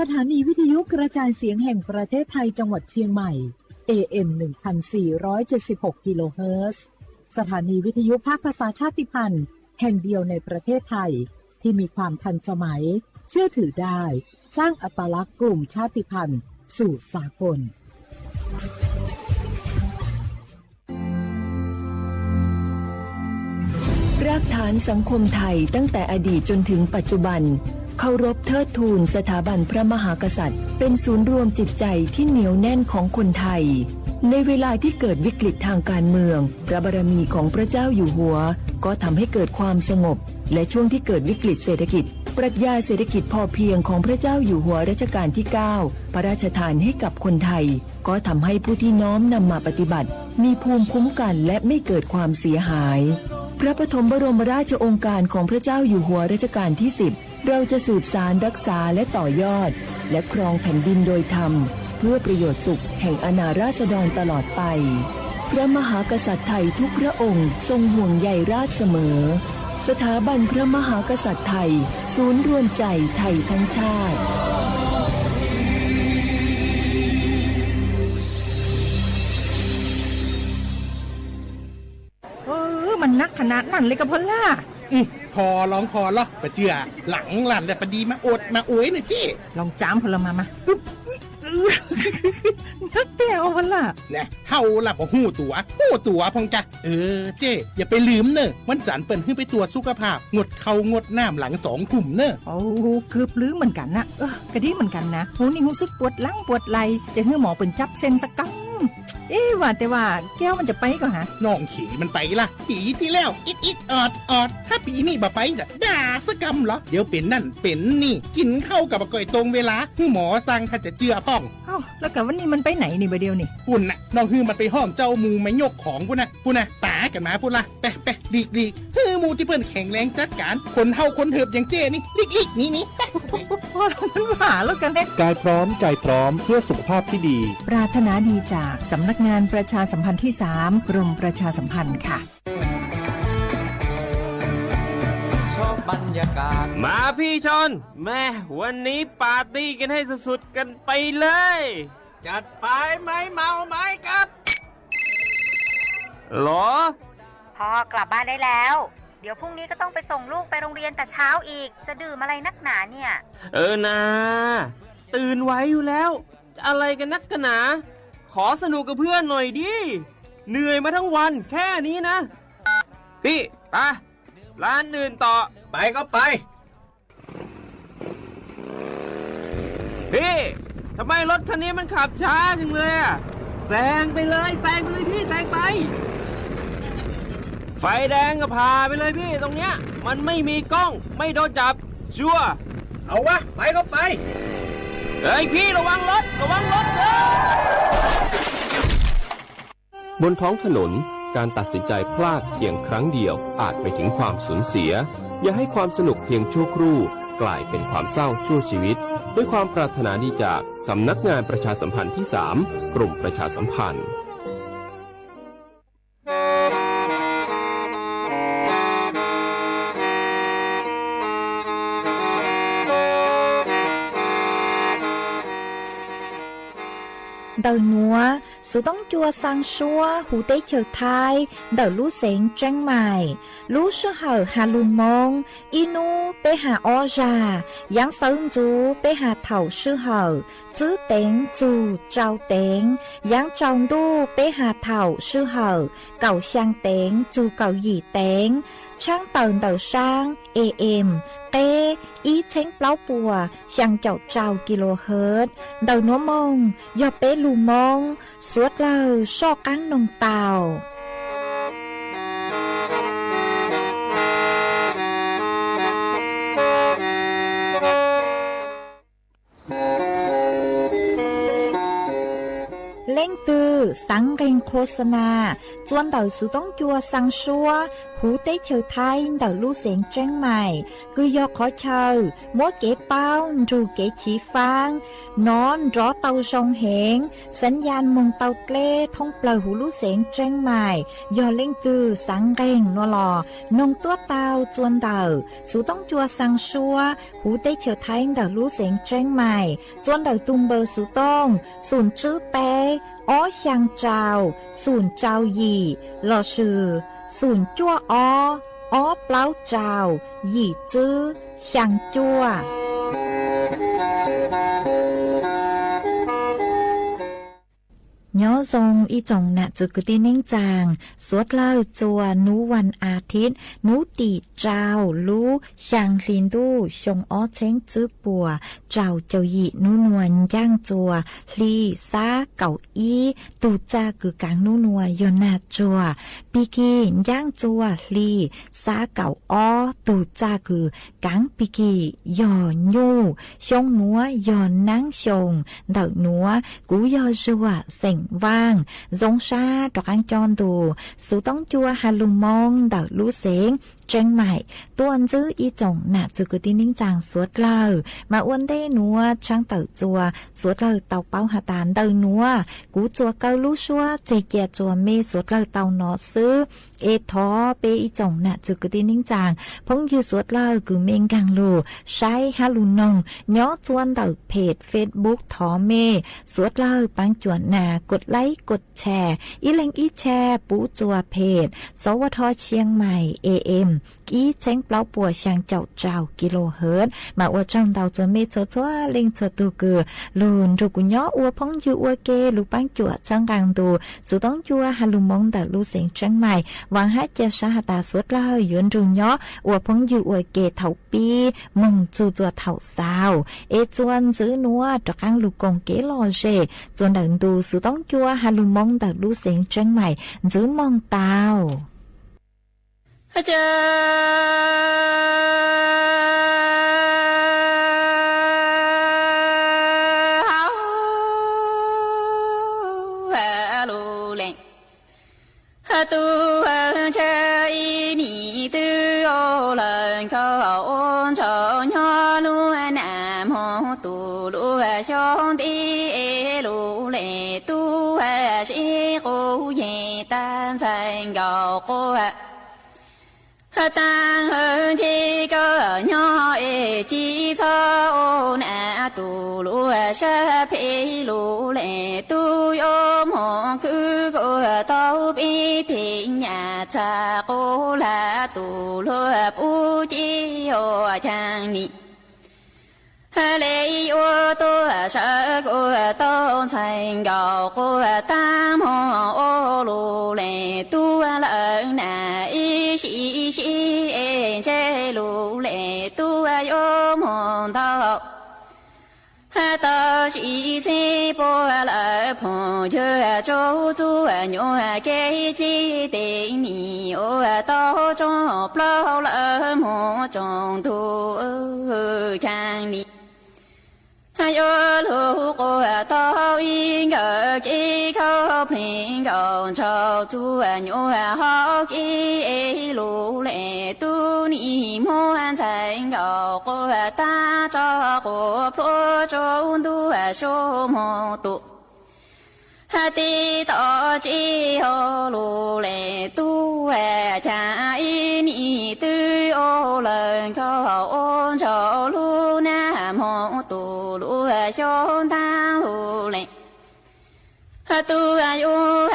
สถานีวิทยุกระจายเสียงแห่งประเทศไทยจังหวัดเชียงใหม่ AM 1476 กิโลเฮิรตซ์สถานีวิทยุภาคภาษาชาติพันธุ์แห่งเดียวในประเทศไทยที่มีความทันสมัยเชื่อถือได้สร้างอัตลักษณ์กลุ่มชาติพันธุ์สู่สากลรากฐานสังคมไทยตั้งแต่อดีตจนถึงปัจจุบันเคารพเทิดทูนสถาบันพระมหากษัตริย์เป็นศูนย์รวมจิตใจที่เหนียวแน่นของคนไทยในเวลาที่เกิดวิกฤตทางการเมืองพระบารมีของพระเจ้าอยู่หัวก็ทำให้เกิดความสงบและช่วงที่เกิดวิกฤตเศรษฐกิจปรัชญาเศรษฐกิจพอเพียงของพระเจ้าอยู่หัวรัชกาลที่ 9พระราชทานให้กับคนไทยก็ทำให้ผู้ที่น้อมนำมาปฏิบัติมีภูมิคุ้มกันและไม่เกิดความเสียหายพระปฐมบรมราชโองการของพระเจ้าอยู่หัวรัชกาลที่ 10เราจะสืบสานรักษาและต่อยอดและครองแผ่นดินโดยธรรมเพื่อประโยชน์สุขแห่งอาณาราษฎรตลอดไปพระมหากษัตริย์ไทยทุกพระองค์ทรงห่วงใยราชเสมอสถาบันพระมหากษัตริย์ไทยศูนย์รวมใจไทยทั้งชาติมันนักขนาดนั้นเลยกับพ่อล่ะพอร้องพอเหรอปะเจือหลังหลันแต่ปะดีมาอดมาโอยหน่อยจี้ลองจ้ามพลมานักแต่เอาพ่อล่ะเนี่ยเฮาหลับหูตัวพงกะเจ้อย่าไปลืมเนอะวันจันทร์เปิ่นขึ้นไปตรวจสุขภาพงดเขางดน้ำหลัง2 ทุ่มเนอะโอ้เกือบลืมเหมือนกันนะกะดีเหมือนกันนะหูนี่รู้สึกปวดหลังปวดไหล่จะให้หมอเปิ่นจับเส้นสักกั๊ว่าแต่ว่าแก้วมันจะไปก็ฮะน้องขี่มันไปล่ะปีที่แล้วอิดออดถ้าปีนี้บ่ไปจะด่าสกำเหรอเดี๋ยวเป็นนั่นเป็นนี่กินข้าวกับก่อยตรงเวลาคือหมอสั่งถ้าจะเจือพ่องแล้วกับวันนี้มันไปไหนนี่บ่เดียวนี่ปุ่นน่ะน้องฮือมันไปห้องเจ้ามูไม่ยกของปุ่นน่ะตากันมาปุ่นล่ะไปลีกฮือมูที่เพิ่นแข็งแรงจัดการคนเฮาคนเถิบอย่างเจ้นี่ลีกนี่พอมันหาแล้วกันกายพร้อมใจพร้อมเพื่อสุขภาพที่ดีปรารถนาดีจากสำนักงานประชาสัมพันธ์ที่ 3 กรมประชาสัมพันธ์ค่ะชอบบรรยากาศมาพี่ชนแม่วันนี้ปาร์ตี้กันให้สุดๆกันไปเลยจัดไปไหมเมาไหมครับหรอพ่อกลับบ้านได้แล้วเดี๋ยวพรุ่งนี้ก็ต้องไปส่งลูกไปโรงเรียนแต่เช้าอีกจะดื่มอะไรนักหนาเนี่ยนะตื่นไว้อยู่แล้วจะอะไรกันนักกันหนาขอสนุกกับเพื่อนหน่อยดิเหนื่อยมาทั้งวันแค่นี้นะพี่ไปร้านอื่นต่อไปก็ไปพี่ทำไมรถคันนี้มันขับช้าจังเลยอะแซงไปเลยพี่แซงไปไฟแดงก็พาไปเลยพี่ตรงเนี้ยมันไม่มีกล้องไม่โดนจับชัวร์เอาวะไปก็ไปเฮ้ยพี่ระวังรถบนท้องถนนการตัดสินใจพลาดเพียงครั้งเดียวอาจไปถึงความสูญเสียอย่าให้ความสนุกเพียงชั่วครู่กลายเป็นความเศร้าชั่วชีวิตด้วยความปรารถนาดีจากสำนักงานประชาสัมพันธ์ที่ 3 กรมประชาสัมพันธ์Đầu núa, sự tống chua sang xua, hủ tế chờ thai, đầu lú xén trăng mài, lú sư hờ hà lùn mông, inu bê hà o già, giáng sơn chú bê hà thầu sư hờ, chứ tén chú trao tén, giáng tròn đu bê hà thầu sư hờ, cầu sang tén chú cầu dì tén, trang tờn đầu sang, AM, tê, ý chén pláu bùa, sang chậu trao kHz, đầu núa mông, do bê lù mông, suốt lờ so cán nồng tàu. เล่งตือสังเกงโฆษณาจวนเดาสุต้องจัวสังชัวหูเต้เชอไทยเดาลู่เสียงเจ้งใหม่คือยอขอเชอมัวเก๋เป้าดูเก๋ชีฟางนอนรอเตาชงเหงสัญญาณมงเตาเกล้ท่องเปล่าหูลู่เสียงเจ้งใหม่ยอเล่งตือสังเกงนัวหลอนงตัวเตาจวนเดาสุต้องจัวสังชัวหูเต้เชอไทยเดาลู่เสียงเจ้งใหม่จวนเดาตุมเบอร์สุต้องศูนย์จื้อเป้อ้อช่างเจ้าศูนย์เจ้าหยี่หล่อชื่อศูนย์จั่วอ้อเปล่าเจ้าหยี่จื้อช่างจั่วย้อทรงอีจงนะจุกตินิ่งจางสวดเล่าจัวนูวันอาทิตย์นูตีเจ้ารู้ช่างลินดูชงอ้อเช้งจื้อปัวเจ้าเจ้าหยี่นูนวลย่างจัวลีซาเก่าอีตูจ้าคือกางนูนัวยอนาจัวปีกีย่างจัวลีซาเก่าอ้อตูจ้าคือกางปีกียอญูชงนัวยอนนั่งชงเดานัวกูยอจัวเส็งว่างจงชาดอกอังจอนดูสูต้องจัวฮาลุมองเดาลู่เสงเจงใหม่ตัวอันจื้ออีจงน่ะจือกตินิ่งจางสวดเล่ามาอ้วนได้นัวช่างเต่าจัวสวดเล่าเต่าเป้าหาตานเต่านัวกูจัวเกาลู่ชัวเจเกียจัวเมสวดเล่าเต่าหนอซื้อเอท้อเปอีจงน่ะจือกตินิ่งจางพงยือสวดเล่าคือเมงกังลูใช้ฮาลุนงย้อจวนเต่าเพจเฟซบุ๊กท้อเมสวดเล่าปังจวนหนากดไลค์กดแชร์อีเล็งอีแชร์ปูจัวเพจสวทเชียงใหม่ AMอีเช้งเปล่าปัวช่างเจ้ากิโลเฮิรตซ์มาอวดจังเตาจนเมจัวจัวเล็งจัวตูเกือลูนรูกุญย้ออวพงยูอวเกลูปังจัวจังกังตูสุต้องจัวฮาลุมงแต่ลูเสียงจังใหม่วางให้เจชาหตาสวดเล่าหยวนรูย้ออวพงยูอวเกเถาปีมงจูจัวเถาสาวเอจวนจื้อนัวตะกังลูกงเกลอเจจวนดังตูสุต้องจัวฮาลุมงแต่ลูเสียงจังใหม่จื้อมองเตาเจ้าฮัลโหลเล่งตูเชยนี่ตูโอหลังเขาอ้อนชอนยอลูน้ำหอตูลูชอนตีลูเล่ตูชีกูเยตันใส่เกากูtăng hơn chi cơ nhỏ chi sao nè tu lu sa phi lu lệ tu ôm hồn cứ cô tao bi thì nhà cha cô là tu lu bu chi hồ chang ni lệ ô tô sa cô tao thành gạo cô tam hồ ô lu lệ tu lợn nè sĩ sĩ chế lũ lệ tu ôm hồn thọ tao sĩ thế bố lỡ phò chưa châu tu nhỏ cái chi tình nhiều tao cho bao lỡ mồ trong thu trang đi yo lu cô tao yên ở cái khâu bình cầu châu tu nhỏ họ cái lũ lệ tu ni mua thành cầu cô ta cho cô pro châu tu số một tu ti to chi ho lu lệ tu cha in ni tu ô lần khâu ôn châu lu nam ho tu lu chôn tang lu lệ tu yu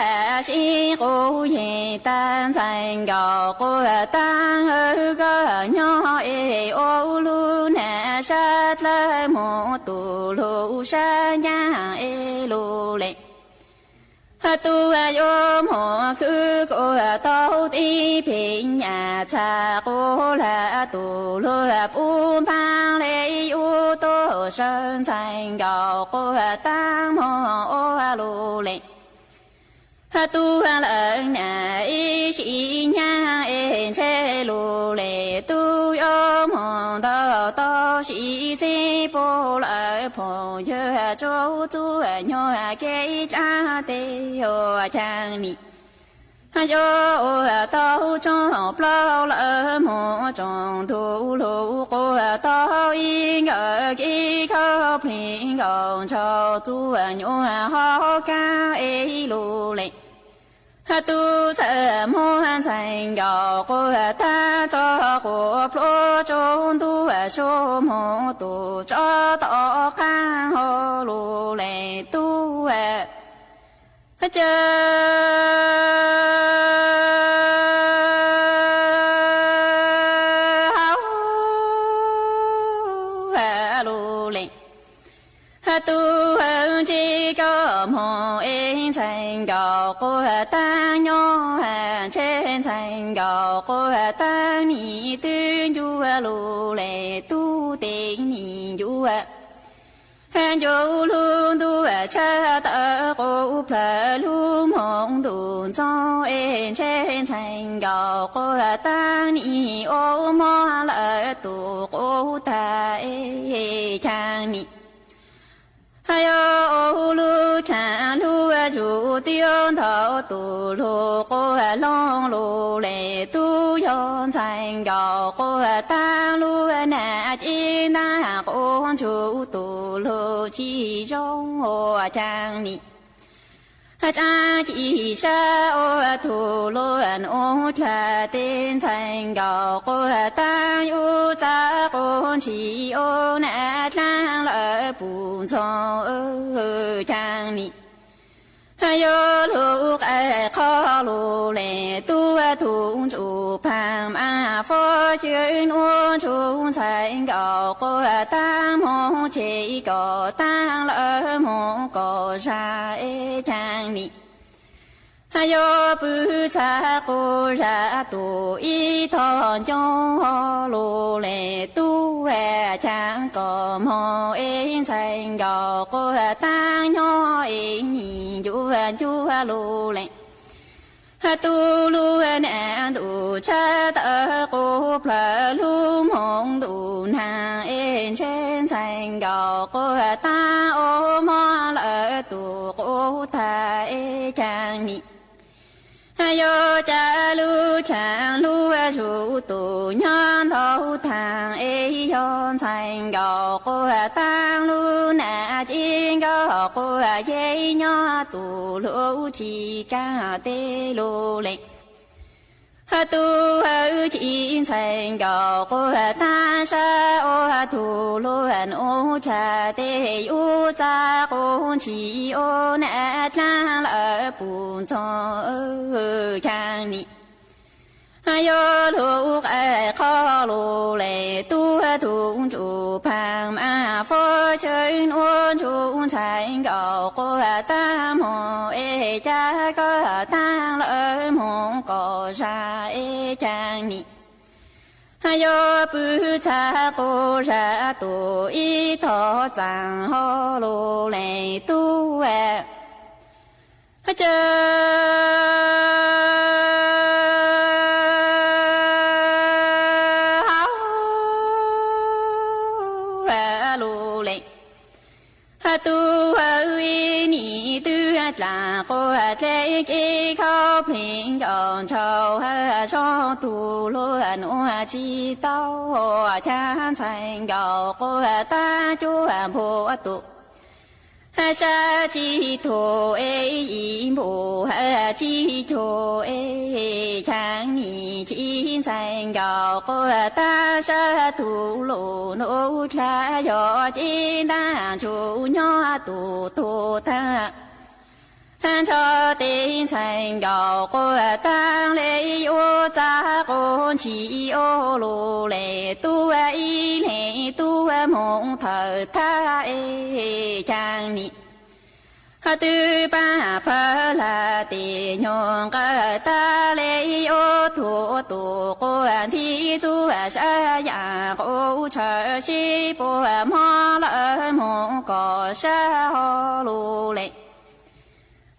sĩ cô ye tan thành gạo cô tăng hơ gơ nhỏ ô lu nè sát lơ mo tu lu sa nhà lu lệ tu ôm hồ khứ cô tao ti bình nhà cha cô là tu lu bu pang lệ yu tô sơn thành gạo cô tăng hồ lu lệ tu lợn nè sĩ nhà chế lu lệ tu ôm hồ tao sĩ thế bố lợi phổ nhớ châu tu nhớ cái cha tê hồ chàng nị yo tao trong bao lỡ mồ trong thu lũ cô tao yên ở cái khâu phiền gồng cho tu nhớ ho ca ấy lù lệ tu thở mô thành gạo cô ta cho cô pro trong tu số mô tu cho tỏ ca hồ lù lệ tu chờ tu hơn chỉ có một em thành gạo cô ta nhỏ trên thành gạo cô ta ni tuyên du lù lệ tu tình ni du han du luôn tu cha ta cô phở luôn mong tu cho em trên thành gạo cô ta ni ô mò lỡ tu cô ta chàng ni hayo lu cha lu chu tiêu thọ tu lu cô long lu lệ tu yon thành gạo cô ta lu na chi na cô chu tu lu chi trong hồ trang ni cha chỉ sa ô tu lu an ô cha tên thành gạo cô ta yu cha cô chỉ ô na trang lỡ bùn cho trang ni yo lu khó lu lệ tu tu chu phàm a phó chuyên ô chu thành gạo cô ta mô chỉ có ta lỡ mô có ra trang ni yo bu cha cô ra tu y thon trong lu lệ tu chẳng có mô thành gạo cô ta nhỏ nhìn du lu lệ tu lu na tu cha ta cô phở lu mong tu na trên thành gạo cô ta ô mò lỡ tu cô ta chàng ni yo cha lu chu tu nhân thâu thang yon thành gạo cô ta lu na tiên gạo cô dây nhỏ tu lu chi ca tê lu lệ tu chi thành gạo cô ta sa ô tu lu an ô cha tê u cha cô chi ô na cha lỡ bùn cho chàng ni yo lu khó lu lệ tu tu chu phàm a phó chuyên ô chu thành gạo cô ta mô cha có ta lỡ mô có ra chàng ni yo bu cha cô ra tu y thọ chẳng ho lu lệ tu tu ơi ni tu là cô thế cái khóc hình gọn trâu cho tu luôn ô chi tao cha thành gạo cô ta chú phù tu sa chi thô im bù chi thô chàng ni chi thành gạo cô ta sa tu lô nô cha yo chi đa chu nhỏ tu tu tha cho tên thành gạo cô ta lấy ô cha cô chi ô lô lệ tu y lệ tu mong thờ tha chàng ni tư ba phơ là tì nhong cơ ta lấy ô thủ tu cô thi tu sa ya cô chờ chi bồ mò lỡ mong có sa ho lu lệ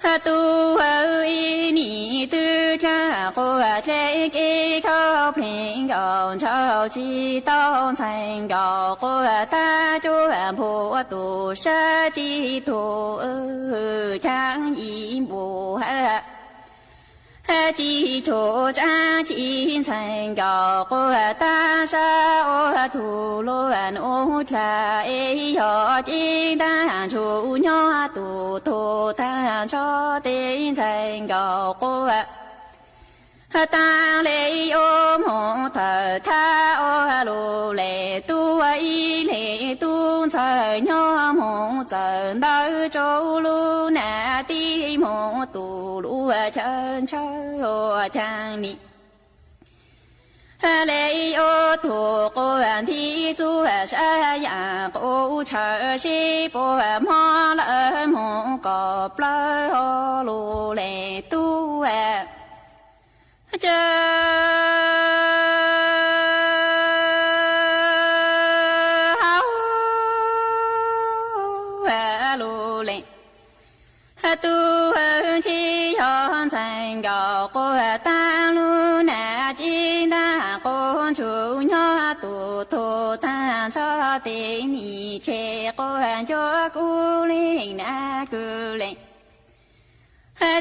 tu ý ni tu cha của trái cây khâu bình gạo cháo chi tao thành gạo của ta chúa phù tu sa chi tu trang y bù ha chi chỗ cha chi thành gạo của ta sa ô tu luân ô cha ấy họ chi ta chủ nhỏ tu tu ta cho tên thành gạo của ta lấy ôm hộ thờ tha ô lù lệ tu ấy lệ tu thời nhỏ hộ giờ đỡ chỗ lu nà ti hộ tu lu chân chơi trang ni lấy ô tu cô thi tu sa ya cô chờ si bồ mò lỡ hộ cọp lỡ lù lệ tu cha lù lệ tu chi hòn thành gạo của ta lu nà chi ta con chủ nhỏ tu tu ta cho tình nhị che con cho cu linh na cu linh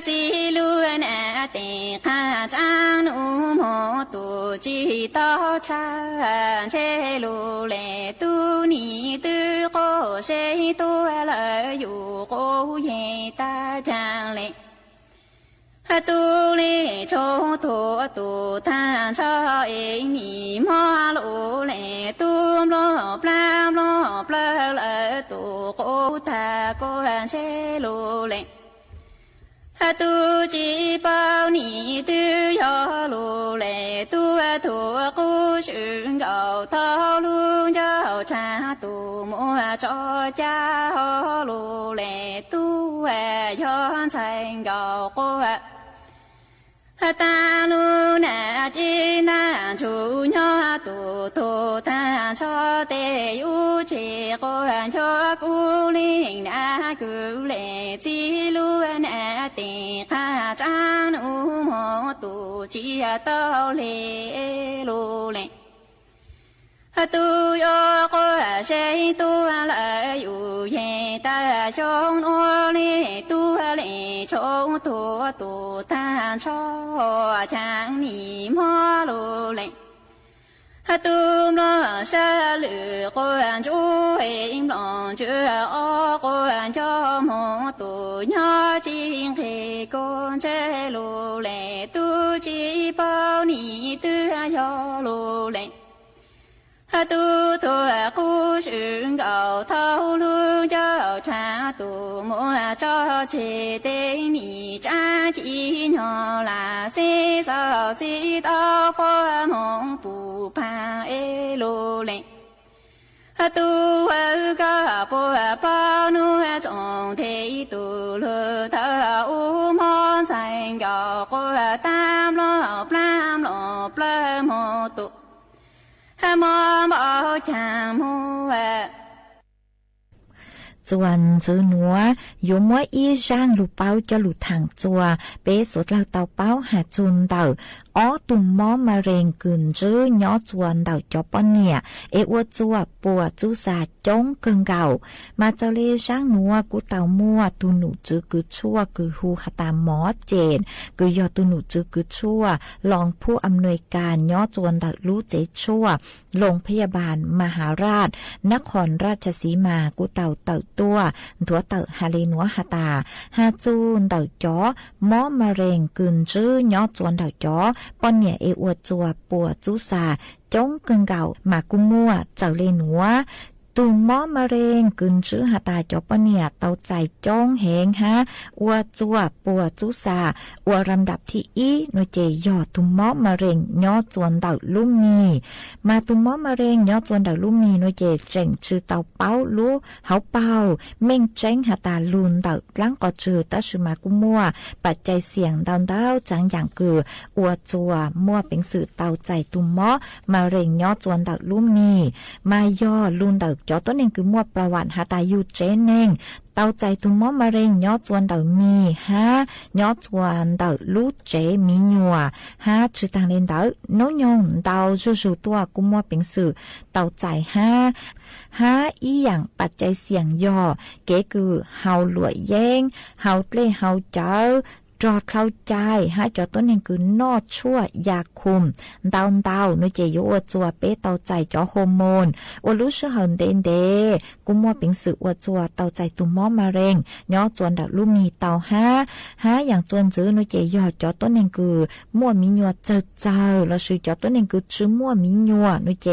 chi luôn à tình ca trang nu mô tu chi tao cha che lu lệ tu ni tu cô se tu lợi yu cô ye ta trang lệ tu lệ cho tu ta cho em ni mo lu lệ tu lo pla lợi tu cô ta cô se lu lệ tu chỉ bao ni tu yo lu lệ tu tu cô sự gạo thao lu cho cha tu mua cho cha ho lu lệ tu yo thành gạo cô ta lu na chi na chủ nhỏ tu tu ta cho te yu che cô cho cu linh na cu lệ chi lu na te ca trang nu mô tu chi tao lệ lu lệ tu yo cô se tu lợi yu ye ta trong ô lệ tu lệ trong tu ta cho trang ni mo lu lệ tu lo sa lư cô chú em lòng chưa ô cô cho mô tu nhỏ chính thì con che lu lệ tu chỉ bao ni tu yo lu lệ tu tu cô sự gạo thao lu cho cha tu mua cho chế tên ni cha chỉ nhỏ là xí sao xí tao phô mong bù pa e lu lệ tu ga bồ bao nu trong thế tu lơ thao u mòn thành gạo cô tam lo plam mô tu mò bảo chàng mô Chuan chữ núa yếu mỗi y rang lù bao cho lù thẳng chùa bé sốt lao tàu bao hạt chun tàu ó tùm mó mà rèn cừn chữ nhỏ chuan tàu cho bọn nè ê ua chùa bùa chú xà chống cơn gạo mà cháu lê rang núa của tàu mua tu nụ chữ cứ chua cứ hu hạt tà mó chèn cứ do tu nụ chữ cứ chua lองผู้อำนวยการย่อจวนตะรู้เจชั่วโรงพยาบาลมหาราชนครราชสีมากุเต่าตัวถัวเต่าฮาเลนัวฮาตาฮาจูนเต่าจ้อมอมะเร็งกึนจื้อย่อจวนเต่าจ้อป้อนเนี่ยเออวดจัวปัวจูซาจงกึงเก่ามากุมัวเจ้าเลนัวตุ่มมอมะเร็งกึนจื้อหาตาจอปะเนี่ยเตาใจจ้องแหงฮะอัวจัวปัวจุซาอัวลำดับที่อีหน่วยเจยอตุ่มมอมะเร็งย่อจวนเต่าลุ่มมีมาตุ่มมอมะเร็งย่อจวนเต่าลุ่มมีหน่วยเจเจ๋งชื่อเต่าเป้าลู่เฮาเป้าเม่งเจ๋งหาตาลุนเต่าลังก็ชื่อตาชื่อมากุมัวปัจจัยเสียงดาวจังอย่างคืออัวจัวมัวเป็นสื่อเต่าใจตุ่มมอมะเร็งย่อจวนเต่าลุ่มมีมาย่อลุนเต่า จอต้นเองคือมัวประวัติหาตาอยู่เจนเองเตาใจตุมอมะเร็งยอจวนเดามีฮะยอจวนเดาลูเจมีญัวฮะชื่อทางเล่นเดาโนยงเดาจู่ๆตัวกุมัวเป็นสื่อเตาใจฮะอีอย่างปัจจัยเสียงย่อเก๋คือเฮาหลวยแย่งเฮาเล่เฮาเจ้าจอดเข้าใจฮะจอต้นเองคือนอดชั่วยาคุมดาวนุเจโยอจัวเป้เตาใจจอฮอร์โมนอวลุชเหินเดกุมัวปิงสืออวจัวเตาใจตุมอมะเร็งย่อจวนดักลูมีเตาฮะอย่างจวนจื้อนุเจยอจอต้นเองคือมัวมีญัวเจอแล้วชื่อจอต้นเองคือชื่อมัวมีญัวนุเจ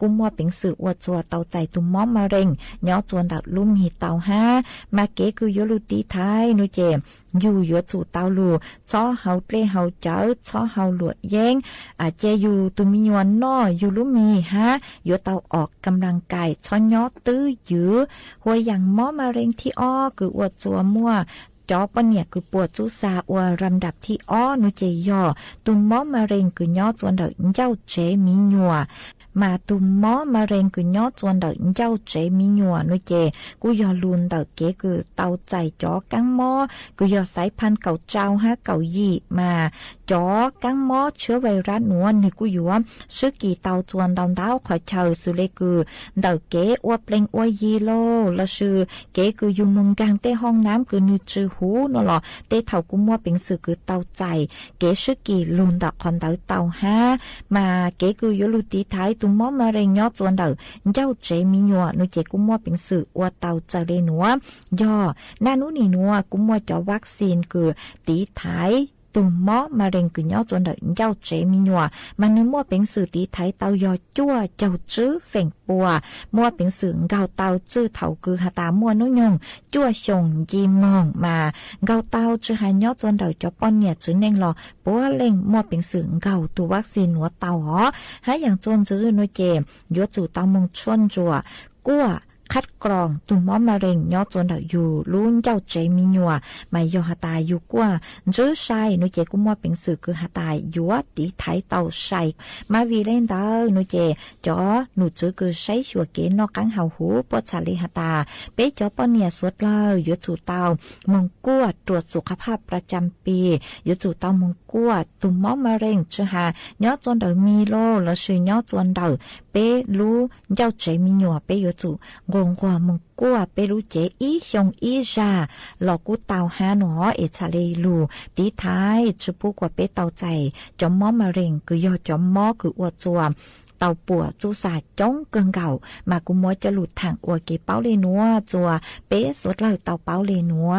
กุมัวปิงสืออวจัวเตาใจตุมอมะเร็งย่อจวนดักลูมีเตาฮะมาเกคือโยลุตีไทยนุเจอยู่ยัวจู่เตาลูช้อเฮาเตเฮาเจ้าช้อเฮาหลวดแย้งอาจจะอยู่ตุมียวนน้ออยู่ลุมีฮะยัวเตาออกกำลังกายช้อนยอตื้อยื้อหัวอย่างหมอมะเร็งที่อ้อคืออวดจัวมั่วจอปะเนี่ยคือปวดจุซาอวลำดับที่อ้อนุเจยอตุมหมอมะเร็งคือยอจวนเดเจ้าเจมีญัวมาตุมหมอมะเร็งคือยอจวนเดเจ้าเจมีญัวนุเจกูยอลุนเดเกคือเตาใจจอกังหมอกูยอสายพันธุ์เก่าเจ้าฮะเก่ายี่มาจอกังหมอเชื้อไวรัสหนวนี่กูอยู่ซื้อกี่เตาจวนดาวดาวขอเชอซื้อเลคือเดเกอวเปลงอวยีโลแล้วซื้อเกคืออยู่มุงกลางเต้ห้องน้ำคือนือจือหูนอหรอเต้เถากูมัวเป็นสื่อคือเตาใจเกซื้อกี่ลุนดอกคอนเตาเตาฮะมาเกคือยูลูตีไทยตุมมอมะเร็งยอดจวนเดอเจ้าเจมีญัวนุเจกูมัวเป็นสื่ออวเตาใจเลนัวย่อนานุนีนัวกูมัวจอวัคซีนคือตีไทยตุ่มหมอมะเร็งกุญยอจนเดเจ้าเจมีญัวมันนึกมัวเป็นสื่อตีไทยเตายอจั่วเจ้าจื้อเฝ่งปัวมัวเป็นสื่อเกาเตาจื้อเถาคือหาตามัวนุยงจั่วชงยีมองมาเกาเตาจื้อหายอจนเดจอป้อนเนี่ยจื้อเน่งรอปัวเล่งมัวเป็นสื่อเกาตัววัคซีนหัวเตาหอหาอย่างจนจื้อนุเจยอจู่เตามงชวนจั่วกั้วคัดกรองตุ่มหมอมะเร็งยอดจนเดอยู่ลุ้นเจ้าเจมีญัวไม่ยอหาตายอยู่กว่าจื้อใช่นุเจกุมัวเป็นสื่อคือหาตายยัวตีไทยเต่าใส่มาวีเล่นเตานุเจจ่อหนูจื้อคือใช้ชัวเกนนอกกังเห่าหูปวดชาลีหาตาเป๊ะจ่อปอเนี่ยสวดเลยยัวจู่เตามงกัวตรวจสุขภาพประจำปียัวจู่เตามงกัวตุ่มหมอมะเร็งจื้อหายอดจนเดมีโลแล้วชื่อยอดจนเดเป๊ะรู้เจ้าเจมีญัวเป๊ะยัวจู่งกว่ามงกัวเปรูเจอีชงอีจาหลอกกูเตาหาหนอเอชาเลลูตีท้ายชุปุกว่าเปเตาใจจอมมอมะเร็งคือยอจอมมอคืออวดจวมเตาปัวจูสาจ้องเกิงเก่ามากุมัวจะหลุดทางอวดเกเป้าเลนัวจัวเป๊สดเลยเตาเป้าเลนัว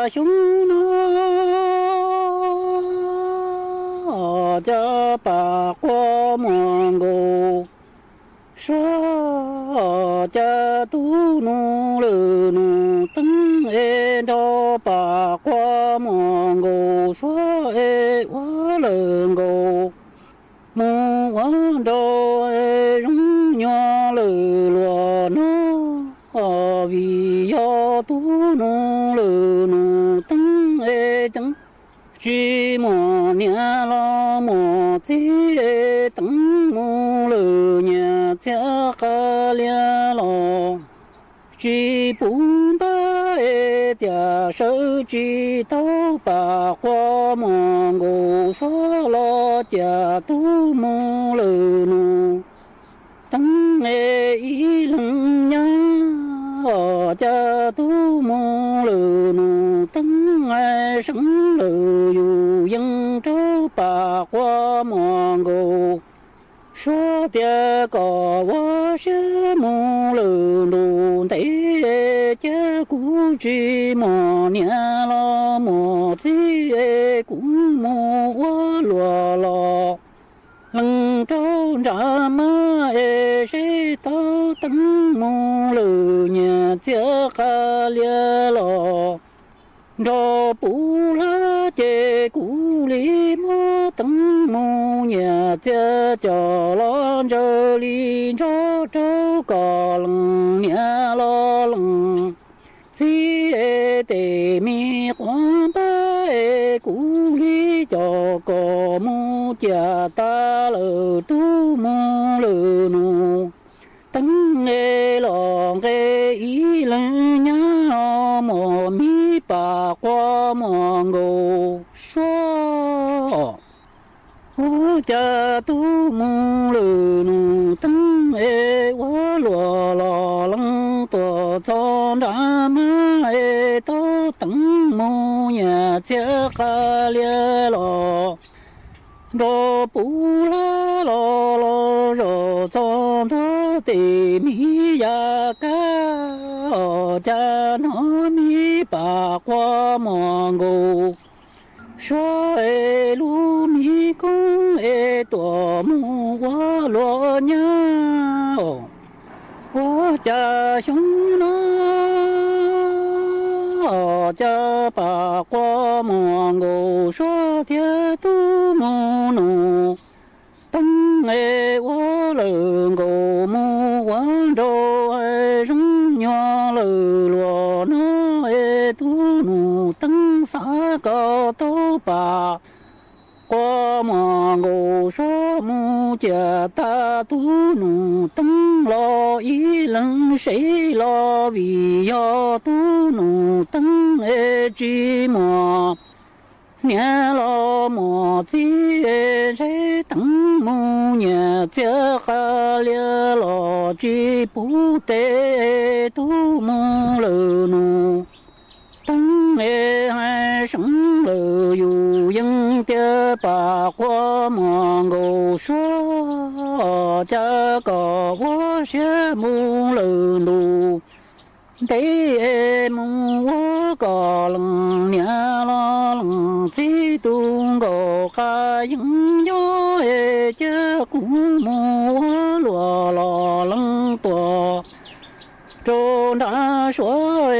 雄诺家把国蒙古说家都努了努登哎着把国蒙古说哎我能够梦望着哎荣耀了罗诺为要都努了努登哎登chỉ mò nhà lo mò thế tống mò lờ nhà cha ca lia lo chỉ bún ba e tia sơ chỉ tao bà qua mò ngô xóa lo cha tu mò lờ nô tống e ý lưng nhá cha tu mò lờ nô tống e sống lờ yu dân trâu bà qua mò ngô số tia có quá sẽ mù lờ đồ tế cha cú chỉ mò nhà lo mò chi cú mò quá lùa lò lăng trâu trả ma sẽ tao tấn mù lờ nhà cha ca lia lò cho bù la chê cú li mô tấn mô nhà cha cho lo cho li cho trâu cò lăng nhà lo lăng chi tê mi quan ba cú li cho cò mô cha ta lờ tu mô lờ nô tấn lòng ý lăng nhá mò mi bà qua mò ngô xóa cha tu mù lừ nụ tấn quá lùa lò lăng tùa cho đá má tao tấn mù nhà cha ca lia lò đồ bù la lò lò rò cho nó tì mi ya ca cha nó mi bà qua mò ngô xóa lu mi công tùa mù quá lò nhá quá cha chúng nó cha bà qua mò ngô xóa thia tu mù nụ tăng quá lờ ngô mù quá đô rung nhỏ lờ lùa nó tu nụ tăng xa có tô bà qua mò ngô số mù cha ta tu nụ tăng lo ý lăng sẽ lo vì do tu nụ tăng chi mò nhà lo mò chi sẽ tăng mù nhà cha ca lia lo chi bù tê tu mù lờ nụ tăng hai sống lờ yu dân tia bà qua mò ngô số cha có quá sẽ mù lờ nụ tế mù quá có lăng nhà lo lăng chi tung gò ca những gió cha cú mù quá lùa lò lăng tùa trô đã xóa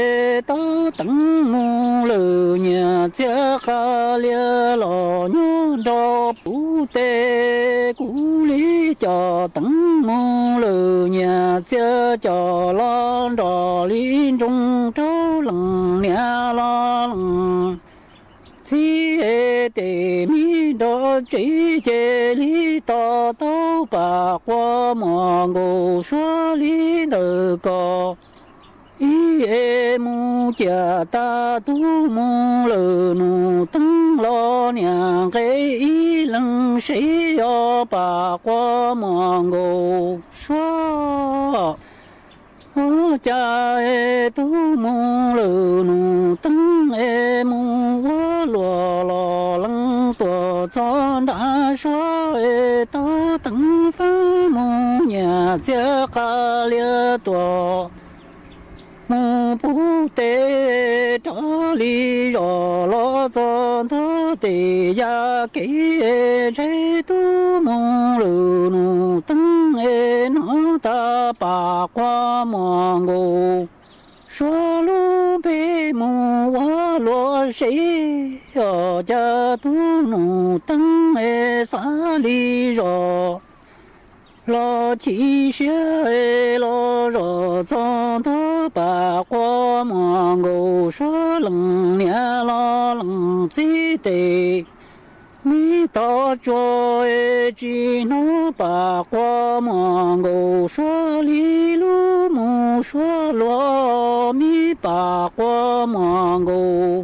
tao tấn mù lờ nhà cha ca lia lò nhô đô bù tê cú lý cho tấn mù lờ nhà cha cho lo đò lý trung trâu lằng nhà lo lằng chi tê mi đô chỉ chê lý to tao bà qua mò ngô xóa lý nờ cò ý mù cha ta tu mù lờ nụ tăng lo nhà cái ý lăng sĩ yo bà qua mò ngô xóa cha tu mù lờ nụ tăng mù quá lùa lò lăng tùa cho đã xóa tao tăng phá mù nhà cha ca lia tùa mù bù tê trả lý rõ lo cho thơ tê ya kê chế tu mù lù nụ tăng ê nó ta bà qua mò ngô xóa lũ bê mù hóa lúa sĩ ở cha tu nụ tăng ê xá lý rõ lo chi xia lo rõ cho thơ bà qua mò ngô xóa lằng nia lo lằng chi tê mi ta cho e chi nó bà qua mò ngô xóa li lu mù xóa lo mi bà qua mò ngô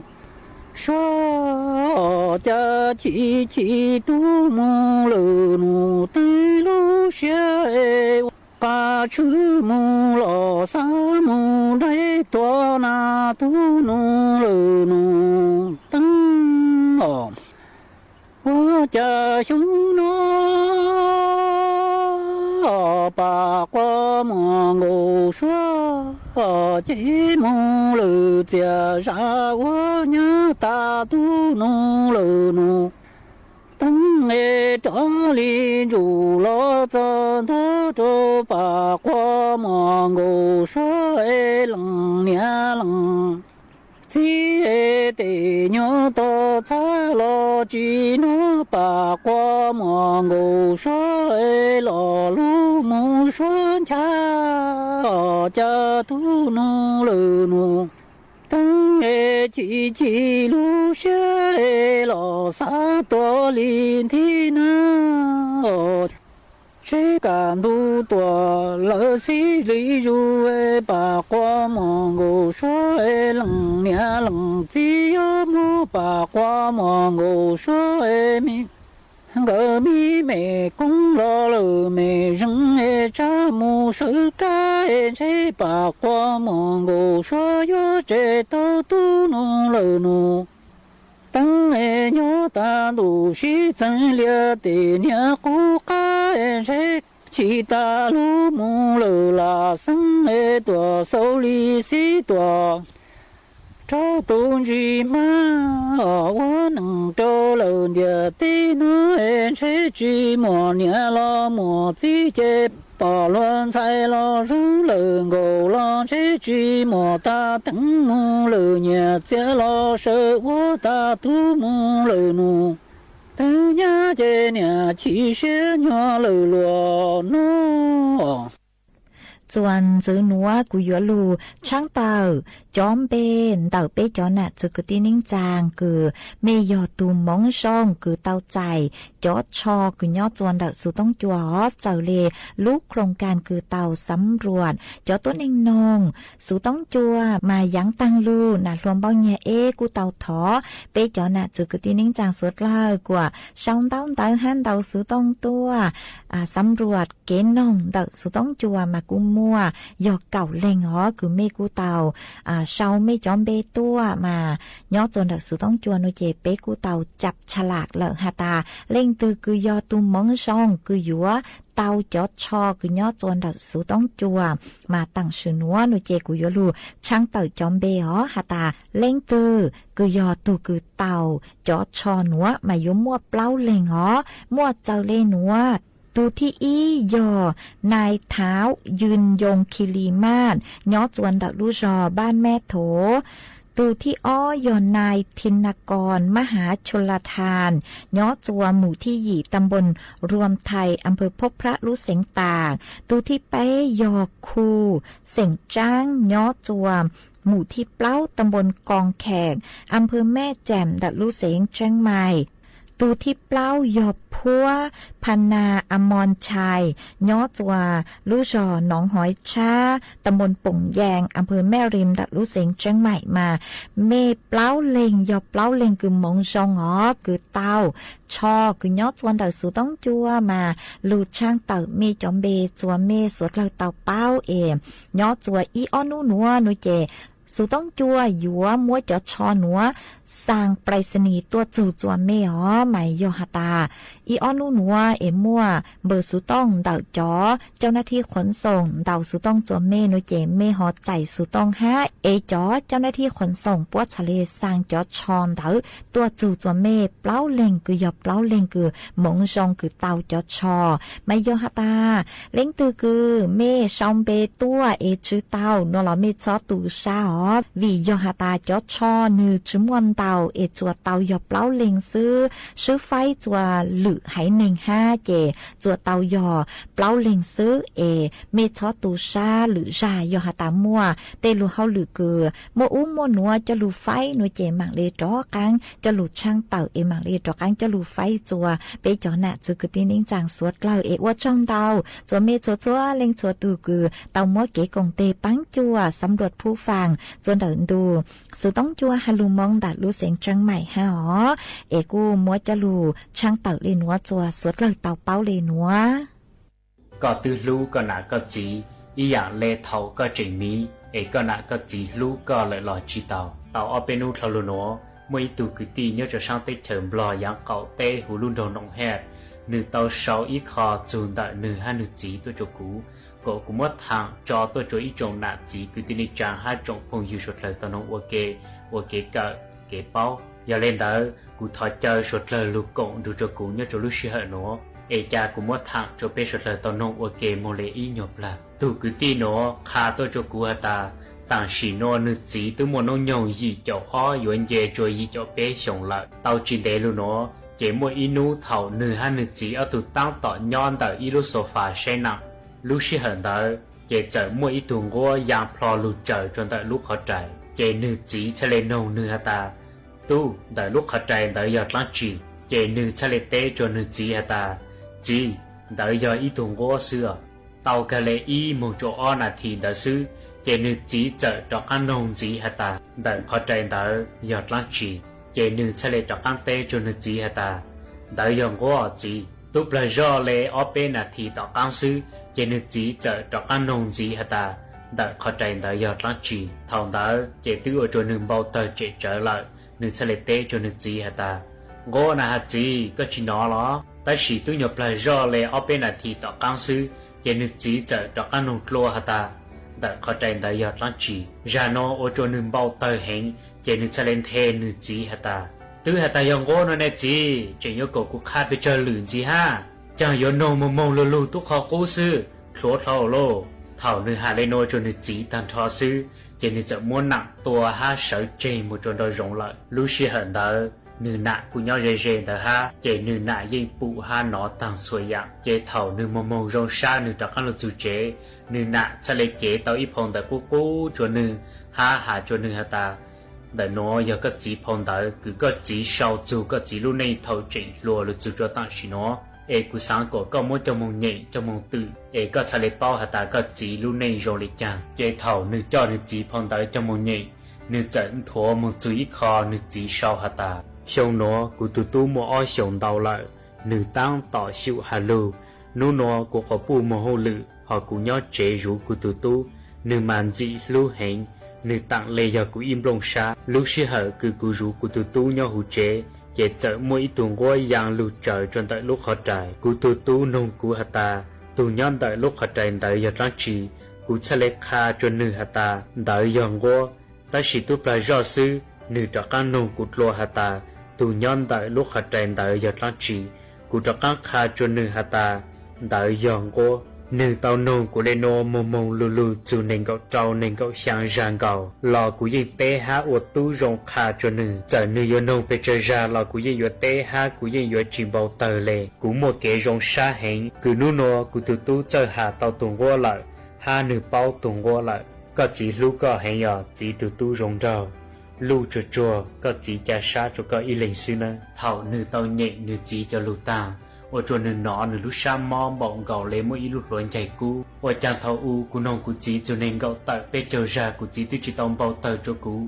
xóa cha chi tu mù lù nụ tư lu xia e ca chư mù lo sa mù đây to na tu nụ lù nụ tăng ổm cha chúng nó bà qua mò ngô xóa chỉ mù lử cha ra quá nhớ ta tu nô lử nô tăng nghe trở li rủ lo cho thơ cho bà qua mò ngô xóa lằng nia lằng chi tê nhớ to cha lo chi nó bà qua mò ngô xóa lo lu mù xóa cha tu nô lư nô tăng chi lu xế lo sa to linh thi na chế cả tu tua lỡ xí lý ru bà qua mò ngô xóa lằng nia lằng chi yo mu bà qua mò ngô xóa mi ngờ mi mẹ cũng lo lờ mẹ rừng cha mu sư ca chế bà qua mò ngô xóa yo chế tao tu nô lờ nô tăng nhớ ta đủ sĩ chân lia tê nia cú ca chế chỉ ta lu mu lờ là sang tua sâu li si tua cho tôn gì mà ở nâng cho lợn địa tê nó chế chỉ mò nia lo mò chi chế bỏ loạn sai lo rú lợn gồ lo chế chỉ mò ta tấn mu lợn nhà chế lo sợ vô ta tu mu lợn nụ từ nhà chế nhà chỉ sẽ nhỏ lợn lúa nó ส่วนซื้อนัวกุยลูช่างเต่าจอมเป็นเต่าเป้จอน่ะจือกตีนิ่งจางคือเมยอตูมองช่องคือเต่าใจจอดชอคือยอดจวนเต่าสู่ต้องจัวเจ้าเลลูกโครงการคือเต่าสำรวจจอดต้นเองนองสู่ต้องจัวมายังตั้งลูน่ะรวมเบ้าแย่กูเต่าถอเป้จอน่ะจือกตีนิ่งจางสุดล่ากว่าช่องเต่าหันเต่าสู่ต้องตัวสำรวจเกณฑ์นองเต่าสู่ต้องจัวมากุมัวยอกเก่าเล่งอ๋อคือเมกูเต่าเชาไม่จอมเบตัวมายอดจนดักสุต้องจวนโนเจเปกูเต่าจับฉลากเหลหาตาเล่งตือคือยอตุมมองช่องคือยัวเต่าจอดชอคือยอดจนดักสุต้องจัวมาตั้งชื่อนัวโนเจกูยลูช่างเต่าจอมเบอ๋อหาตาเล่งตือคือยอตูคือเต่าจอดชอนัวมายุมัวเปล่าเล่งอ๋อมัวเจ้าเล่นัวตูที่อียอนายเท้ายืนยงคิริมาศย้อจวนดักลูจอบ้านแม่โถตูที่อ้อยอนายธินกรมหาชลทานย้อจัวหมู่ที่หยี่ตำบลรวมไทยอำเภอพบพระลุเสงตากตูที่ไปยอคูเสงจ้างย้อจัวหมู่ที่เปล้าตำบลกองแขกอำเภอแม่แจ่มดักลูเสงเชียงใหม่ตูที่เปล้าหยอบพัวพันนาอมรชัยย้อจัวลู่จอหนองหอยช้าตำบลป่งแยงอำเภอแม่ริมดักลู่เสงเชียงใหม่มาเมเปล้าเลงหยอบเปล้าเลงคือมงจองอ๋อคือเต้าชอคือย้อจวนดักสูต้องจัวมาลู่ช่างเต่าเมจอมเบจัวเมสวดเลยเต่าเป้าย้อจัวอีอ้อนูนัวนูเจ สูต้องจัวหยัวมัวจอชอหนัวสร้างไปรษณีย์ตัวจู่จัวเมหอไหมโยหตาอีออนูหนัวมัวเบอร์สูต้องเดาจอเจ้าหน้าที่ขนส่งเดาสูต้องจัวเมนุเจเมหอใจสูต้องห้าจอเจ้าหน้าที่ขนส่งปวดทะเลสร้างจอชอนเดาตัวจู่จัวเมเปล่าเล่งกือยอบเปล่าเล่งกือหมงชองกือเตาจอชอไม่โยหตาเล่งตือกือเมชองเบตัวจื้อเตานอลเมชอตูชาหอวีโยหตาจอชอนือจุมวนเตาจัวเตายอบเปล่าเล่งซื้อไฟจัวหลือไหหนึ่งห้าเจจัวเตายอเปล่าเล่งซื้อเมชอตูชาหรือจายอหตามัวเตลูเฮาหรือเกือมัวมัวนัวจะลูไฟนัวเจมังเลจอกังจะลูช่างเต่ามังเลจอกังจะลูไฟจัวไปจอหน้าจือกตินิ่งจางสวดเล่าว่าจ้องเตาจัวเมจัวเล่งจัวตูเกือเตามัวเก๋กงเตปังจัวสำรวจผู้ฟังจนเดินดูสุต้องจัวฮัลลูมองดัดลูเสียงจังใหม่ฮะอ๋อกูมัวจะลูช่างเต่าเลนัวจัวสวดเลยเต่าเป้าเลนัวก็ตื้อรู้ก็หนาก็จีอีอย่างเลเท่าก็จิงมีก็หนาก็จีรู้ก็เลยรอจีเต่าเอาเป็นอุทลุโนมวยตูกุตีเนี่ยจะช่างเตเถิมบลอยังเก่าเตหูรุ่นโดนนองแฮดหนึ่งเต่าเสาอีคอจูนแต่หนึ่งห้าหนึ่งจีตัวจกูก็กูมัดทางจอตัวโจอีจงหนาจีกุตีนิจางห้าจงพงอยู่สุดเลยตอนน้องวัวเกเกเป้าอย่าเล่นเด้อกูถอยเจอสุดเลยลูกกงดูจกูเนี่ยจะรู้เชื่อหนูจากูมัดทางจะเป็นสุดเลยตอนน้องวัวเกโมเลอีหยบละตูกุตีหนูคาตัวจกูตาต่างสีนวนึกจีตัวมันน้องยงยีเจ้าอ้อยวนเย่จวยยีเจ้าเป้ชงละเตาจีเดลูหนูเจมัวอีนูเท่าหนึ่งห้าหนึ่งจีเอาตัวตั้งต่อย้อนแต่อีลูโซฟาใช่นังลูกชิเห็นเด้อเจเจอมัวอีตัวงัวยางพลอลูเจอจนแต่ลูกเข้าใจเจหนึ่งจีเฉลยนงหนึ่งตาตู้แต่ลูกเข้าใจแต่ยอดลังจีเจหนึ่งเฉลยเตจนหนึ่งจีตาจีแต่ยอดอีตัวงัวเสือเตากะเลยอีมุงโจอ้อนาทีเดซื้อเจนึกจีเจอดอกอันนงจีฮตาแต่พอใจเดอยอดลังจีเจนึกเฉลยดอกอันเตจนนึกจีฮตาเดยองก็จีตุปลาจอเลยอเป็นนาทีดอกอันซื้อเจนึกจีเจอดอกอันนงจีฮตาแต่พอใจเดยอดลังจีทองเดเจตื้อจนนึงเบาเตอเจเจอเลยนึกเฉลยเตจนนึกจีฮตาก็นะฮะจีก็ชินอหรอแต่สีตุยปลาจอเลยอเป็นนาทีดอกอันซื้อเจนึกจีเจอดอกอันนงกลัวฮตาแต่เข้าใจได้ยอดลังจีจานอโอโจนึงเบาเตอเห็นเจนึกเฉลนเทนึกจีฮตาตื้อฮตายองโง่นจีเจยกกูคาดไปเจอหลืนจีห้าจังยนงมงลูตุกขอกูซื้อโคตรเท่าโลเท่านึงหาเลโนโจนึกจีตันทอซื้อเจนึกจะม้วนหนักตัวห้าเสาเจมุจนโดยรงเลยลูชีเห็นเดอนึงหนักกูย่อเจเดอฮะเจนึงหนักยิ่งปูห้าหนอต่างสวยอย่างเจเท่านึงมงรงชานึงจากกันเราจูเจนึงหนักทะเลเจเตาอีพงแต่กูจวนนึงห้าหาจวนนึงฮะตาแต่น้อยยังก็จีพงแต่คือก็จีชาวจูก็จีลูกในเท่าเจรัวหรือจูจตั้งชิโนกูสังก็มั่วจมูกใหญ่จมูกตื่นก็ทะเลเป้าฮะตาก็จีลูกในโรลิจังเจเท่านึงจอนึงจีพงแต่จมูกใหญ่นึงจันทัวมุจุยคอนึงจีชาวฮะตาshông nó của tu mua oi shông đầu lại nữ tăng tỏ siêu hà lưu nô nó của họ bu mồ hôi lự họ cũng nhớ chế rủ của tu nữ màn dị lưu hẹn nữ tặng lệ giờ của im lông xa lúc xí hở cứ của rủ của tu nhớ hữu chế chế chở mỗi tuần qua giang lưu trời trong tại lúc họ trải của tu nông của hà ta tu nhớ tại lúc họ trải tại giờ trang trí của cha lệ kha cho nữ hà ta tại giờ qua ta chỉ tu phải rõ sư nữ trọ căn nông của lo hà ta tu nhon tại lúc hạt trên tại giờ trang trí của trọ căn kha cho nữ hà ta tại giờ qua nữ tàu nông của lên nô mông lù chu nên gạo trâu nên gạo sáng rang gạo lò của gì té há uất tu rong kha cho nữ giờ nữ giờ nông phải chơi ra lò của gì uất té há của gì uất chìm bao tờ lệ của một cái rong xa hẹn cứ nô nô của tu chơi hà tàu tuồng qua lại hà nữ bao tuồng qua lại có chỉ lúc có hẹn giờ chỉ tu rong rau lưu chùa có chỉ cha sa cho có y lệnh sư nè thảo nữ tàu nhẹ nữ chỉ cho lưu ta ở chùa nữ nọ nữ lúc sa mò bọn gạo lấy mỗi y lúc loạn chạy cú ở chàng thảo u của nông của chỉ cho nên gạo tại bê chờ ra của chỉ tu chỉ tông bao tờ cho cú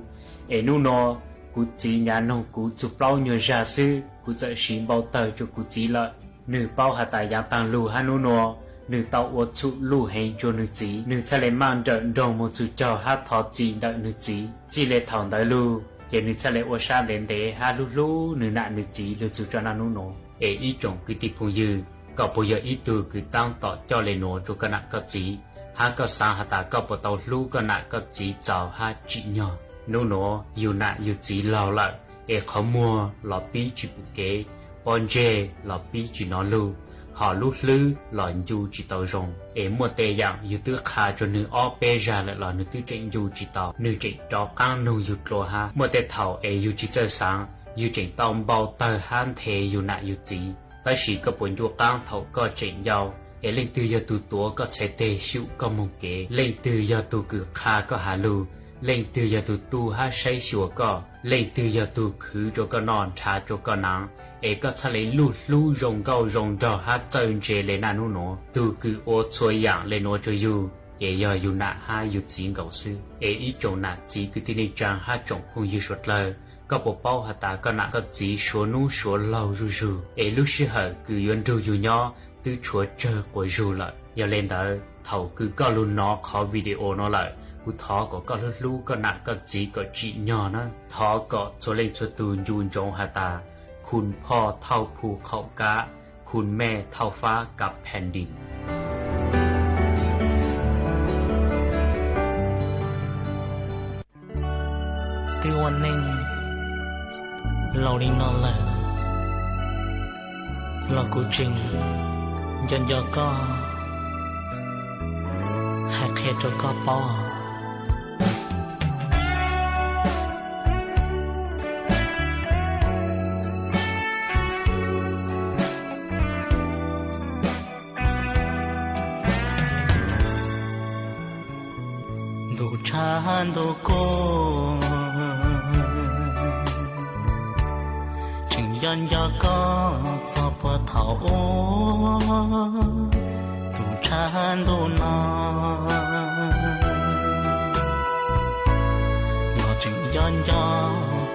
ở nu nọ của chỉ nhà nông của chụp bao nhờ ra sư của dạy xin bao tờ cho của chỉ lợi nữ bao hà tại giang tàng lưu hà nu nọ nữ tàu ô chú lù hành cho nữ chí nữ cha lệ mang trận đồng một chú cho hát thọ chí đợi nữ chí chỉ lệ thòng đợi lù giờ nữ cha lệ ô sa đến để hát lù lù nữ nạ nữ chí lù chú cho nanu nô ê ý chồng cứ tiếp phong dư có bây giờ ý từ cứ tăng tỏ cho lệ nô cho cái nạ có chí hát có sang hát ta có bộ tàu lù có nạ có chí chào hát chị nhỏ nô nô yêu nạ yêu chí lao lại ê khó mua lọ bí chỉ bù kế bon dê lọ bí chỉ nó lù họ lút lư lọ du chỉ tàu rồng ế một tề dạng yêu tứ khá cho nữ ó bê ra lại lọ nữ tứ trịnh du chỉ tàu nữ trịnh đó căng nụ yêu lô ha một tề thảo ế yêu chỉ chơi sáng yêu trịnh tông bao tờ han thề yêu nạ yêu chỉ ta chỉ có bốn yêu căng thảo có trịnh giàu ế lên từ yêu tù tố có chế tề xịu có mông kế lên từ yêu tù cử khá có hà lù lên từ yêu tù tu ha say xùa có lên từ yêu tù khứ cho có nòn trà cho có nắng ế có cha lấy lút lú rồng gâu rồng đỏ hát tên chế lấy nà nô nô từ cứ ô xuôi dạng lên nô cho yu ế giờ yu nạ ha yu chín gấu sư ế ý chồng nạ chỉ cứ tin đi trang ha chồng không yu suốt lời có bộ bao hạt ta có nạ có chỉ số nu số lâu ru ru ế lúc sư hở cứ yun ru yu nhỏ từ chúa chờ của ru lại giờ lên đó thầu cứ có luôn nó khó video nó lại u thọ có lút lú có nạ có chỉ có chị nhỏ nó thọ có cho lên cho từ yun trong hạt taคุณพ่อเท่าภูเขากะคุณแม่เท่าฟ้ากับแผ่นดินที่วันหนึ่งเราได้นอนแล้วเรากูจริงยันยอก็หากเหตุก็ปอชาโดโกจึงยันยาก็จะปะเท่าดูชาโดนาเราจึงยันยา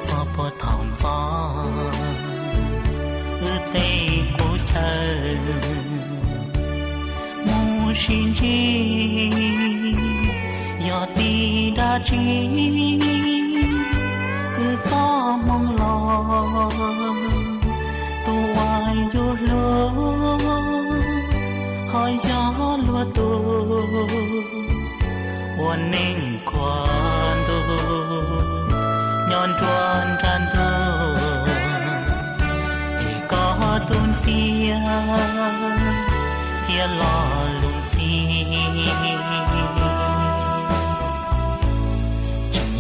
จะปะเท่าซาเตกูเธอมูชินจีya ti da chi cứ cho mong lo tu ai yo lo hỏi gió lúa tuวันนิ่งควันดูย้อนจวนกันดูก็ตุนเสียเทียลอลุงซี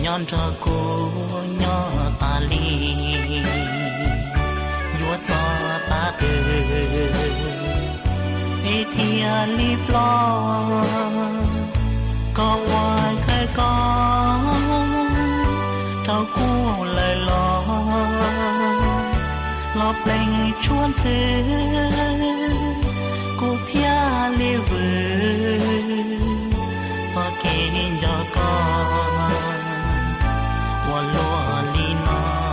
ย้อนเธอกูย้อนตาลียัวจอตาเดือเทียลีปลอก็วายเคยก่อนเจ้ากูเลยรอเพลงชวนเธอกูเทียลีวือสะเกนยอก่อนว่าลัวลีนา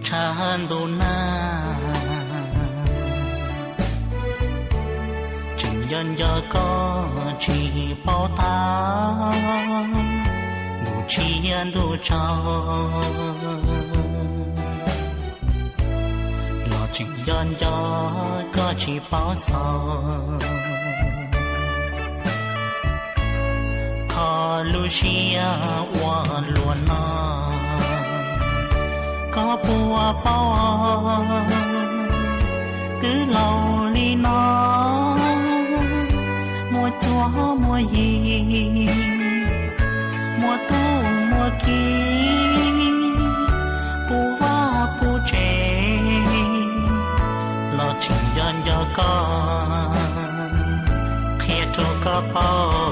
Chando na chừng nhân giờ có chỉ bao ta đủ chi ăn đủ cho nó chừng nhân giờ có chỉ bao sao thà Lucia qua luôn na có bùa bao cứ lâu li nó mùa chúa mùa gì mùa tu mùa kỳ bù va bù trẻ lo chừng dân cho con phía trô có bao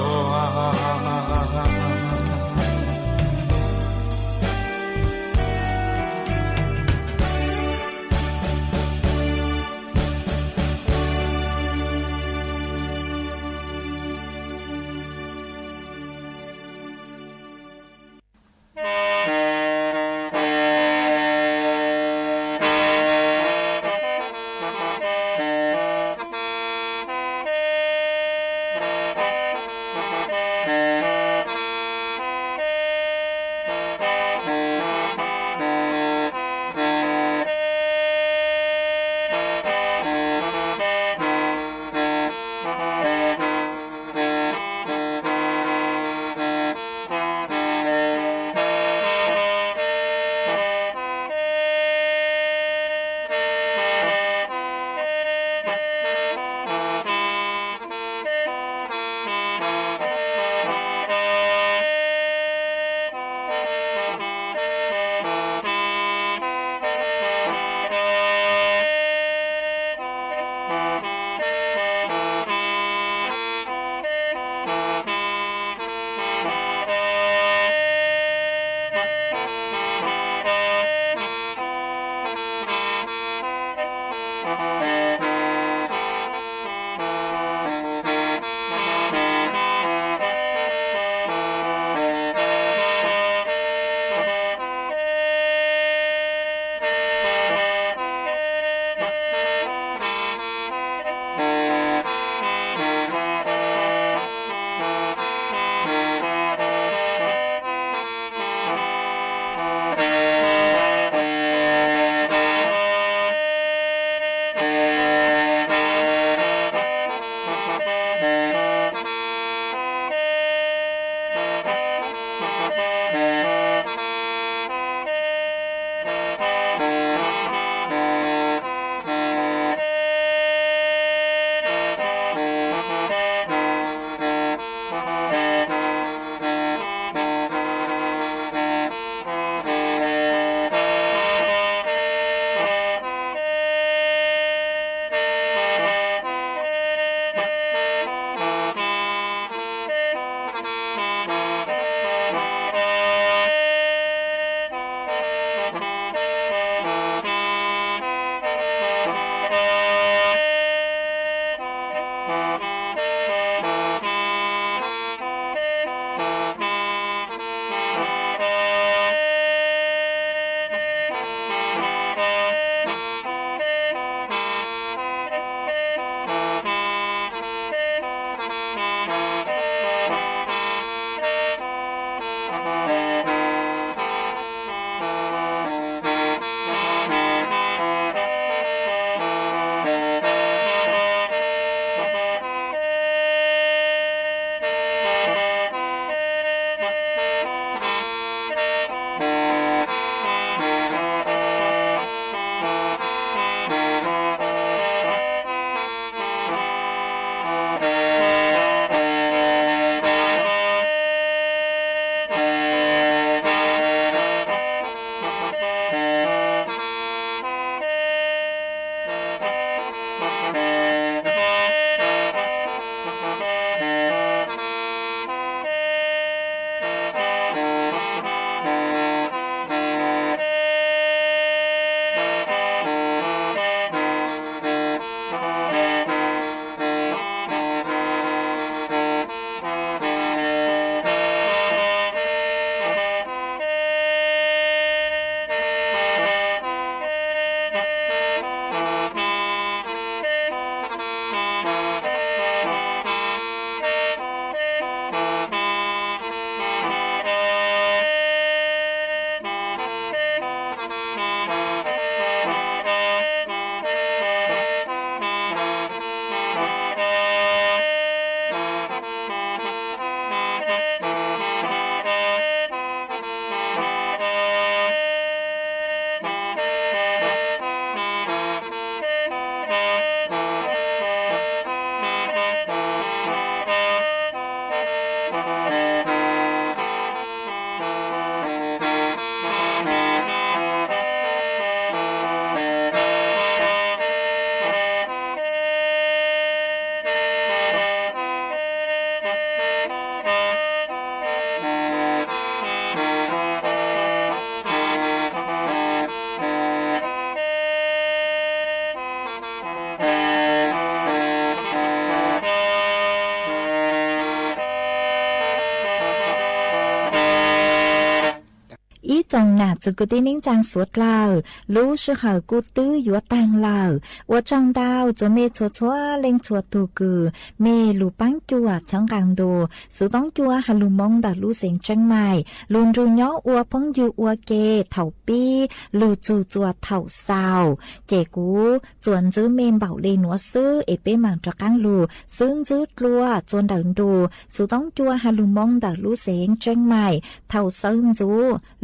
啊，这个的人讲说了，路是好古都有当了，我长到做没错错，零错多个，没路帮助啊，长港多，是当助啊，还路梦的路线真卖，路住鸟我朋友我给头逼，路住做头少，结果转ซื้อเมนเบาเลยหนัวซื้อเอเป้มังจากกังลูซึ่งซื้อลัวจนเดินดูสุต้องจัวฮาลูมองดักลูเสียงเจงใหม่เท่าซึ่งจู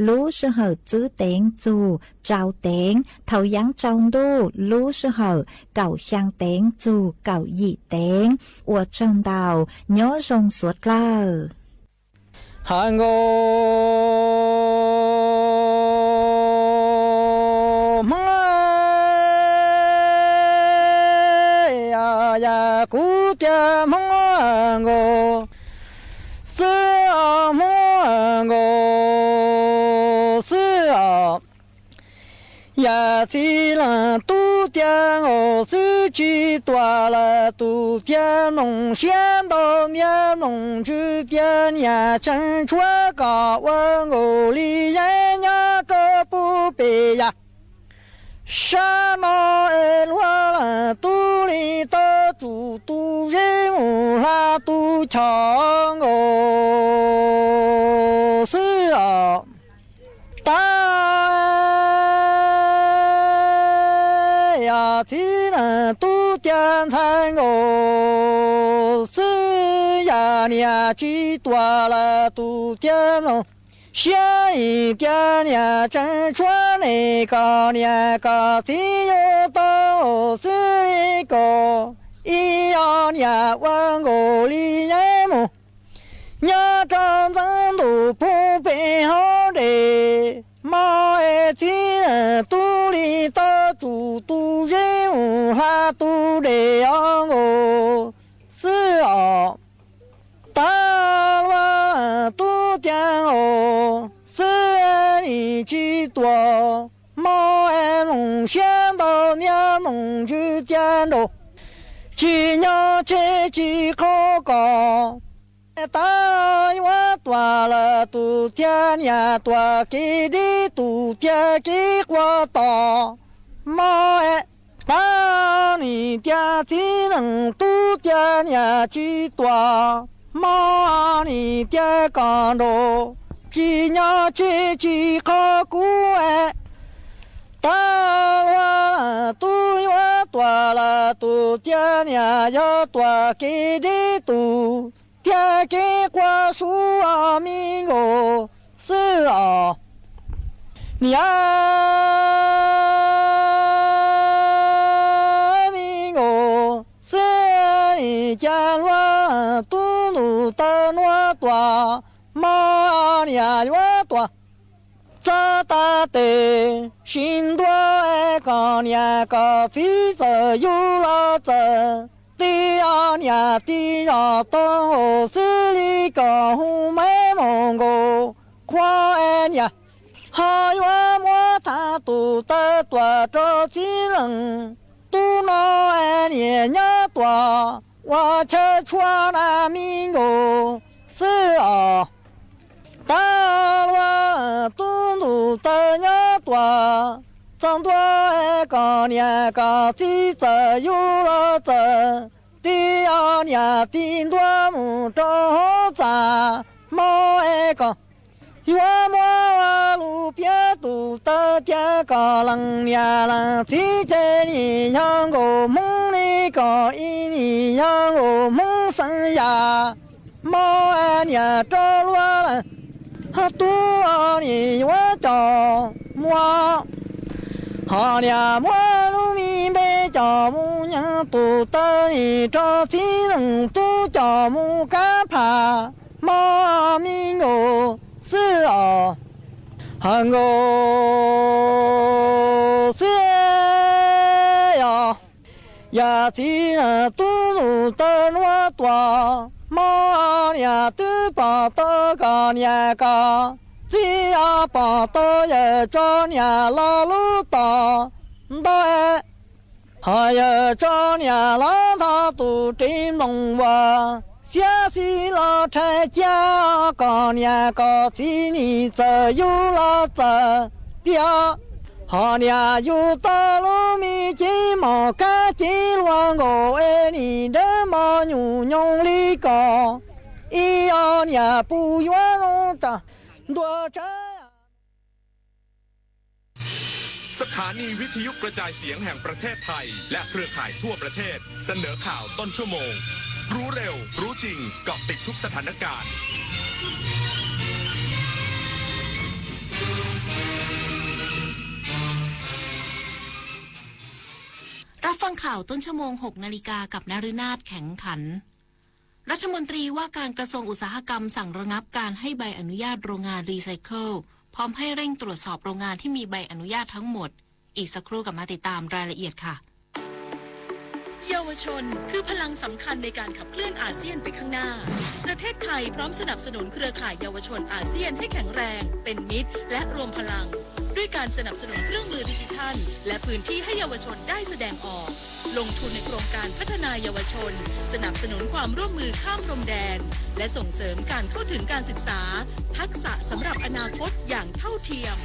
ลู是เหอจื้อเต็งจูเจ้าเต็งเท่ายังเจ้าดูลู是เหอเก่าช่างเต็งจูเก่าหยี่เต็งอวดจงดาวย้อจงสวดเล่าฮังโกกูจะมองโกเสือมองโกเสืออยาสิลันตูเตียงโอสือจีตัวละตูเตียงนงเสียนตอนเนียนงจือเตียนยาฉันชัวกาวันโกลียายาเกปูเปีย沙漠的罗兰都里的主都人物拉都强哦是啊，大呀只能都点餐哦是呀年纪多了都点了。下一点年真穿那个年个只有到是一个一样年问我里人么，伢长真都不背好的，妈哎只人肚里的主都人物还都这样哦，是啊。大乱都点哦，是你几多？毛爱龙想到娘龙就点着，几娘这几口高，大我多了都点年多给的都点给我到，毛爱。当你点技能都点年几多？妈，你点干着，几年这几个古哎，大了都要多了，都点年要多给的都点给瓜树啊米哦是啊，你啊米哦是你家乱都。的诺多，马呀诺多，长大的心多爱讲年个记着有了真，第二年第二冬是一个红梅蒙古，夸爱年，还有么他都得多着技能，都那爱年年多。我却穿那民国是啊，大乱东路的年多，长多爱个年个记着有了真，第二年顶多木着咱毛爱个。月末路边都得点个冷呀冷，几节你养个梦里个一年养个梦生呀，毛二年着落了，还多你我着么？好年末路明白着母娘都得你着技能都着母干怕，毛明哦。是啊，韩国是呀，呀只能都路的诺多，马呀都把到个年个，只要把到也找年老路大，大还有找年老他都真弄我。下西老柴家高年高几年这有了这掉。好年有道路米金毛干金乱我爱你的毛牛用力高，一要年不愿弄的多柴。สถานีวิทยุกระจายเสียงแห่งประเทศไทยและเครือข่ายทั่วประเทศเสนอข่าวต้นชั่วโมงรู้เร็วรู้จริงเกาะติดทุกสถานการณ์รับฟังข่าวต้นชั่วโมง 6 นาฬิกากับนฤนาถแข็งขันรัฐมนตรีว่าการกระทรวงอุตสาหกรรมสั่งระงับการให้ใบอนุญาตโรงงานรีไซเคิลพร้อมให้เร่งตรวจสอบโรงงานที่มีใบอนุญาตทั้งหมดอีกสักครู่กลับมาติดตามรายละเอียดค่ะเยาวชนคือพลังสำคัญในการขับเคลื่อนอาเซียนไปข้างหน้าประเทศไทยพร้อมสนับสนุนเครือข่ายเยาวชนอาเซียนให้แข็งแรงเป็นมิตรและรวมพลังด้วยการสนับสนุนเครื่องมือดิจิทัลและพื้นที่ให้เยาวชนได้แสดงออกลงทุนในโครงการพัฒนาเยาวชนสนับสนุนความร่วมมือข้ามพรมแดนและส่งเสริมการเข้าถึงการศึกษาทักษะสำหรับอนาคตอย่างเท่าเทียม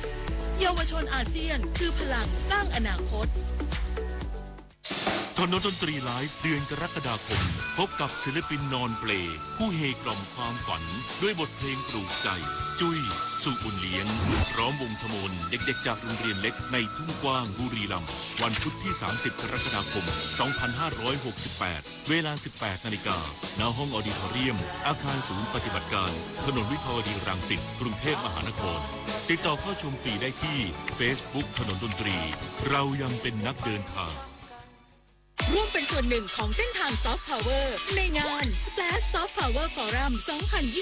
เยาวชนอาเซียนคือพลังสร้างอนาคตถนนดนตรีไลฟ์เดือนกรกฎาคมพบกับศิลปินนอนเปลผู้เฮกล่อมความฝันด้วยบทเพลงปลูกใจจุ้ยสุบุญเลี้ยงพร้อมวงธมนเด็กๆจากโรงเรียนเล็กในทุ่งกว้างบุรีรัมย์วันพุธที่30กรกฎาคม2568เวลา 18 นาฬิกาณห้องออดิทอเรียมอาคารศูนย์ปฏิบัติการถนนวิภาวดีรังสิตกรุงเทพมหานครติดต่อเข้าชมฟรีได้ที่ Facebook ถนนดนตรีเรายังเป็นนักเดินทางร่วมเป็นส่วนหนึ่งของเส้นทางซอฟต์พาวเวอร์ในงาน Splash Soft Power Forum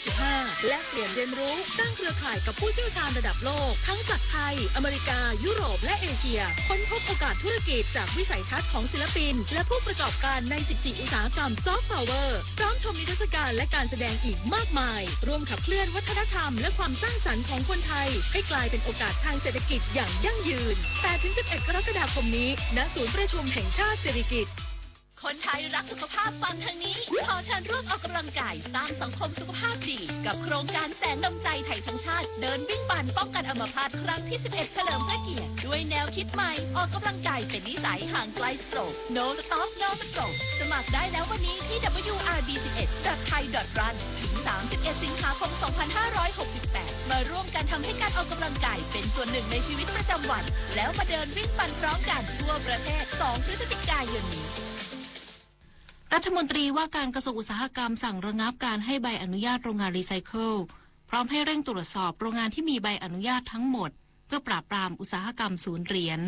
2025 และเปลี่ยนเรียนรู้สร้างเครือข่ายกับผู้เชี่ยวชาญระดับโลกทั้งจากไทยอเมริกายุโรปและเอเชียค้นพบโอกาสธุรกิจจากวิสัยทัศน์ของศิลปินและผู้ประกอบการใน 14 อุตสาหกรรมซอฟต์พาวเวอร์พร้อมชมนิทรรศการและการแสดงอีกมากมายร่วมขับเคลื่อนวัฒนธรรมและความสร้างสรรค์ของคนไทยให้กลายเป็นโอกาสทางเศรษฐกิจอย่างยั่งยืน 8-11 กรกฎาคมนี้ณศูนย์ประชุมแห่งชาติสิริกิติ์คนไทยรักสุขภาพฟังทางนี้ขอเชิญร่วมออกกำลังกายสร้างสังคมสุขภาพดีกับโครงการแสงนำใจไทยทั้งชาติเดินวิ่งปั่นป้องกันอัมพาตครั้งที่ 11 เฉลิมพระเกียรติด้วยแนวคิดใหม่ออกกำลังกายเป็นนิสัยห่างไกลสโตรก No Stop No Stroke สมัครได้แล้ววันนี้ที่ wrb11.thai.run ถึง 31 สิงหาคม 2568 มาร่วมกันทำให้การออกกำลังกายเป็นส่วนหนึ่งในชีวิตประจำวันแล้วมาเดินวิ่งปั่นพร้อมกันทั่วประเทศ 2 พฤศจิกายนนี้รัฐมนตรีว่าการกระทรวงอุตสาหกรรมสั่งระงับการให้ใบอนุญาตโรงงานรีไซเคิลพร้อมให้เร่งตรวจสอบโรงงานที่มีใบอนุญาตทั้งหมดเพื่อปราบปรามอุตสาหกรรมศูนย์เหรียญ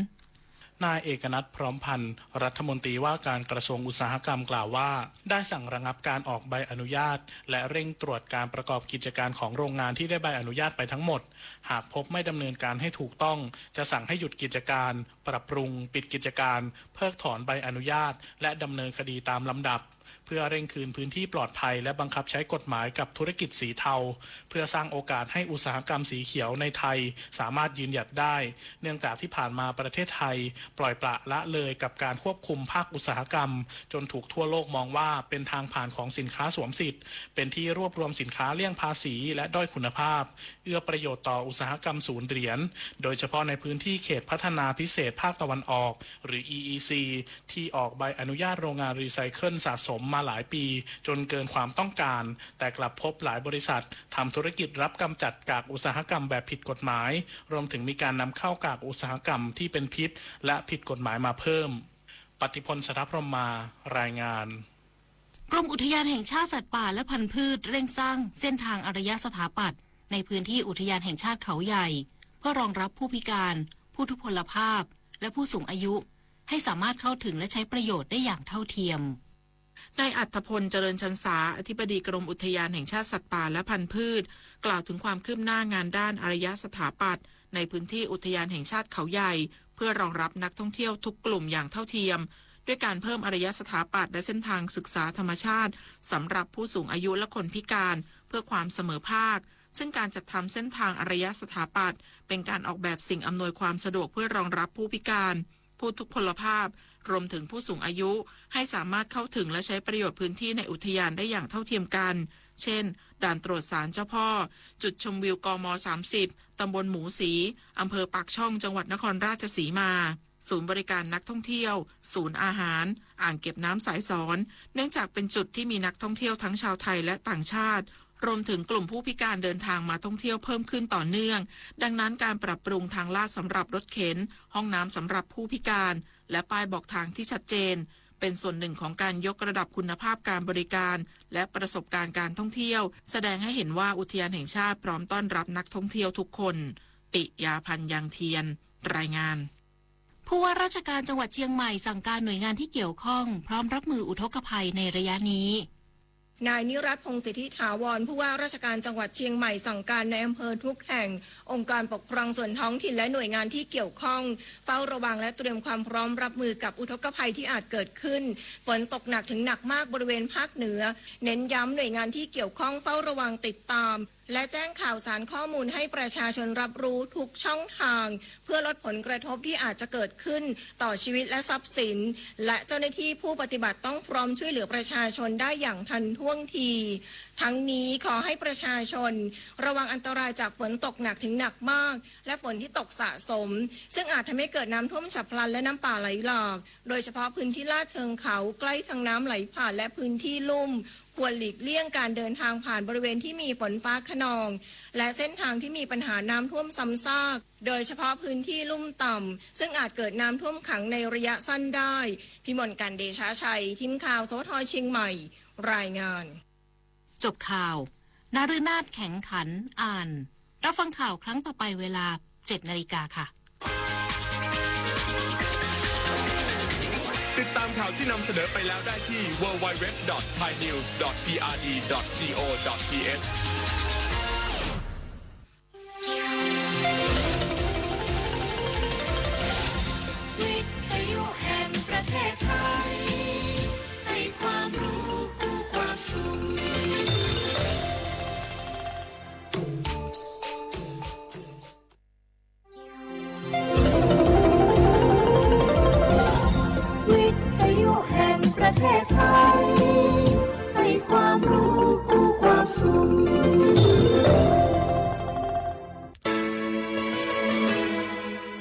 นายเอกนัทพร้อมพันธ์รัฐมนตรีว่าการกระทรวงอุตสาหกรรมกล่าวว่าได้สั่งระงับการออกใบอนุญาตและเร่งตรวจการประกอบกิจการของโรงงานที่ได้ใบอนุญาตไปทั้งหมดหากพบไม่ดำเนินการให้ถูกต้องจะสั่งให้หยุดกิจการปรับปรุงปิดกิจการเพิกถอนใบอนุญาตและดำเนินคดีตามลำดับเพื่อเร่งคืนพื้นที่ปลอดภัยและบังคับใช้กฎหมายกับธุรกิจสีเทาเพื่อสร้างโอกาสให้อุตสาหกรรมสีเขียวในไทยสามารถยืนหยัดได้เนื่องจากที่ผ่านมาประเทศไทยปล่อยปละละเลยกับการควบคุมภาคอุตสาหกรรมจนถูกทั่วโลกมองว่าเป็นทางผ่านของสินค้าสวมสิทธิ์เป็นที่รวบรวมสินค้าเลี่ยงภาษีและด้อยคุณภาพเอื้อประโยชน์ต่ออุตสาหกรรมศูนย์เหรียญโดยเฉพาะในพื้นที่เขตพัฒนาพิเศษภาคตะวันออกหรือ EEC ที่ออกใบอนุญาตโรงงานรีไซเคิลสะสมมาหลายปีจนเกินความต้องการแต่กลับพบหลายบริษัททำธุรกิจรับกำจัดกากอุตสาหกรรมแบบผิดกฎหมายรวมถึงมีการนำเข้ากากอุตสาหกรรมที่เป็นพิษและผิดกฎหมายมาเพิ่มปฏิพล สถพรหมารายงานกรมอุทยานแห่งชาติสัตว์ป่าและพันธุ์พืชเร่งสร้างเส้นทางอารยสถาปัตย์ในพื้นที่อุทยานแห่งชาติเขาใหญ่เพื่อรองรับผู้พิการผู้ทุพพลภาพและผู้สูงอายุให้สามารถเข้าถึงและใช้ประโยชน์ได้อย่างเท่าเทียมนายอัธพลเจริญชันษาอธิบดีกรมอุทยานแห่งชาติสัตว์ป่าและพันธุ์พืชกล่าวถึงความคืบหน้างานด้านอารยสถาปัตย์ในพื้นที่อุทยานแห่งชาติเขาใหญ่เพื่อรองรับนักท่องเที่ยวทุกกลุ่มอย่างเท่าเทียมด้วยการเพิ่มอารยสถาปัตย์และเส้นทางศึกษาธรรมชาติสำหรับผู้สูงอายุและคนพิการเพื่อความเสมอภาคซึ่งการจัดทำเส้นทางอารยสถาปัตย์เป็นการออกแบบสิ่งอำนวยความสะดวกเพื่อรองรับผู้พิการผู้ทุพพลภาพ รวมถึงผู้สูงอายุให้สามารถเข้าถึงและใช้ประโยชน์พื้นที่ในอุทยานได้อย่างเท่าเทียมกันเช่นด่านตรวจศาลเจ้าพ่อจุดชมวิวกม30ตำบลหมูสีอำเภอปากช่องจังหวัดนครราชสีมาศูนย์บริการนักท่องเที่ยวศูนย์อาหารอ่างเก็บน้ำสายสอนเนื่องจากเป็นจุดที่มีนักท่องเที่ยวทั้งชาวไทยและต่างชาติรวมถึงกลุ่มผู้พิการเดินทางมาท่องเที่ยวเพิ่มขึ้นต่อเนื่องดังนั้นการปรับปรุงทางลาดสำหรับรถเข็นห้องน้ำสำหรับผู้พิการและป้ายบอกทางที่ชัดเจนเป็นส่วนหนึ่งของการยกระดับคุณภาพการบริการและประสบการณ์การท่องเที่ยวแสดงให้เห็นว่าอุทยานแห่งชาติพร้อมต้อนรับนักท่องเที่ยวทุกคนปิยาพันธ์ยังเทียนรายงานผู้ว่าราชการจังหวัดเชียงใหม่สั่งการหน่วยงานที่เกี่ยวข้องพร้อมรับมืออุทกภัยในระยะนี้นายนิรัตน์พงศ์สิทธิถาวรผู้ว่าราชการจังหวัดเชียงใหม่สั่งการในอำเภอทุกแห่งองค์การปกครองส่วนท้องถิ่นและหน่วยงานที่เกี่ยวข้องเฝ้าระวังและเตรียมความพร้อมรับมือกับอุทกภัยที่อาจเกิดขึ้นฝนตกหนักถึงหนักมากบริเวณภาคเหนือเน้นย้ำหน่วยงานที่เกี่ยวข้องเฝ้าระวังติดตามและแจ้งข่าวสารข้อมูลให้ประชาชนรับรู้ทุกช่องทางเพื่อลดผลกระทบที่อาจจะเกิดขึ้นต่อชีวิตและทรัพย์สินและเจ้าหน้าที่ผู้ปฏิบัติต้องพร้อมช่วยเหลือประชาชนได้อย่างทันท่วงทีทั้งนี้ขอให้ประชาชนระวังอันตรายจากฝนตกหนักถึงหนักมากและฝนที่ตกสะสมซึ่งอาจทำให้เกิดน้ำท่วมฉับพลันและน้ำป่าไหลหลากโดยเฉพาะพื้นที่ลาดเชิงเขาใกล้ทางน้ำไหลผ่านและพื้นที่ลุ่มควรหลีกเลี่ยงการเดินทางผ่านบริเวณที่มีฝนฟ้าคะนองและเส้นทางที่มีปัญหาน้ำท่วมซ้ำซากโดยเฉพาะพื้นที่ลุ่มต่ำซึ่งอาจเกิดน้ำท่วมขังในระยะสั้นได้พิมลกันเดชาชัยทีมข่าวสวทเชียงใหม่รายงานจบข่าวนาฤนาถแข็งขันอ่านรับฟังข่าวครั้งต่อไปเวลา 7 นาฬิกาค่ะติดตามข่าวที่นำเสนอไปแล้วได้ที่ www.thainews.prd.go.th วิทยุแห่งประเทศไทยให้ความรู้คู่ความสุขวิทยุแห่งประเทศไทยให้ความรู้คู่ความสุข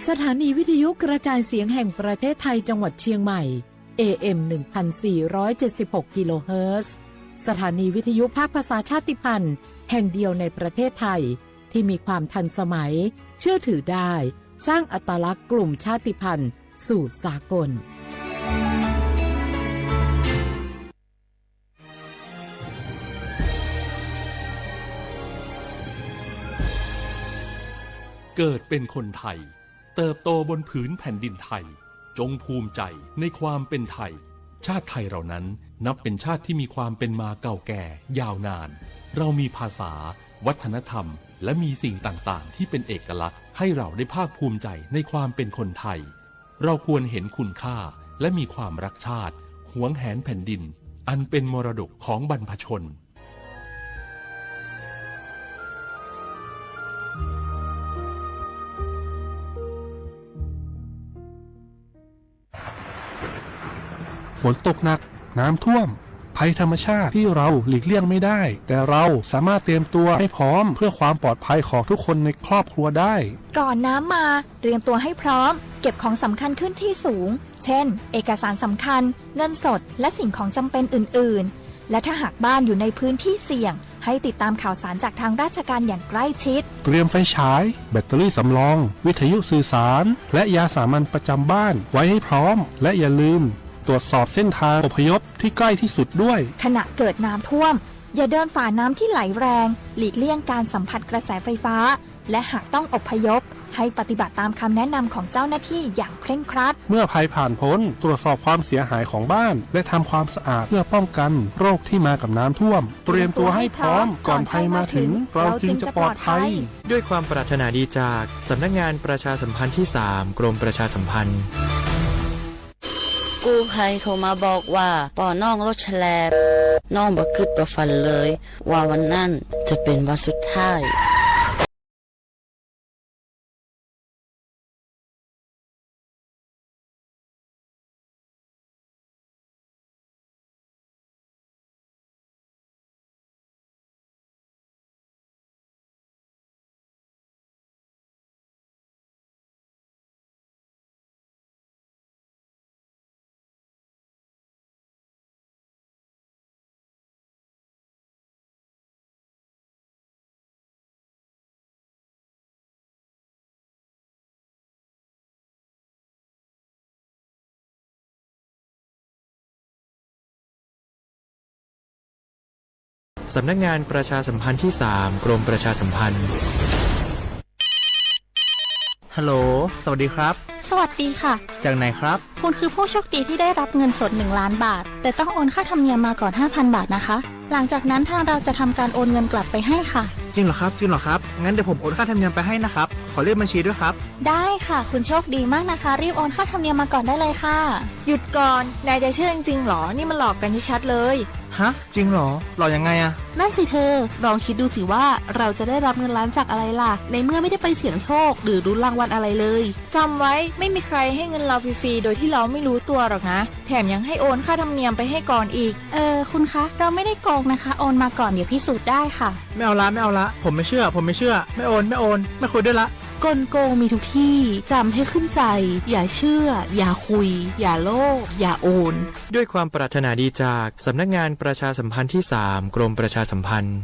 สถานีวิทยุกระจายเสียงแห่งประเทศไทยจังหวัดเชียงใหม่ AM 1476 กิโลเฮิรตซ์สถานีวิทยุภาคภาษาชาติพันธุ์แห่งเดียวในประเทศไทยที่มีความทันสมัยเชื่อถือได้สร้างอัตลักษณ์กลุ่มชาติพันธุ์สู่สากลเกิดเป็นคนไทยเติบโตบนผืนแผ่นดินไทยจงภูมิใจในความเป็นไทยชาติไทยเรานั้นนับเป็นชาติที่มีความเป็นมาเก่าแก่ยาวนานเรามีภาษาวัฒนธรรมและมีสิ่งต่างๆที่เป็นเอกลักษณ์ให้เราได้ภาคภูมิใจในความเป็นคนไทยเราควรเห็นคุณค่าและมีความรักชาติหวงแหนแผ่นดินอันเป็นมรดกของบรรพชนฝนตกหนักน้ำท่วมภัยธรรมชาติที่เราหลีกเลี่ยงไม่ได้แต่เราสามารถเตรียมตัวให้พร้อมเพื่อความปลอดภัยของทุกคนในครอบครัวได้ก่อนน้ำมาเตรียมตัวให้พร้อมเก็บของสำคัญขึ้นที่สูงเช่นเอกสารสำคัญเงินสดและสิ่งของจำเป็นอื่นๆและถ้าหากบ้านอยู่ในพื้นที่เสี่ยงให้ติดตามข่าวสารจากทางราชการอย่างใกล้ชิดเตรียมไฟฉายแบตเตอรี่สำรองวิทยุสื่อสารและยาสามัญประจำบ้านไว้ให้พร้อมและอย่าลืมตรวจสอบเส้นทางอพยพที่ใกล้ที่สุดด้วยขณะเกิดน้ำท่วมอย่าเดินฝ่าน้ำที่ไหลแรงหลีกเลี่ยงการสัมผัสกระแสไฟฟ้าและหากต้องอพยพให้ปฏิบัติตามคำแนะนำของเจ้าหน้าที่อย่างเคร่งครัดเมื่อภัยผ่านพ้นตรวจสอบความเสียหายของบ้านและทำความสะอาดเพื่อป้องกันโรคที่มากับน้ำท่วมเตรียมตัวให้พร้อมก่อนภัยมาถึงเราจึงจะปลอดภัยด้วยความปรารถนาดีจากสำนักงานประชาสัมพันธ์ที่ 3 กรมประชาสัมพันธ์กู้ภัยโทรมาบอกว่าป่อน้องรถแฉลบน้องบ่คิดบ่ฝันเลยว่าวันนั้นจะเป็นวันสุดท้าย สำนักงานประชาสัมพันธ์ที่ 3 กรมประชาสัมพันธ์ ฮัลโหลสวัสดีครับ สวัสดีค่ะ จากไหนครับ คุณคือผู้โชคดีที่ได้รับเงินสด1 ล้านบาทแต่ต้องโอนค่าธรรมเนียมมาก่อน 5,000 บาทนะคะหลังจากนั้นทางเราจะทำการโอนเงินกลับไปให้ค่ะจริงเหรอครับงั้นเดี๋ยวผมโอนค่าธรรมเนียมไปให้นะครับขอเลขบัญชีด้วยครับได้ค่ะคุณโชคดีมากนะคะรีบโอนค่าธรรมเนียมมาก่อนได้เลยค่ะหยุดก่อนนายจะเชื่อจริงๆหรอนี่มันหลอกกันชัดๆเลยฮะจริงเหรอหลอกยังไงอะ นั่นสิเธอลองคิดดูสิว่าเราจะได้รับเงินล้านจากอะไรล่ะในเมื่อไม่ได้ไปเสี่ยงโชคหรือรุ้นรางวัลอะไรเลยจำไว้ไม่มีใครให้เงินเราฟรีๆโดยที่เราไม่รู้ตัวหรอกนะแถมยังให้โอนค่าธรรมเนียมไปให้ก่อนอีกคุณคะเราไม่ได้โกงนะคะโอนมาก่อนเดี๋ยวพิสูจน์ได้ค่ะไม่เอาละผมไม่เชื่อไม่โอนไม่คุยด้วยละกลโกงมีทุกที่จำให้ขึ้นใจอย่าเชื่ออย่าคุยอย่าโลภอย่าโอน ด้วยความปรารถนาดีจากสำนักงานประชาสัมพันธ์ที่ 3 กรมประชาสัมพันธ์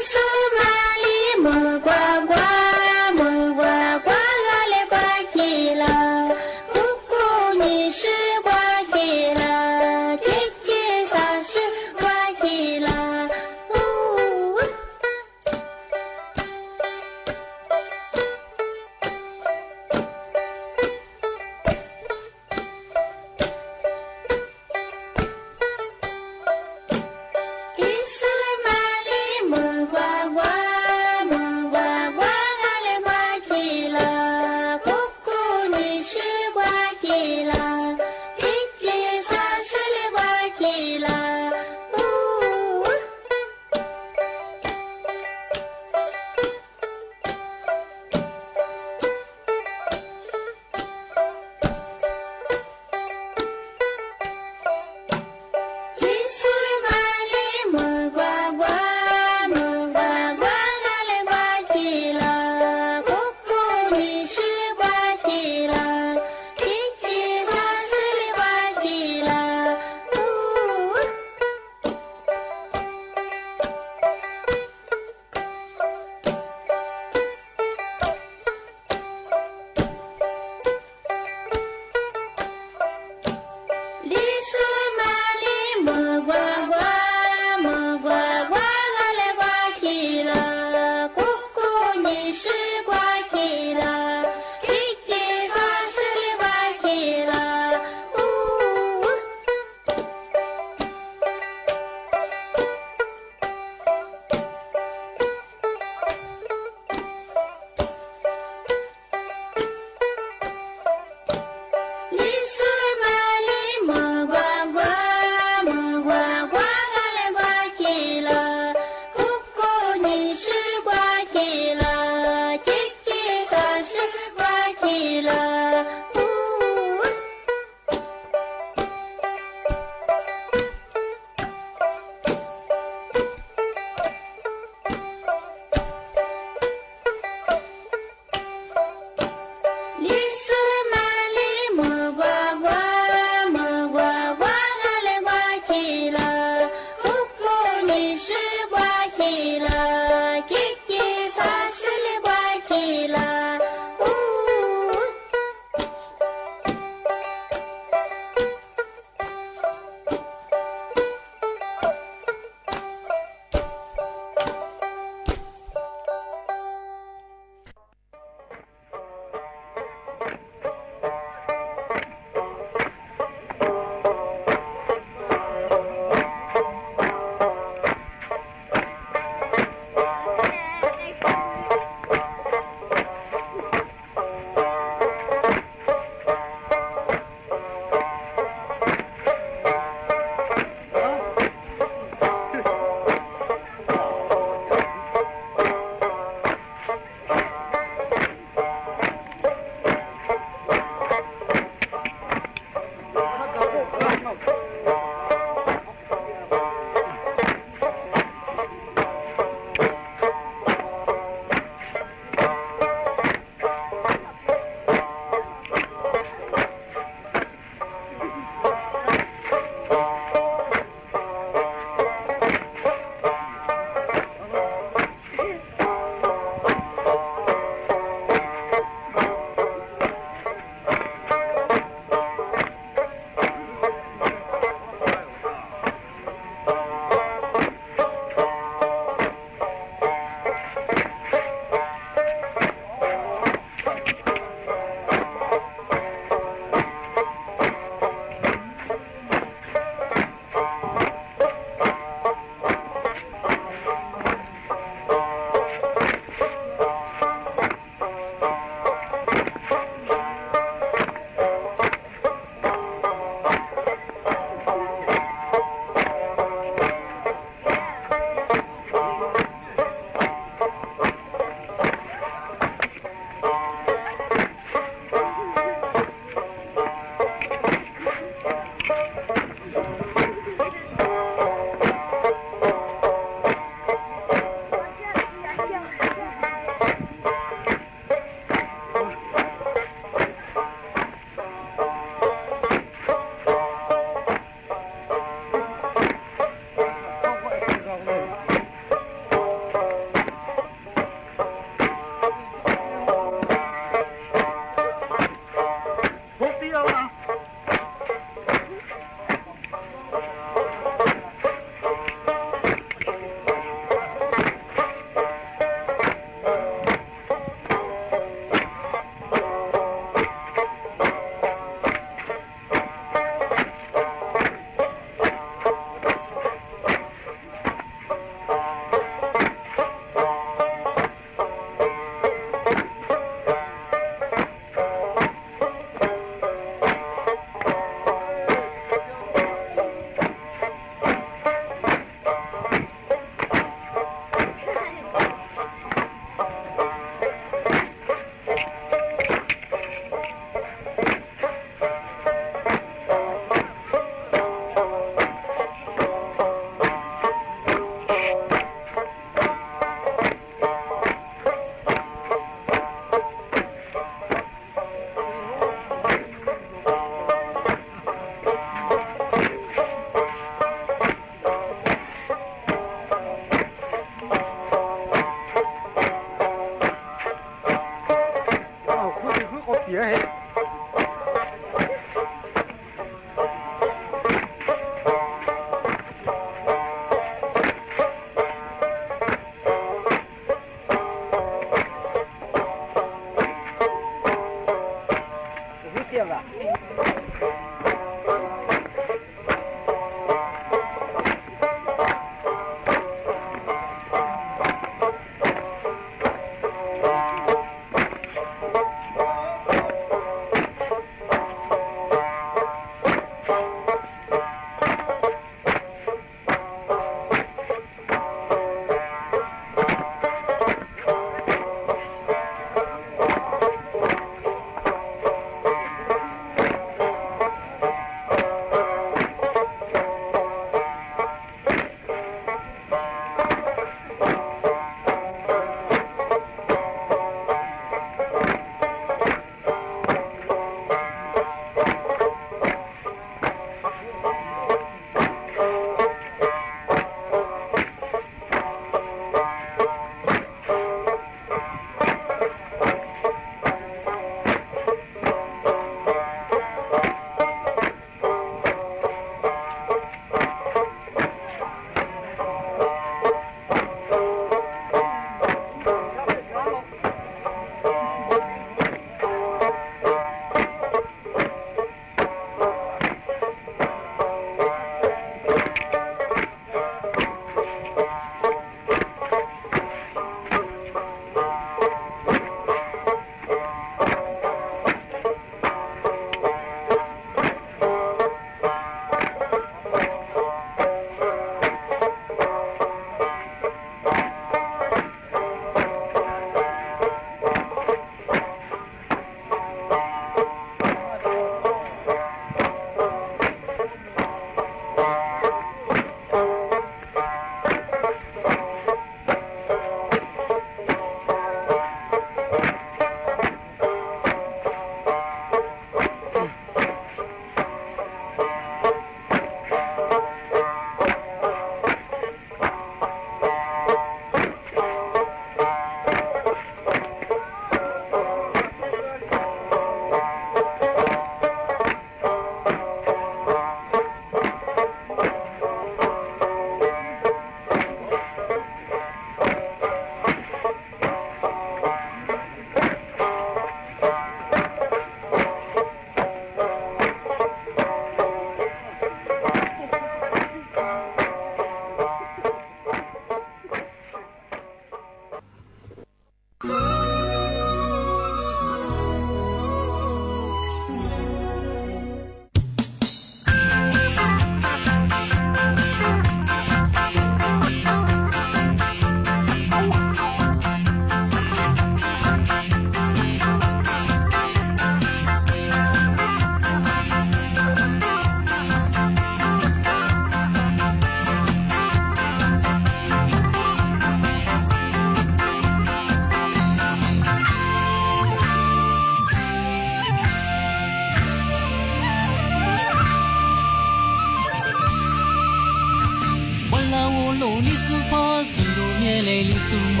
路里苏帕苏路面来里苏马，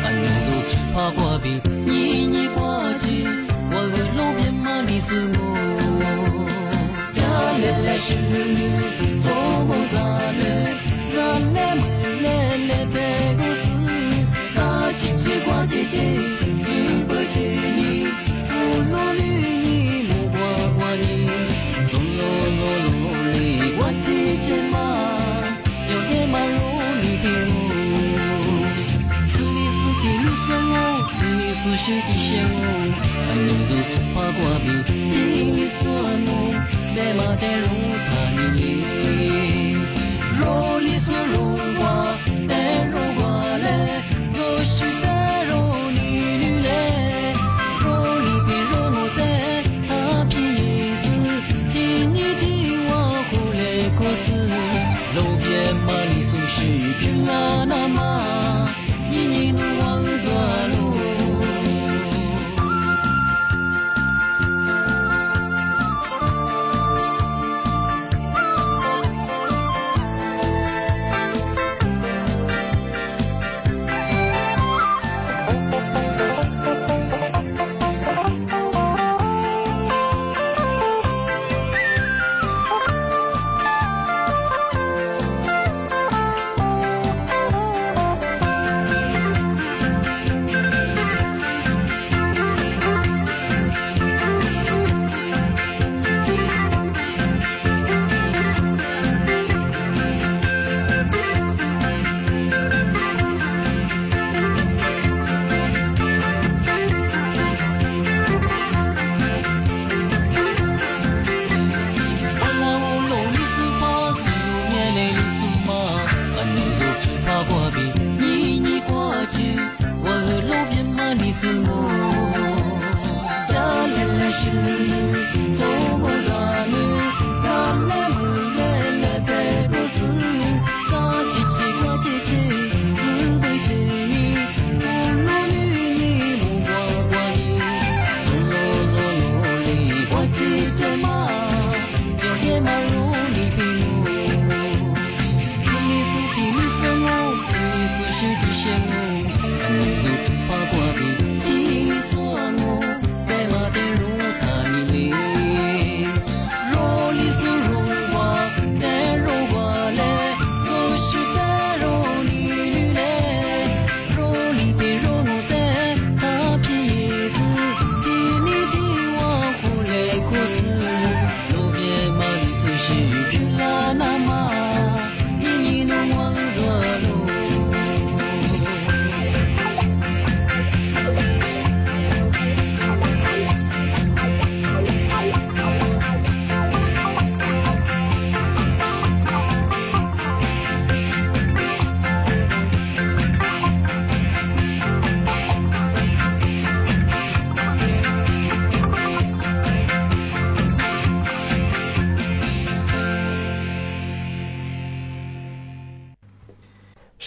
俺们走去爬过边，你过去，我的路边嘛里苏我，家里来是做梦啥嘞，咱来么来白故事，大姐姐挂姐姐，金不姐你，不落绿你，莫挂挂你，走路路路里我姐姐嘛。马路里边哦，是你是给你生哦，是你是兄弟相哦，俺们走出花瓜边，听你说哦，在马在路他里，路里是路花，在路花嘞，走去在路里里嘞，路里边路在他皮子，听你的话回来可是。路边马里苏是平安那马，一年路往左路。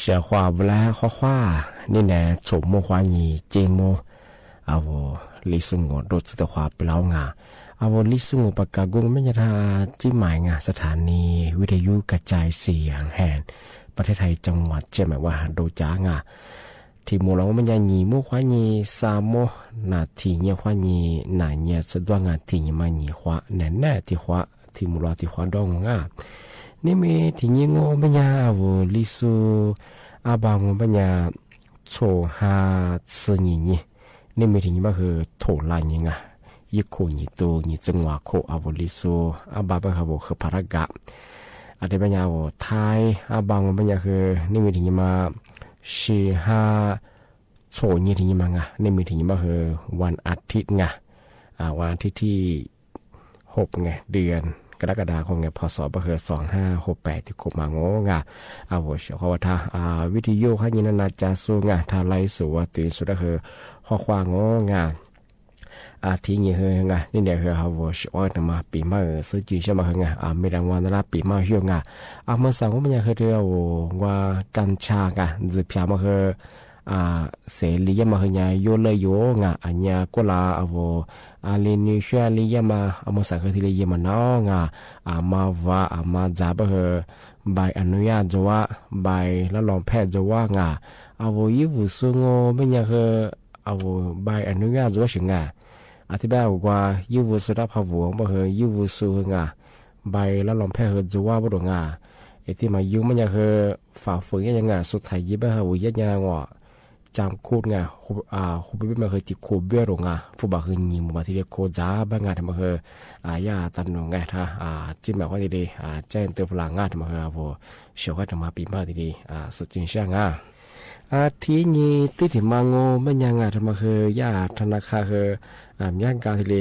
小花不来花花，你呢？宠物花你节目，啊我李松我都知道花不老啊，啊我李松我ปากกาไม่ใช่ท่าจิ้มหมายงาสถานีวิทยุกระจายเสียงแห่งประเทศไทยจังหวัดเชียงใหม่ว่าโดจ้างาที่มูเราไม่ใช่หนีมูควานีสามโมนาทีเนี่ยควานีหนาเนี่ยสะดวกงาทีเนี่ยมาหนีควาแน่แน่ที่ควาที่มูเราที่ควาดองงานี่มีที่เนี่ยงอไม่ใช่อ่ะวลิสูอาบางไม่ใช่โชหาสื่อนี่นี่มีที่เนี่ยมาคือโถลายยังไงยี่โคยี่ตัวยี่จังหวะโคอาวลิสูอาบาเป็นเขาบอกคือพารากะอาจจะเป็นอย่างว่าไทยอาบางเป็นอย่างคือนี่มีที่เนี่ยมาชีฮาโชยี่ที่นี่มั้งอ่ะนี่มีที่นี่มาคือวันอาทิตย์ไงวันอาทิตย์ที่6ไงเดือนกรกฎาคมไงพศก็คือ2568ที่กมาโง่ไงว่าเขาว่าถ้าวิทยุเขายินนาจาสูไงถ้าไล่สู่ว่าตื่นสุดก็คือข้อความโง่ไงที่นี่เฮงไงนี่เดี๋ยวเขาว่าช่วยมาปีใหม่ซื้อจีใช่ไหมเฮงไงมีรางวัลนะปีใหม่เฮียงไงเมื่อสั่งว่ามันยังเคยเรียกว่ากัญชาไงจีบชามาคือเสรียมาเฮงไงโยเลยโยไงอันนี้ก็ลาว่าลินิชาลียมาเมื่อสั่งคือที่ลียมาน้องไงมาว่ามาจับคือ ใบอนุญาตจะว่าใบแล้วลองแพทย์จะว่างาเอายิบุซุงโอไม่ยังคือเอาใบอนุญาตจะว่าถึงอธิบายว่ายิบุสุดาพาวงบ่คือยิบุซุงาใบแล้วลองแพทย์จะว่าบ่ดงาที่มายุ่งมันยังคือฝ่าฝืนยังไงสุดท้ายยิบให้หัวยัดยังว่าจำคูดไงคูดไม่มาเคยติดคูดเบี้ยหรอกผู้บ่าวคือยิมมาทีเดียวโคจ้าบ้างงานทำมาคือยาตันหนุ่งไงท่าจิ้มแบบว่าทีแจ้งเตือนพลังงานทำมาคือพอเชื่อว่าทำมาปีมาทีสุดจริงใช่ไหมทีนี้ที่ถึงมาโง่ไม่ยังไงทำมาคือยาธนาคารคือย่างการที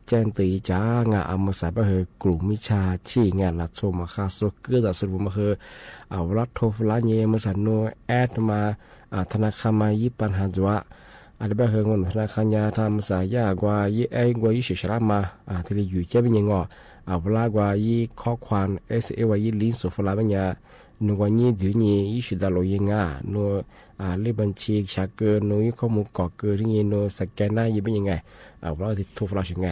แจ้งตีจ้างาอามาสายก็คือกลุ่มมิชาชีงานลัดโซมาคาสุกเกิดจากสุดมาคือรัฐโทฟลาเนียมาสันโนแอดมาธนาคารมายิปัญหาจัวอะไรแบบเฮงนธนาคารยาทำสายยากว่ายี่ไอกว่ายี่เฉยๆมาที่อยู่เจ้าเป็นยังงเวลากว่ายี่ข้อความว่ายี่ลิงก์สุฟลาเป็นยาหนูว่ายี่เดี๋ยวนี้ยี่สุดาโลยังหนูเลขบัญชีชักเกินหนูยี่ข้อมูลก่อเกินที่ยี่หนูสแกนได้ยี่เป็นยังไงเราที่ทุฟลาชิงไง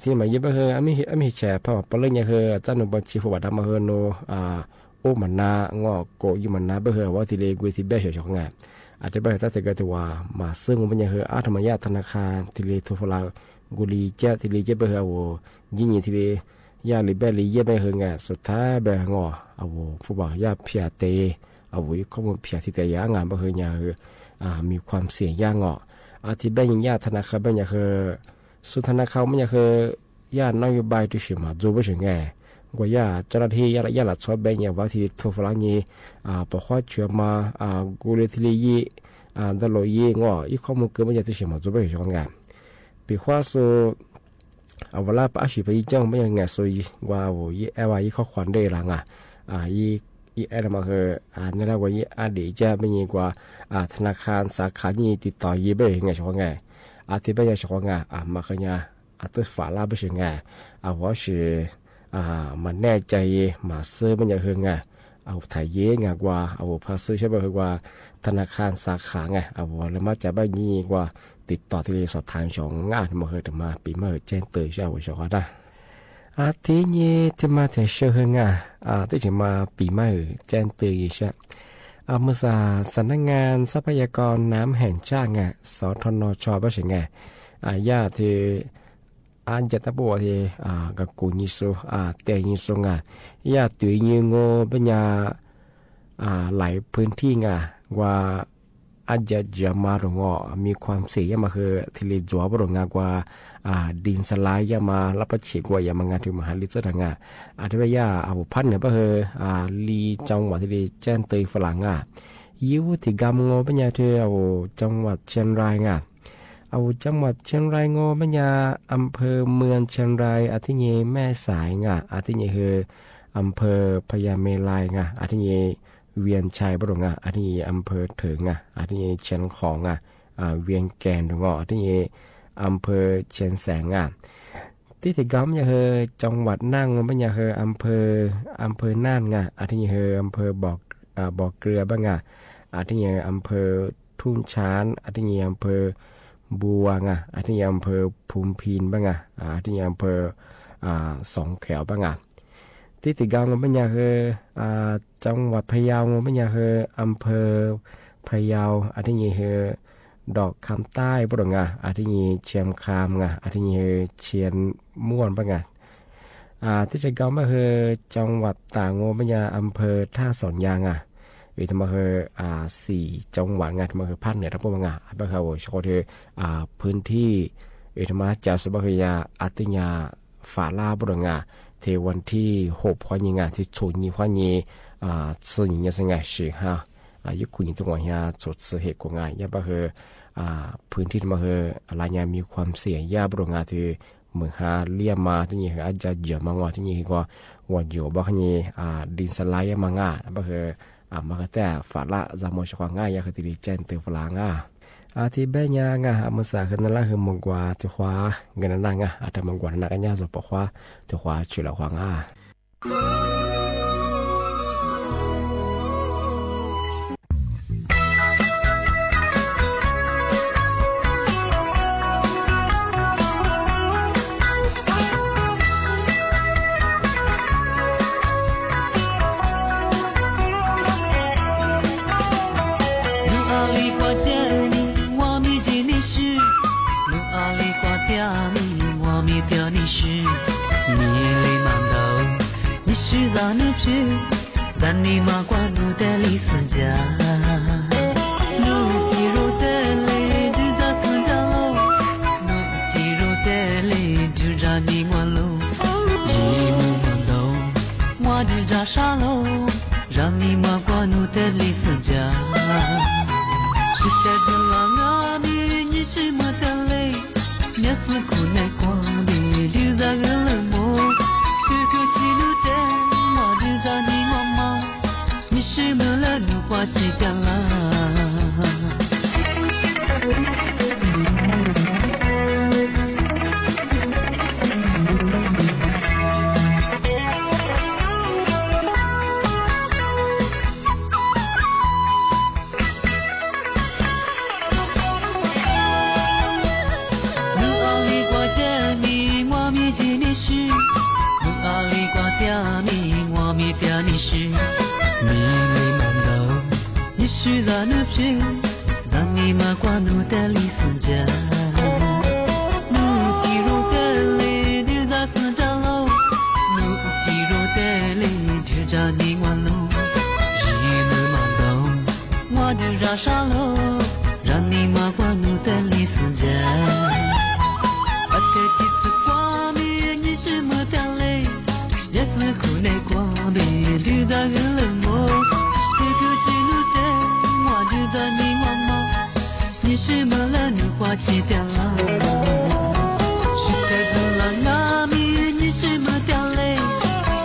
ที่มายี่แบบเฮไม่แชร์เพราะว่าเรื่องยังเฮจ้าหนูบัญชีผู้บัตรมาเฮหนูโอ้มันนางอโกยมันนาเบอร์ว่าที่เลกุยที่เบสเฉยๆไงอาจจะเบอร์ถ้าเกิดว่ามาซึ่งมันยังอาธรรมญาธนาคารที่เลทุฟลากุลีเจ้าที่เลเจ้าเบอร์ว่ายิ่งที่เลยาลิเบลีเย่เบอร์ไงสุดท้ายเบอร์งอผู้บ่าวยาเพียเตข้อมูลเพียที่แต่ยางานเบอร์ยังมีความเสี่ยงยางที่เบยังญาธนาคารเบยังสุดธนาคารมันยังญาณนโยบายที่ชิมาจูบเฉยไงกว่าเจ้าหน้าที่ยาหลัดชอบแบ่งอย่างว่าที่ทุฟลานีปะข้อเชื่อมากูเลทิลียีดลอยยีอีข้อมูลเกิดมาจากที่เชื่อมาจุดไปช่องงานปีข้อสูเวลาป้าชีไปจังไม่ยังไงสูว่ายี่ว่ายี่ข้อความได้หลังยี่อะไรมาคือนั่นแหละว่ายี่เดี๋ยวจะไม่ยังกว่าธนาคารสาขานี้ติดต่อยี่ไปยังไงช่องงานที่ไปยังช่องงานมาคือเนี่ยตัวฝาลาไปช่องงานว่าคือมันแน่ใจมาซื้อมันจะคือไงถ่ายเย่ไงกว่าพาซื้อใช่ป่ะคือกว่าธนาคารสาขาไงแล้วมาจะแบบนี้กว่าติดต่อที่สอบทางช่องงานมาเคยถึงมาปีมาแจ้งเตือนใช่ไหมช่องได้ทีนี้ที่มาจะเชื่อไงที่ถึงมาปีมาแจ้งเตือนใช่เมื่อสำนักงานทรัพยากรน้ำแห่งชาติไงสทนชบ้างใช่ไงญาติจะตะบัวที่กับกูนิสุเตยิสุงยาตุยยิงโงเป็นยาหลายพื้นที่ว่าอาจจะมาหรงมีความเสี่ยงมาคือที่ลีจัวบรงกว่าดินสลายมารับประชิกว่าอย่ามางานถึงมหาลิศทางอาจจะยาพันเนี่ยก็คือลีจังหวัดที่ลีแจ้งเตยฝรั่งยิวที่กำโงเป็นยาเธอจังหวัดเชียงรายจังหวัดเชียงรายงอปัญญาอำเภอเมืองเชียงรายอาทิเยแม่สายอาทิเยคืออำเภอพญาเมลายอาทิเยเวียนชัยบรงอาทิเยอำเภอเถิงอาทิเยเชียงของเวียงแกนงอาทิเยอำเภอเชียงแสงที่ที่ก้มยาคือจังหวัดน่านปัญญาคืออำเภอน่านอาทิเยคืออำเภอบ่อเกลือบ้างอาทิเยอำเภอทุ่งช้างอาทิเยอำเภอบัวอาทิตย์อำเภอภูมิพินบ้างอาทิตย์อำเภอสองแขวบ้างที่ติดกลางมันยาคือจังหวัดพะเยามันยาคืออำเภอพะเยาอาทิตย์คือดอกคำใต้บ้างอาทิตย์เชียงคามอาทิตย์เชียนม่วนบ้างที่จะกลางมันคือจังหวัดตากมันยาอำเภอท่าสอนยางทำมาคือ4จังหวัดทำมาคือภาคเหนือทั้งหมดบางเขาโชว์ที่พื้นที่ทำมาจากสุบคือยาอัติยาฝาลาบรงเทวันที่6วันยังที่ชุนยี่วันยี่สื่อยังไงสิฮะยุคนี้ตัวอย่างจุดเสียกงยาบางคือพื้นที่มาคืออะไรเนี่ยมีความเสี่ยงยาบรงที่เมืองฮาเลียมาที่นี่อาจจะเยอะมากที่นี่ก็วันอยู่บางทีดินสไลด์มางบางคือมาแต่ฝาละจำมองช่วงง่ายยาคือที่ดีเจนเตือนฝรั่งที่เบญเมื่อสักนั้นละคือมังกรที่ขวาเงินนั่งอาจจะมังกรนักกันยาสุปขวาที่ขวาชุลขวาง是你里满头，你是咋能去？咱你妈瓜努的里斯家，努皮肉的里就在斯家喽，努皮肉的里就在你妈喽，一木满头，我就在沙喽，让你妈瓜努的里斯家，是在这浪啊你你是么的嘞？你是苦难光的，就在个冷漠，哥哥起路的，我就在你妈妈，你是么了你花起干啦？你是你里满头，你是咋能去？让你妈瓜努的里斯家，努皮肉的里就在斯家喽，努皮肉的里就在你玩喽，一路满头，我就让沙喽，让你妈瓜努的里斯家，我的第四瓜米你是么的嘞？也是苦内瓜米。就在个冷漠，这个记录的，我就在你妈妈，你是么了？你花起掉了，是在个浪啊米，你是么掉嘞？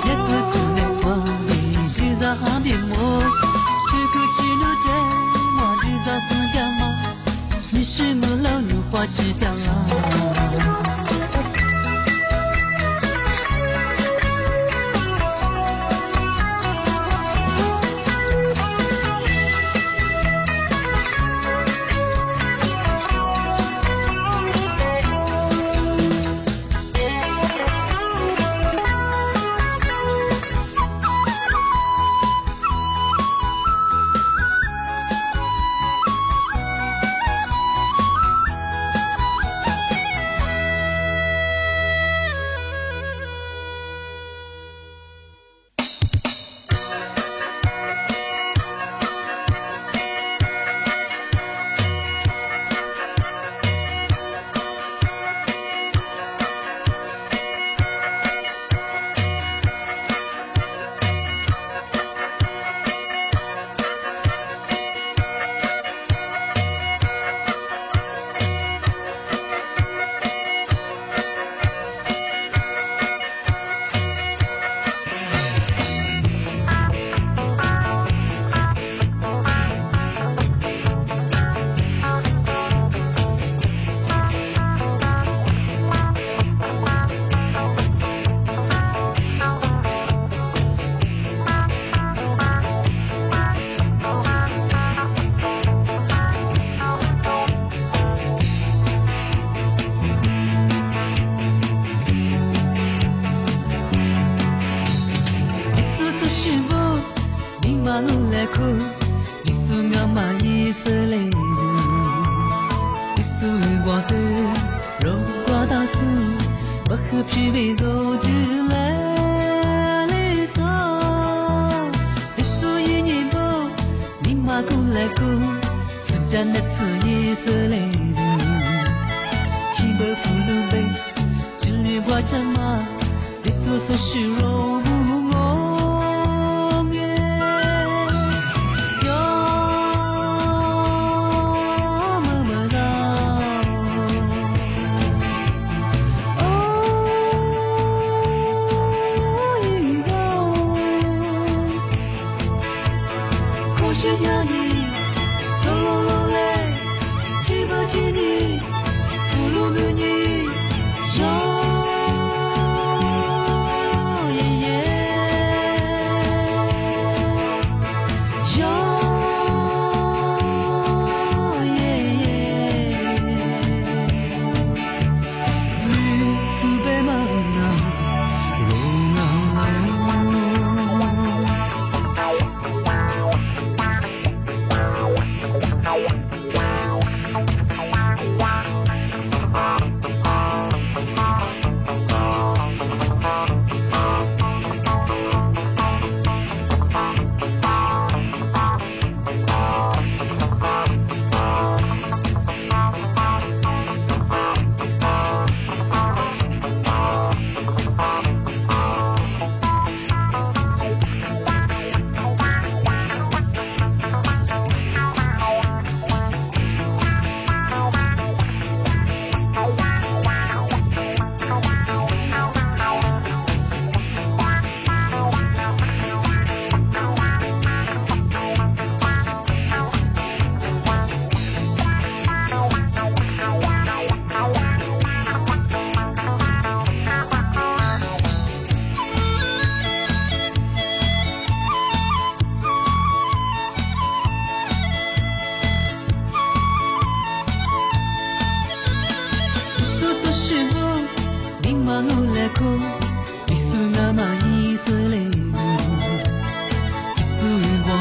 也是苦内瓜米，就在海边摸，这个记录的，我就在自家嘛，你是么了？你花起掉了。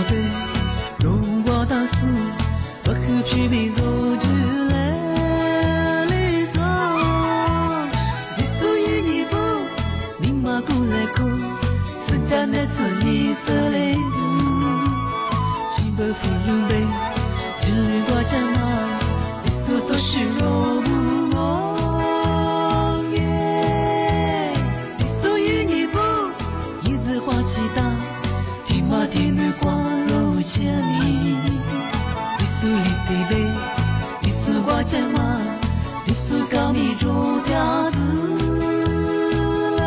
对，如果当时我可去比如之类的说，你所以你不，你妈过来哭，是家那次你色泪的，请不负如悲，只挂着妈，你所做事若不我也，你所以你不，一直花期待。马天的光路千里，你素一对杯，你素挂着马，你素高米煮条子嘞，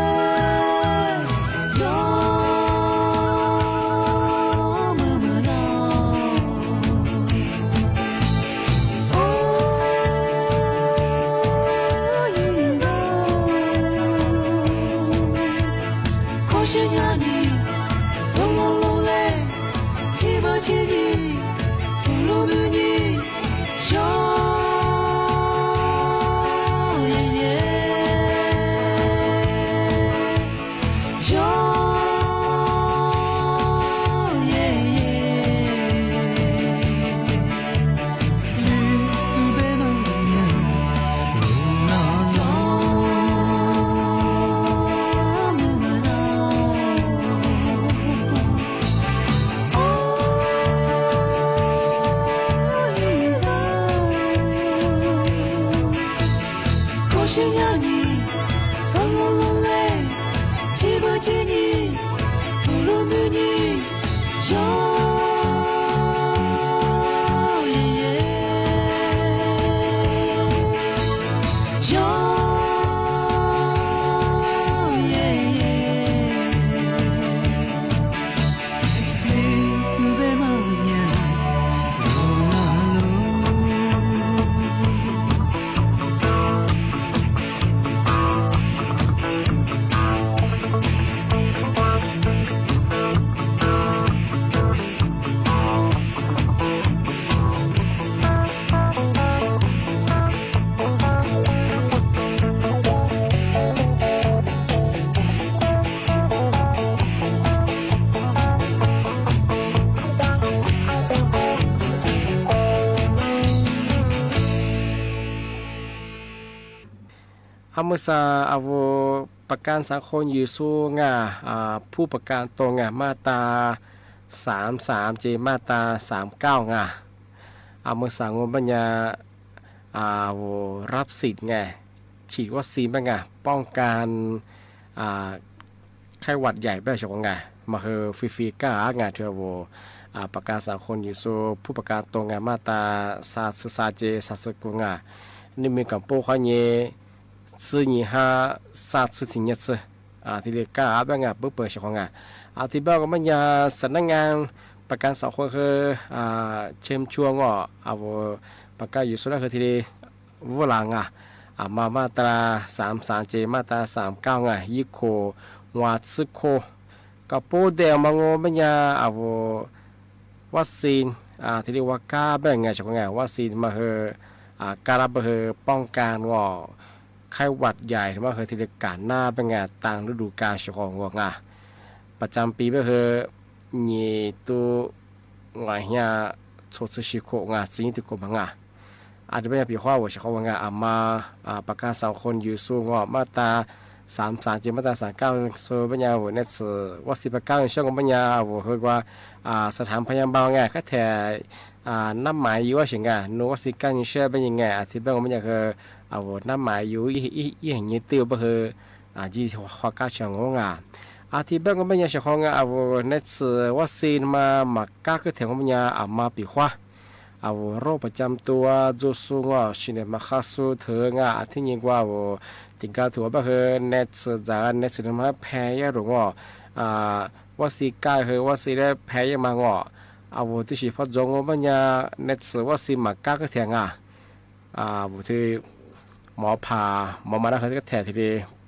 哟么么闹，哦一个，可是呀你。亲你，不如不你，小爷爷，小爷爷，绿树白毛呀，路那路，么么闹。是要你从容落泪，记不记你，不如不你，小爷爷，小爷爷，绿树白毛呀，路那路。อามุสาอาวประกันสังคมอยู่สู้งาผู้ประกันตรงมาตรา33เจมาตรา39อามุสางบปัญญารับสิทธิ์ฉีดวัคซีนบ้างป้องกันไข้หวัดใหญ่แบบฉบับมาเฮอฟรีๆก้เธอประกันสังคมอยู่สู้ผู้ประกันตรงมาตรา34เจ39นี่มีกับโป้ข้อนี้4年哈3次ถึง7次ที่เรียกก้าบ้างเปิดเฉพาะที่บ้านก็มันยาสำนักงานประกันสังคมคือเชื่อมช่วงประกันอยู่สุดแล้วคือที่เรียกวลังมาตรา33เจมาตรา39ยี่โควาซึโคกับโปเดลมังมันยาวัคซีนที่เรียกว่าก้าบ้างเฉพาะวัคซีนมาคือการรับป้องกันไข้หวัดใหญ่ว่าเคยที่เรียกการหน้าเป็นต่างฤดูกาลเฉพาะประจำปีเป็นยี่ตัวงานเนี่ยโชดชิโกสิ่งที่กูอาจจะเป็นปีข้าวเฉพาะมาประกาศสังคมอยู่สูงมาตรา33เจมาตรา39โซเป็นเนี่ยวัคซีนประกันช่วงเป็นคือว่าสถานพยาบาลแค่แต่น้ำหมายอยู่ว่าเช่นโนวัคซีนการเชื่อเป็นยังไงที่เป็นมันคือน้ำหมายอยู่อย่างนี้ตัวเป็นจีหัวก้าเฉียงที่เป็นมันยังเฉพาะเนี่ยวัคซีนมาก้าก็ถึงมันมาปีขวาโรคประจำตัวจูสูงชินมาข้าสูเถื่อนที่ยิ่งกว่าติงการถือว่าเนี่ยจากเนี่ยมาแพ้ยังหรือวัคซีนก้าคือวัคซีนแพ้ยังมาที่สิพอจงมันเนี่ยวัคซีนมาก้าก็ถึงที่หมอผ่าหมอมาแล้วเขาก็แถที่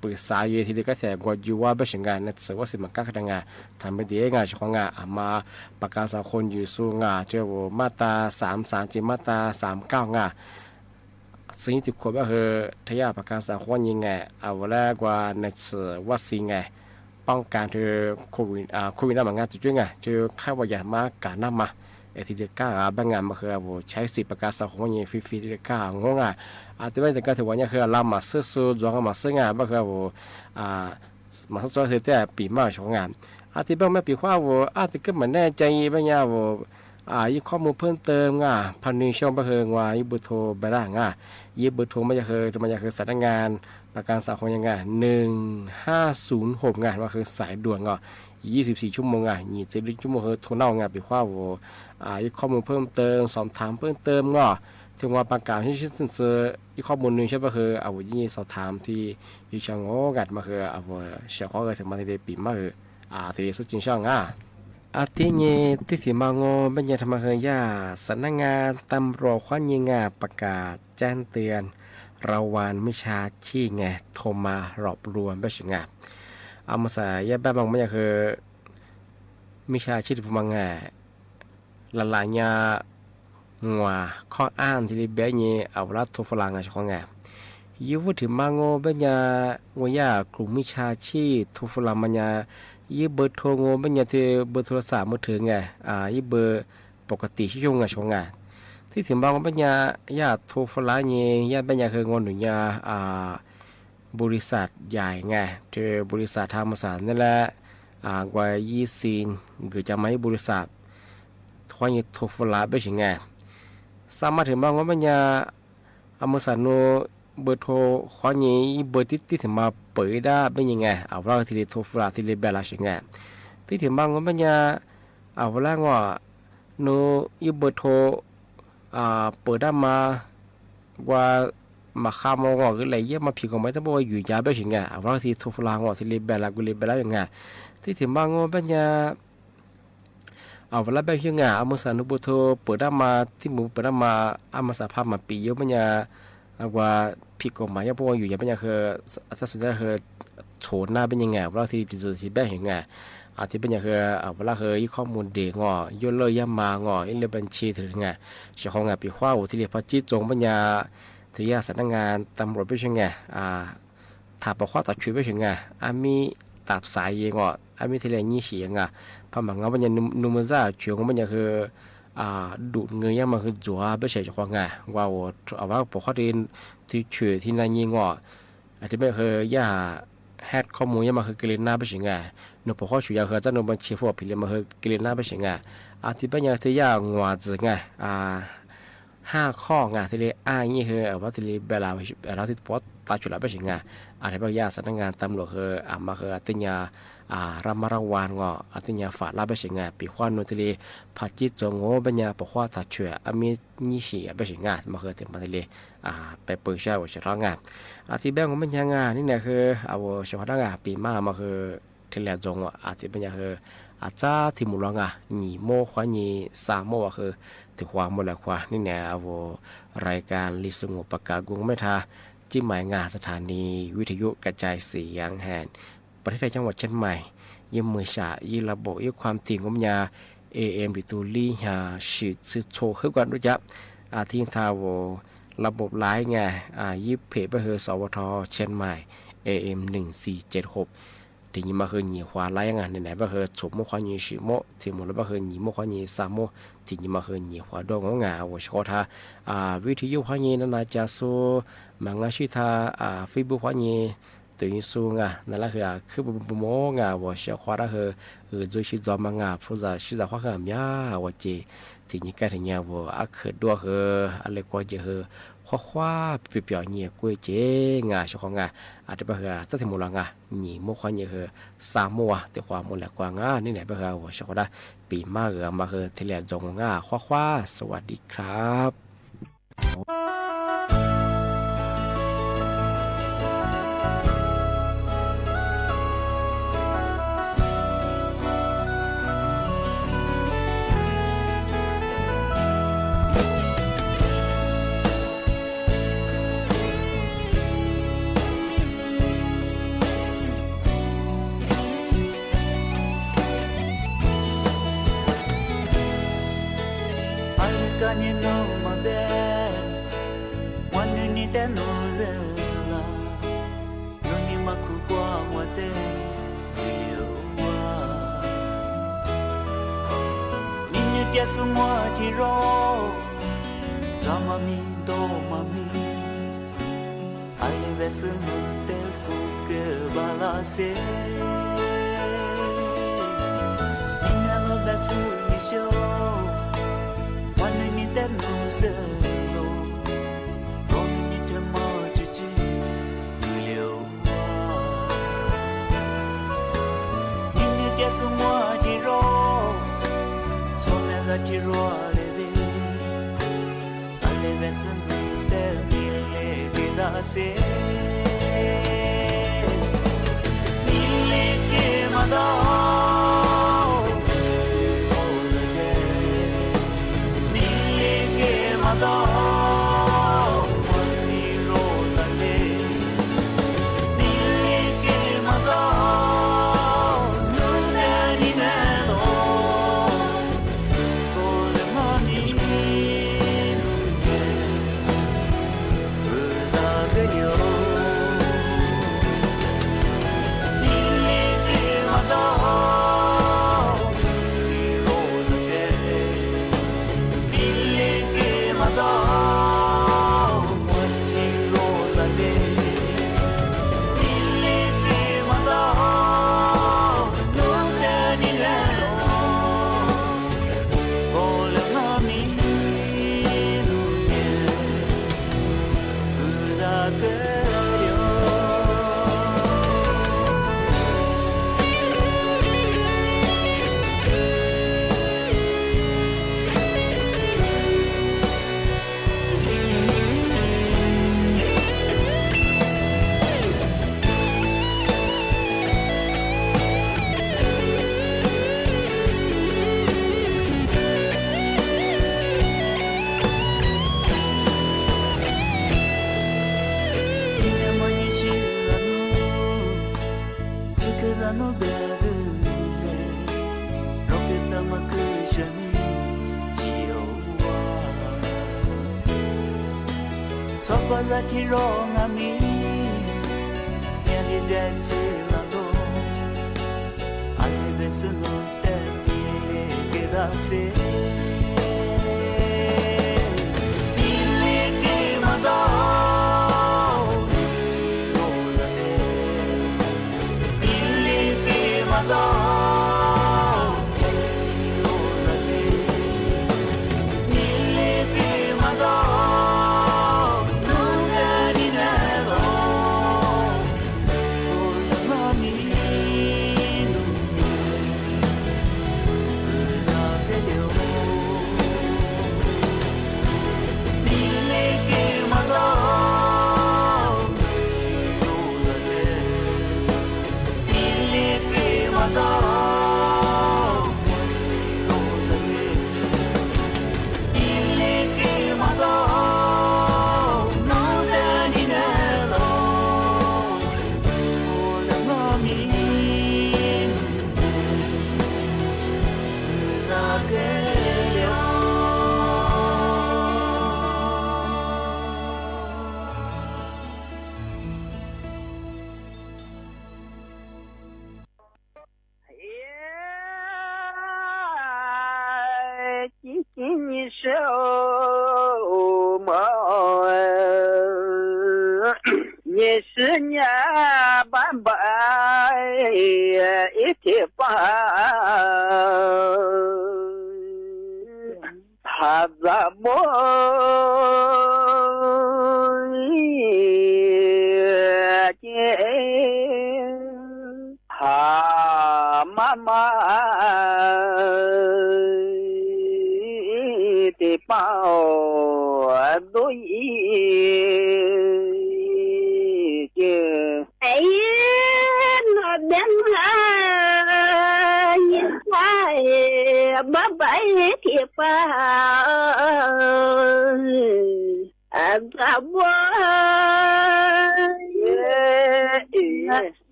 ปรึกษาอยู่ที่ก็แถกว่าอยู่ว่าเป็นสิ่งการเนี่ยว่าสิ่งมันก็กระงทำไม่ดีงานเฉพาะมาประกาศสังคมอยู่สูงเจ้ามาตรา33จีมาตรา39สิ่งที่ควรก็คือทยาประกาศสังคมยังไงแล้วกว่าเนี่ยวัคซีนป ป้องกันคือโควิดน่ะมันงานจุดๆไงคือค่าว่าอย่ามาการนำมาที่เด็กก้าบางงานมาคือใช้สิทธิประกาศสังคมอย่างฟรีๆที่เด็กก้างงอ่ะแต่ว่าแต่ก็ถือว่าเนี่ยคือลำมาซื้อจวงมาซื้องานบางคือมาซื้อตัวคือแต่ปีมาช่วงงานที่บางไม่ปีว่าที่ก็เหมือนแน่ใจบางอย่างยี่ข้อมูลเพิ่มเติมง่ะพันนิช่องบางคือว่ายี่เบอร์โทรไปได้ง่ะยี่เบอร์โทรมันจะคือสำนักงานประกันสังคมยังไง1506งานว่าคือสายด่วนก็24 ชั่วโมง24 ชั่วโมงคือโทรเน่างานปีว่ายี่ข้อมูลเพิ่มเติมสอบถามเพิ่มเติมก็ถึงว่าประกาศที่ชื่อยี่ข้อมูลหนึ่งใช่ป่ะคือยี่สอบถามที่ยี่ช่างงกัดมาคือเสียข้อเกิดถึงมาที่ปีมาคือที่สุดจริงช่างที่นี่ที่สิมางบรรยาธรรมเฮียสำนักงานตำรวจข้อยิงประกาศแจ้งเตือนระวันมิชาชีไงโทรมารอบรวมไปถึงเอามาใส่ยาแบบบางอย่างคือมิชาชีพบางละลายยางัวข้ออ้างที่เบี้ยนี่เอาละโทรฝรั่งของยูวุฒิมางบรรยาวิยากลุ่มมิชาชีโทรฝรั่งมันยายี่เบอร์โทรงบรรยาที่เบอร์โทรศัพท์มือถือยี่เบอร์ปกติที่ช่วงช่วงที่ถึงบางปัญญาญาโทรฟลาเงียปัญญาคืองอนหนุนยาบริษัทใหญ่เจอบริษัทธรรมศาสตร์นั่นแหละกว่า20คือจะไม่บริษัททว่ายี่โทรฟลาไปถึงสามารถถึงบางปัญญาอเมริกาโนเบอร์โทรข้อนี้เบอร์ที่ถึงมาเปิดได้เป็นยังไงเราที่เรียนโทรฟลาที่เรียนแบบละถึงที่ถึงบางปัญญาเวลาว่าโนยี่เบอร์โทรเปิดได้มาว่ามาข้ามงอคืออะไรเยอะมาผิดของไม่ต้องบอกอยู่ยาไปถึงเราที่โทรฟลางอที่เรียนแบบละกูเรียนแบบละยังไงที่ถึงบางปัญญาเวลาแบบยังไงมาสานุบุโทรเปิดได้มาที่มือเปิดได้มามาสาภาพมาปีเยอะปัญญาว่าผิดกฎหมายยังพวกอยู่อย่างปัญญาคือสัดส่วนคือโฉนหน้าเป็นยังไงเราที่จะที่แบบยังไงที่เป็นอย่างคือเวลาเคยข้อมูลเด็กงอย่นเลยย่ำมางอเรื่องบัญชีถึงไงเจ้าของงานปีข้าวที่เรียกพระจิตจงปัญญาที่ยาสำนักงานตำรวจไปช่วยไงถ้าบอกข้อตัดชุดไปช่วยไงมีตับสายเองมีที่เรียนยี่เสียงพอหมังเอาปัญญานุมซ่าเชื่อของปัญญาคือดูดเงยย่ำมาคือจั่วไปเฉยเจ้าของไงว่าเอาว่าบอกข้อที่เชื่อที่นั่นยี่ที่ไม่เคยย่าแฮดข้อมูลยังมาคือกลีน่าไปถึงหนูพอข้อชุยาคือจะหนูบัญชีพวกพิเลมาคือกลีน่าไปถึงที่เป็นอย่างที่ยากงวดจึง5 ข้อที่เรียนี่คือว่าที่เรียเวลาเราที่ปอดตัดจุดไปถึงที่เป็นยาสำนักงานตำรวจคือมาคือติญารามาระวันติญาฝาลาไปถึงปีขวานนูที่เรียพัดจิตจงโง่เป็นยาปกข้อตัดเชื่อมียี่สิไปถึงมาคือถึงมาที่เรียไปเปิดใช้ว่าจะร้องที่แบงของเป็นยังนี่เนี่ยคือเฉพาะด้านปีมาคือที่แหลจงที่เป็นยังคือจ้าที่มุลงหนีโมขวาหนี3 โมคือถึงความหมดแล้วควานี่เนี่ยรายการลิสงบประกาศกรุงไม่ทาจิ้มหมายงานสถานีวิทยุกระจายเสียงแห่งประเทศไทยจังหวัดเชียงใหม่ยิ่งมือฉะยิ่งระบบยิ่งความถี่ของยา AM ดิตูลี่หาฉีดซื้อโชว์ขึ้นกันรู้จักที่ทาวระบบไลน์ยิบเพจไปคือสวทเชียงใหม่ AM 1476ที่ยิ่งมาคือหนีควาไลน์ไหนๆไปคือสมมติควาหนี10 โมที่หมดแล้วไปคือหนีโมควาหนี3 โมที่ยิ่งมาคือหนีควาดงงว่าชอทาวิทยุควาหนีนั่นนะจะสู้มังชิตาเฟซบุ๊กควาหนีตัวยิ่งสูงนั่นแหละคือบุโมว่าเชื่อควาระคือโดยชิดจอมังผู้จะชิดควาคือมีว่าเจที่ยิ่งการที่เนี่ยว่าคือด้วยคืออะไรก็จะคือข้อเปรียบเนี่ยกุยเจชของอาจจะเป็นจะถึงมูลหนีมุขเนี่ยคือ3 โมแต่ความมูลกว่านี่ไหนเป็นว่าชก็ได้ปีมามาคือที่แหลจงข้อสวัสดีครับNi no mabe wanu ni te no zela no ni makubwa wate julio dia semua tiro Ramami do mami Ale vesunun te fuke balase Inalo besul nisho Wanu ni te no selo Roni ni te mo chichi Yulio Nini dia semua tiro Chomeza tiro aleve Aleve senun te mille kedase Mille ke madao Mille ke madao Matiro lale Mille ke madao Nune ni nelo Kole mani Zati rongami yang dijanjilalu ale besunu te mille kedase mille ke madao lolale mille ke madao lolale mille ke madao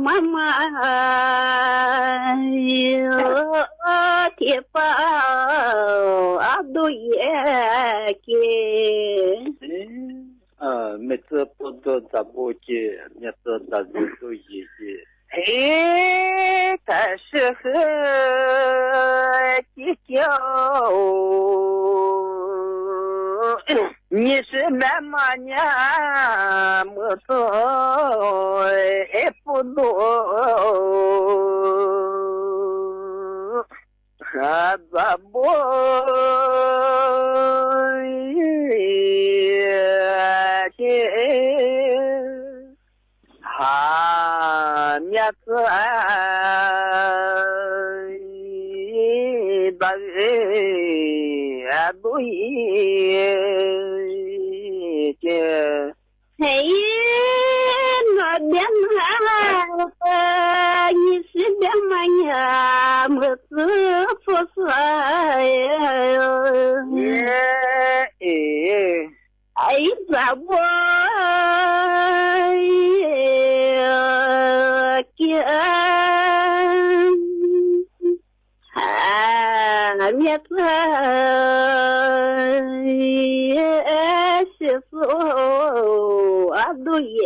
Mama,每次不做咋不去，你做咋就都一些。他是和计较，你是妈妈娘没错也不多，咋不面子大都嘿，那边你是边嘛呀？么子不是哎，咋不面子是说都也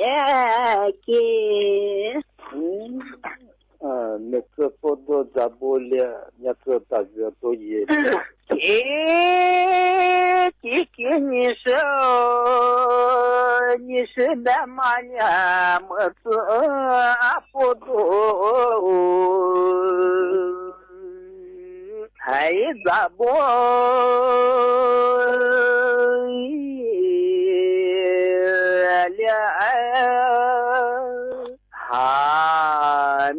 给。那个不多咋不了？那个大家都也。你是那么年么子不多，还咋不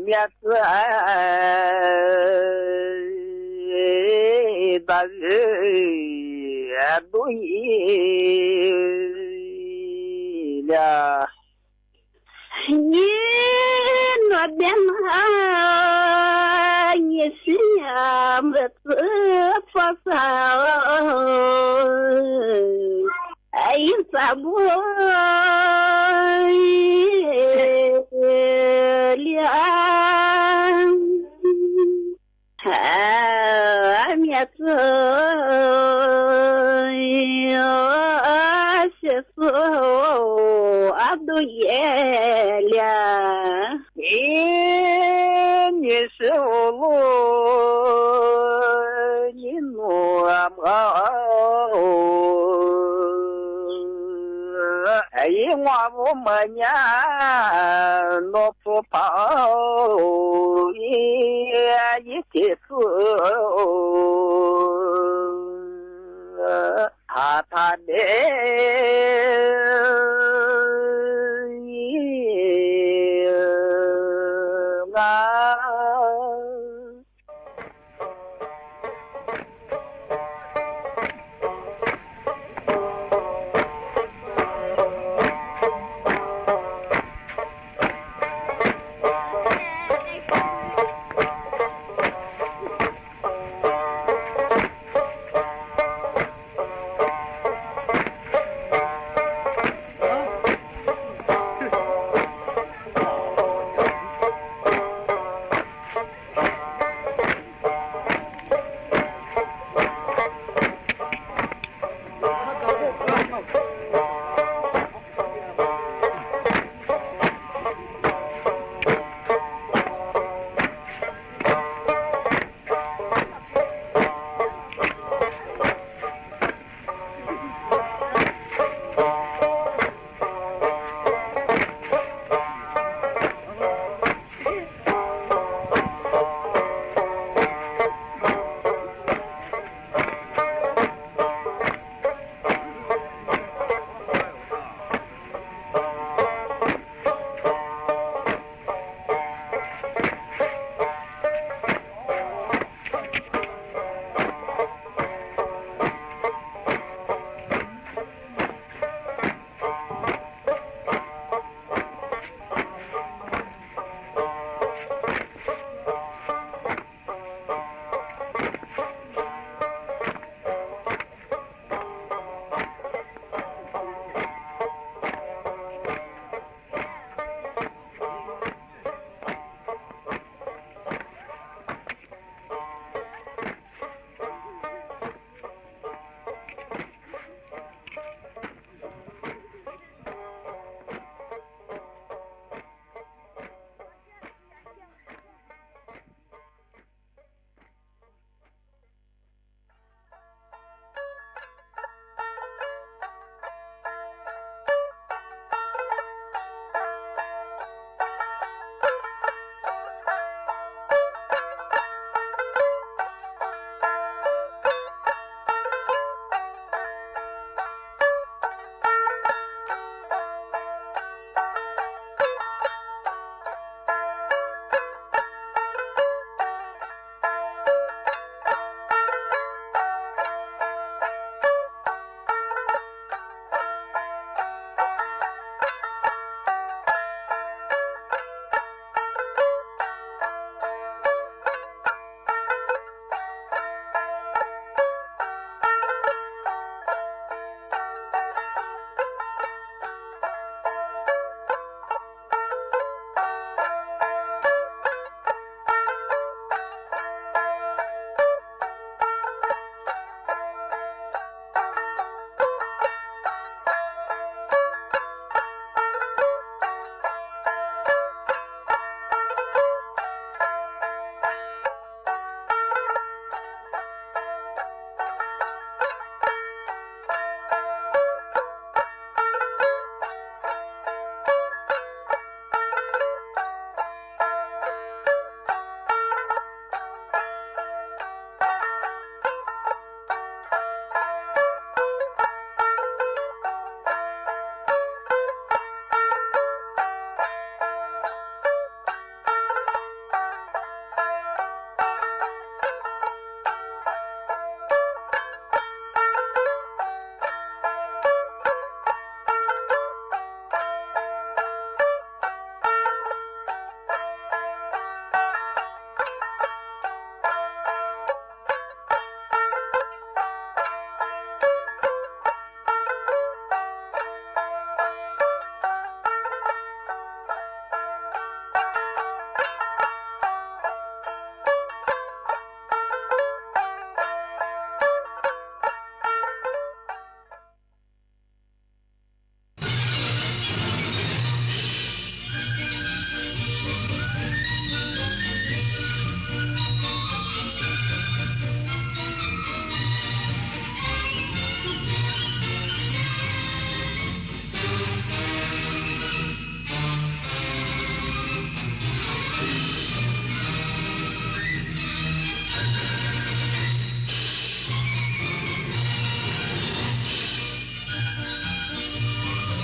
面子大人都了，你那边你是呀么子发烧，哎咋不面子是说都也了，你是我你诺哎我么呀诺不跑一起走他的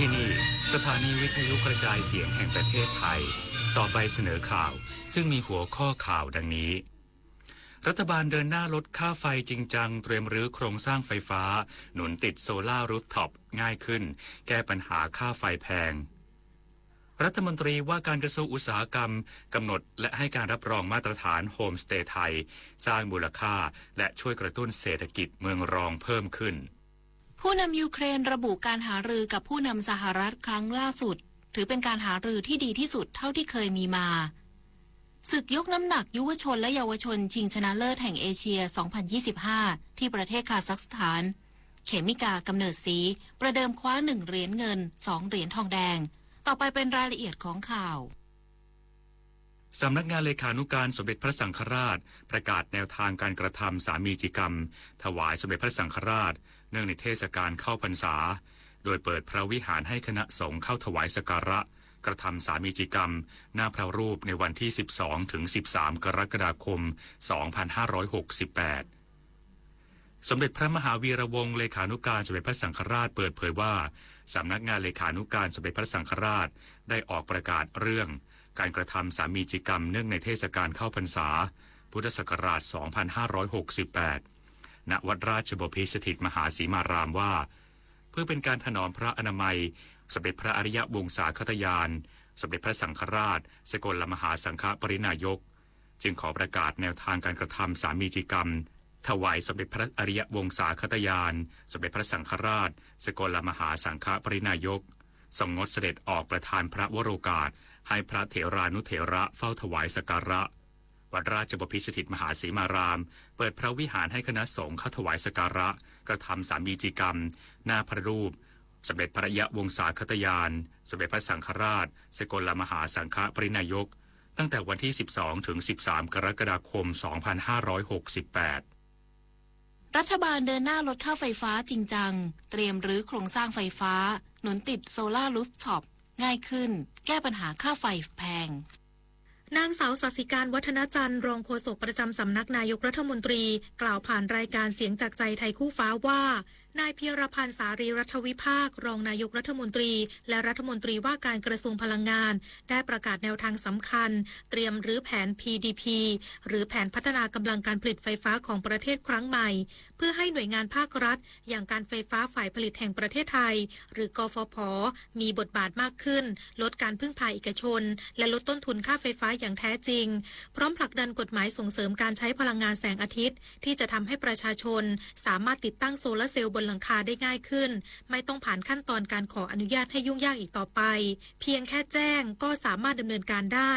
ที่นี่สถานีวิทยุกระจายเสียงแห่งประเทศไทยต่อไปเสนอข่าวซึ่งมีหัวข้อข่าวดังนี้รัฐบาลเดินหน้าลดค่าไฟจริงจังเตรียมรื้อโครงสร้างไฟฟ้าหนุนติดโซล่ารูฟท็อปง่ายขึ้นแก้ปัญหาค่าไฟแพงรัฐมนตรีว่าการกระทรวงอุตสาหกรรมกำหนดและให้การรับรองมาตรฐานโฮมสเตย์ไทยสร้างมูลค่าและช่วยกระตุ้นเศรษฐกิจเมืองรองเพิ่มขึ้นผู้นำยูเครนระบุการหารือกับผู้นำสหรัฐครั้งล่าสุดถือเป็นการหารือที่ดีที่สุดเท่าที่เคยมีมาศึกยกน้ำหนักยุวชนและเยาวชนชิงชนะเลิศแห่งเอเชีย 2025 ที่ประเทศคาซัคสถานเขมิกากำเนิดศรีประเดิมคว้า1เหรียญเงิน2เหรียญทองแดงต่อไปเป็นรายละเอียดของข่าวสำนักงานเลขานุการสมเด็จพระสังฆราชประกาศแนวทางการกระทำสามีจิกรรมถวายสมเด็จพระสังฆราชเนื่องในเทศกาลเข้าพรรษาโดยเปิดพระวิหารให้คณะสงฆ์เข้าถวายสักการะกระทำสามีจิกรรมหน้าพระรูปในวันที่ 12 ถึง 13 กรกฎาคม 2568 สมเด็จพระมหาวีระวงศ์เลขานุการสมเด็จพระสังฆราชเปิดเผยว่าสำนักงานเลขานุการสมเด็จพระสังฆราชได้ออกประกาศเรื่องการกระทำสามีจิกรรมเนื่องในเทศกาลเข้าพรรษาพุทธศักราช 2568 ณ วัดราชบพิตรสถิตมหาสีมารามว่าเพื่อเป็นการถนอมพระอนามัยสมเด็จพระอริยวงศาคตญาณสมเด็จพระสังฆราชสกลมหาสังฆปรินายกจึงขอประกาศแนวทางการกระทำสามีจิกรรมถวายสมเด็จพระอริยวงศาคตญาณสมเด็จพระสังฆราชสกลมหาสังฆปรินายกทรงงดเสด็จออกประทานพระวโรกาสให้พระเถรานุเถระเฝ้าถวายสักการะวัดราชบพิตรสถิตมหาสีมารามเปิดพระวิหารให้คณะสงฆ์เข้าถวายสักการะกระทำสามีจิกรรมหน้าพระรูปสมเด็จพระอริยวงศาคตญาณสมเด็จพระสังฆราชสกลมหาสังฆปรินายกตั้งแต่วันที่ 12 ถึง 13 กรกฎาคม 2568 รัฐบาลเดินหน้าลดค่าไฟฟ้าจริงจังเตรียมรื้อโครงสร้างไฟฟ้าหนุนติดโซล่ารูฟท็อปง่ายขึ้นแก้ปัญหาค่าไฟแพงนางสาวสัสิการวัฒนจันทร์รองโฆษกประจำสำนักนายกรัฐมนตรีกล่าวผ่านรายการเสียงจากใจไทยคู่ฟ้าว่านายเพียรพันธ์สารีรัฐวิภาครองนายกรัฐมนตรีและรัฐมนตรีว่าการกระทรวงพลังงานได้ประกาศแนวทางสำคัญเตรียมรื้อแผน PDP หรือแผนพัฒนากำลังการผลิตไฟฟ้าของประเทศครั้งใหม่เพื่อให้หน่วยงานภาครัฐอย่างการไฟฟ้าฝ่ายผลิตแห่งประเทศไทยหรือกฟผ.มีบทบาทมากขึ้นลดการพึ่งพาเอกชนและลดต้นทุนค่าไฟฟ้าอย่างแท้จริงพร้อมผลักดันกฎหมายส่งเสริมการใช้พลังงานแสงอาทิตย์ที่จะทำให้ประชาชนสามารถติดตั้งโซลาร์เซลล์บนหลังคาได้ง่ายขึ้นไม่ต้องผ่านขั้นตอนการขออนุญาตให้ยุ่งยากอีกต่อไปเพียงแค่แจ้งก็สามารถดำเนินการได้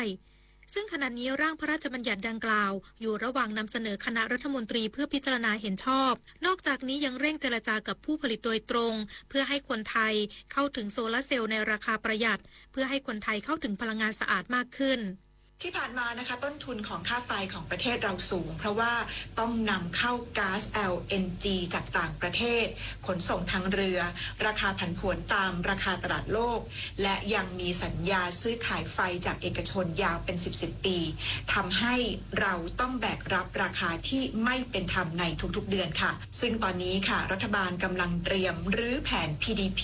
ซึ่งขณะนี้ร่างพระราชบัญญัติดังกล่าวอยู่ระหว่างนำเสนอคณะรัฐมนตรีเพื่อพิจารณาเห็นชอบนอกจากนี้ยังเร่งเจรจากับผู้ผลิตโดยตรงเพื่อให้คนไทยเข้าถึงโซลาร์เซลล์ในราคาประหยัดเพื่อให้คนไทยเข้าถึงพลังงานสะอาดมากขึ้นที่ผ่านมานะคะต้นทุนของค่าไฟของประเทศเราสูงเพราะว่าต้องนำเข้าก๊าซ LNG จากต่างประเทศขนส่งทางเรือราคาผันผวนตามราคาตลาดโลกและยังมีสัญญาซื้อขายไฟจากเอกชนยาวเป็น10 ปีทำให้เราต้องแบกรับราคาที่ไม่เป็นธรรมในทุกๆเดือนค่ะซึ่งตอนนี้ค่ะรัฐบาลกำลังเตรียมรื้อแผน PDP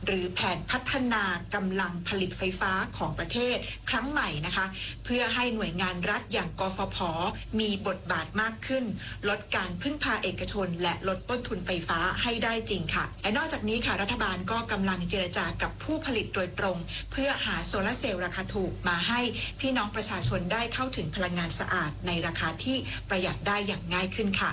หรือแผนพัฒนากำลังผลิตไฟฟ้าของประเทศครั้งใหม่นะคะเพื่อให้หน่วยงานรัฐอย่างกฟผ.มีบทบาทมากขึ้นลดการพึ่งพาเอกชนและลดต้นทุนไฟฟ้าให้ได้จริงค่ะและนอกจากนี้ค่ะรัฐบาลก็กำลังเจรจากับผู้ผลิตโดยตรงเพื่อหาโซลาร์เซลล์ราคาถูกมาให้พี่น้องประชาชนได้เข้าถึงพลังงานสะอาดในราคาที่ประหยัดได้อย่างง่ายขึ้นค่ะ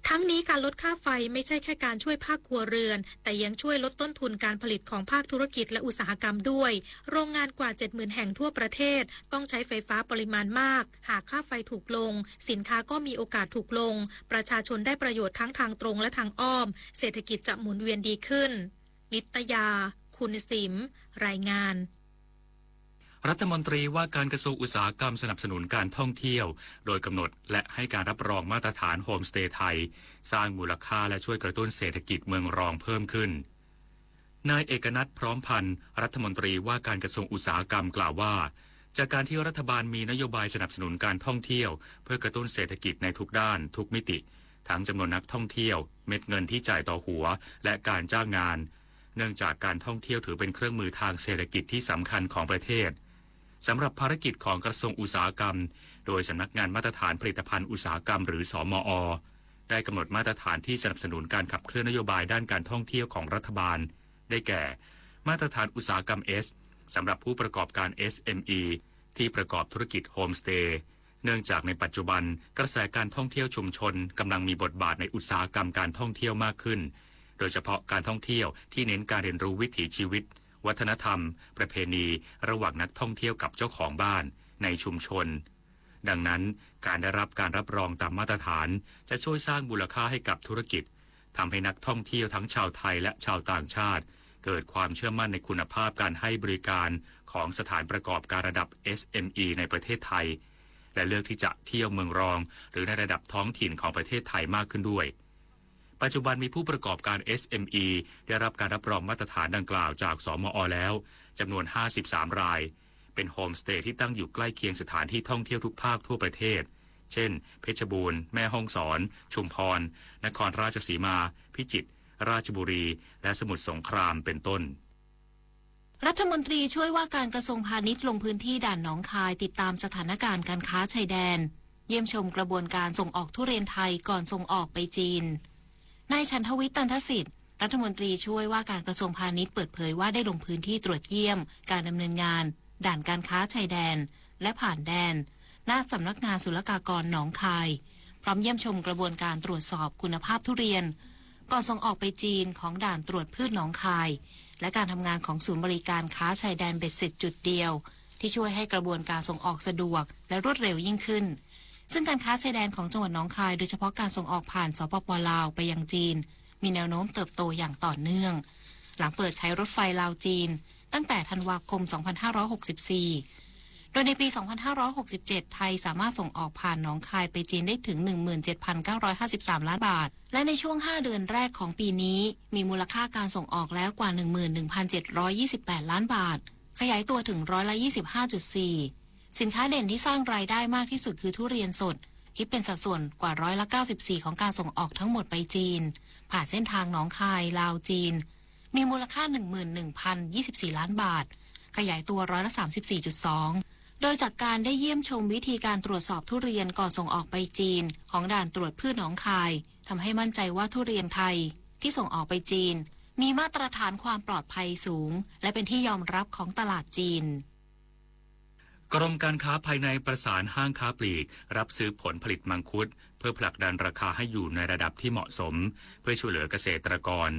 ทั้งนี้การลดค่าไฟไม่ใช่แค่การช่วยภาคครัวเรือนแต่ยังช่วยลดต้นทุนการผลิตของภาคธุรกิจและอุตสาหกรรมด้วยโรงงานกว่า 70,000 แห่งทั่วประเทศต้องใช้ไฟฟ้าปริมาณมากหากค่าไฟถูกลงสินค้าก็มีโอกาสถูกลงประชาชนได้ประโยชน์ทั้งทางตรงและทางอ้อมเศรษฐกิจจะหมุนเวียนดีขึ้นนิตยาคุณสิมรายงานรัฐมนตรีว่าการกระทรวงอุตสาหกรรมสนับสนุนการท่องเที่ยวโดยกำหนดและให้การรับรองมาตรฐานโฮมสเตย์ไทยสร้างมูลค่าและช่วยกระตุ้นเศรษฐกิจเมืองรองเพิ่มขึ้นนายเอกนัทพร้อมพันธ์รัฐมนตรีว่าการกระทรวงอุตสาหกรรมกล่าวว่าจากการที่รัฐบาลมีนโยบายสนับสนุนการท่องเที่ยวเพื่อกระตุ้นเศรษฐกิจในทุกด้านทุกมิติทั้งจำนวนนักท่องเที่ยวเม็ดเงินที่จ่ายต่อหัวและการจ้างงาน เนื่องจากการท่องเที่ยวถือเป็นเครื่องมือทางเศรษฐกิจที่สำคัญของประเทศสำหรับภารกิจของกระทรวงอุตสาหกรรมโดยสำนักงานมาตรฐานผลิตภัณฑ์อุตสาหกรรมหรือสมอ.ได้กำหนดมาตรฐานที่สนับสนุนการขับเคลื่อนนโยบายด้านการท่องเที่ยวของรัฐบาลได้แก่มาตรฐานอุตสาหกรรม S สำหรับผู้ประกอบการ SME ที่ประกอบธุรกิจโฮมสเตย์เนื่องจากในปัจจุบันกระแสการท่องเที่ยวชุมชนกำลังมีบทบาทในอุตสาหกรรมการท่องเที่ยวมากขึ้นโดยเฉพาะการท่องเที่ยวที่เน้นการเรียนรู้วิถีชีวิตวัฒนธรรมประเพณีระหว่างนักท่องเที่ยวกับเจ้าของบ้านในชุมชนดังนั้นการได้รับการรับรองตามมาตรฐานจะช่วยสร้างมูลค่าให้กับธุรกิจทำให้นักท่องเที่ยวทั้งชาวไทยและชาวต่างชาติเกิดความเชื่อมั่นในคุณภาพการให้บริการของสถานประกอบการระดับ SME ในประเทศไทยและเลือกที่จะเที่ยวเมืองรองหรือในระดับท้องถิ่นของประเทศไทยมากขึ้นด้วยปัจจุบันมีผู้ประกอบการ SME ได้รับการรับรองมาตรฐานดังกล่าวจากสมอ.แล้วจำนวน53รายเป็นโฮมสเตย์ที่ตั้งอยู่ใกล้เคียงสถานที่ท่องเที่ยวทุกภาคทั่วประเทศเช่นเพชรบูรณ์แม่ฮ่องสอนชุมพรนครราชสีมาพิจิตรราชบุรีและสมุทรสงครามเป็นต้นรัฐมนตรีช่วยว่าการกระทรวงพาณิชย์ลงพื้นที่ด่านหนองคายติดตามสถานการณ์การค้าชายแดนเยี่ยมชมกระบวนการส่งออกทุเรียนไทยก่อนส่งออกไปจีนนายชันทวิทย์ ตันทสิทธิ์รัฐมนตรีช่วยว่าการกระทรวงพาณิชย์เปิดเผยว่าได้ลงพื้นที่ตรวจเยี่ยมการดำเนินงานด่านการค้าชายแดนและผ่านแดนหน้าสำนักงานศุลกากรหนองคายพร้อมเยี่ยมชมกระบวนการตรวจสอบคุณภาพทุเรียนก่อนส่งออกไปจีนของด่านตรวจพืชหนองคายและการทำงานของศูนย์บริการค้าชายแดนเบ็ดเสร็จจุดเดียวที่ช่วยให้กระบวนการส่งออกสะดวกและรวดเร็วยิ่งขึ้นซึ่งการค้าชายแดนของจังหวัดหนองคายโดยเฉพาะการส่งออกผ่านสปป.ลาวไปยังจีนมีแนวโน้มเติบโตอย่างต่อเนื่องหลังเปิดใช้รถไฟลาวจีนตั้งแต่ธันวาคม 2564 โดยในปี 2567 ไทยสามารถส่งออกผ่านหนองคายไปจีนได้ถึง 17,953 ล้านบาทและในช่วง 5 เดือนแรกของปีนี้มีมูลค่าการส่งออกแล้วกว่า 11,728 ล้านบาทขยายตัวถึง25.4%สินค้าเด่นที่สร้างรายได้มากที่สุดคือทุเรียนสดคิดเป็นสัดส่วนกว่า94%ของการส่งออกทั้งหมดไปจีนผ่านเส้นทางหนองคายลาวจีนมีมูลค่า 11,024 ล้านบาทขยายตัว34.2%โดยจากการได้เยี่ยมชมวิธีการตรวจสอบทุเรียนก่อนส่งออกไปจีนของด่านตรวจพืชหนองคายทำให้มั่นใจว่าทุเรียนไทยที่ส่งออกไปจีนมีมาตรฐานความปลอดภัยสูงและเป็นที่ยอมรับของตลาดจีนกรมการค้าภายในประสานห้างค้าปลีกรับซื้อผลผลิตมังคุดเพื่อผลักดันราคาให้อยู่ในระดับที่เหมาะสมเพื่อช่วยเหลือเกษตรกร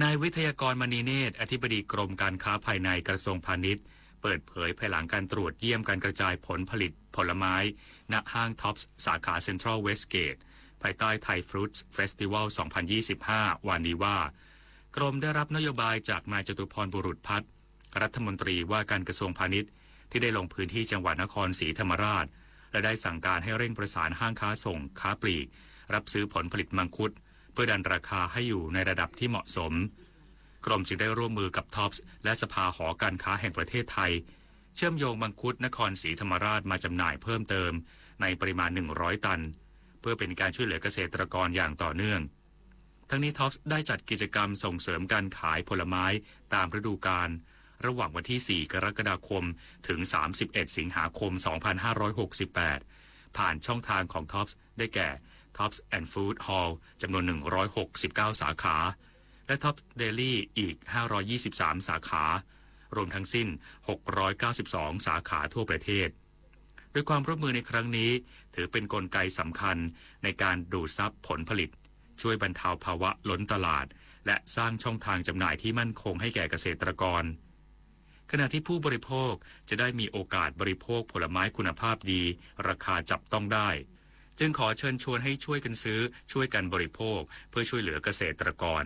นายวิทยากรมณีเนตรอธิบดีกรมการค้าภายในกระทรวงพาณิชย์เปิดเผยภายหลังการตรวจเยี่ยมการกระจายผลผลิตผลไม้ณห้างท็อปส์สาขาเซ็นทรัลเวสต์เกตภายใต้ไทยฟรุตส์เฟสติวัล 2025 วันนี้ว่ากรมได้รับนโยบายจากนายจตุพรบุรุษพัฒน์รัฐมนตรีว่าการกระทรวงพาณิชย์ที่ได้ลงพื้นที่จังหวัดนครศรีธรรมราชและได้สั่งการให้เร่งประสานห้างค้าส่งค้าปลีกรับซื้อผลผลิตมังคุดเพื่อดันราคาให้อยู่ในระดับที่เหมาะสมกรมจึงได้ร่วมมือกับท็อปส์และสภาหอการค้าแห่งประเทศไทยเชื่อมโยงมังคุดนครศรีธรรมราชมาจำหน่ายเพิ่มเติมในปริมาณ100 ตันเพื่อเป็นการช่วยเหลือเกษตรกรอย่างต่อเนื่องทั้งนี้ท็อปส์ได้จัดกิจกรรมส่งเสริมการขายผลไม้ตามฤดูกาลระหว่างวันที่ 4 กรกฎาคมถึง 31 สิงหาคม 2568 ผ่านช่องทางของ TOPS ได้แก่ TOPS and Food Hall จำนวน 169 สาขาและ TOPS Daily อีก 523 สาขารวมทั้งสิ้น 692 สาขาทั่วประเทศด้วยความร่วมมือในครั้งนี้ถือเป็นกลไกสำคัญในการดูดซับผลผลิตช่วยบรรเทาภาวะล้นตลาดและสร้างช่องทางจำหน่ายที่มั่นคงให้แก่เกษตรกรขณะที่ผู้บริโภคจะได้มีโอกาสบริโภคผลไม้คุณภาพดีราคาจับต้องได้จึงขอเชิญชวนให้ช่วยกันซื้อช่วยกันบริโภคเพื่อช่วยเหลือเกษตรกร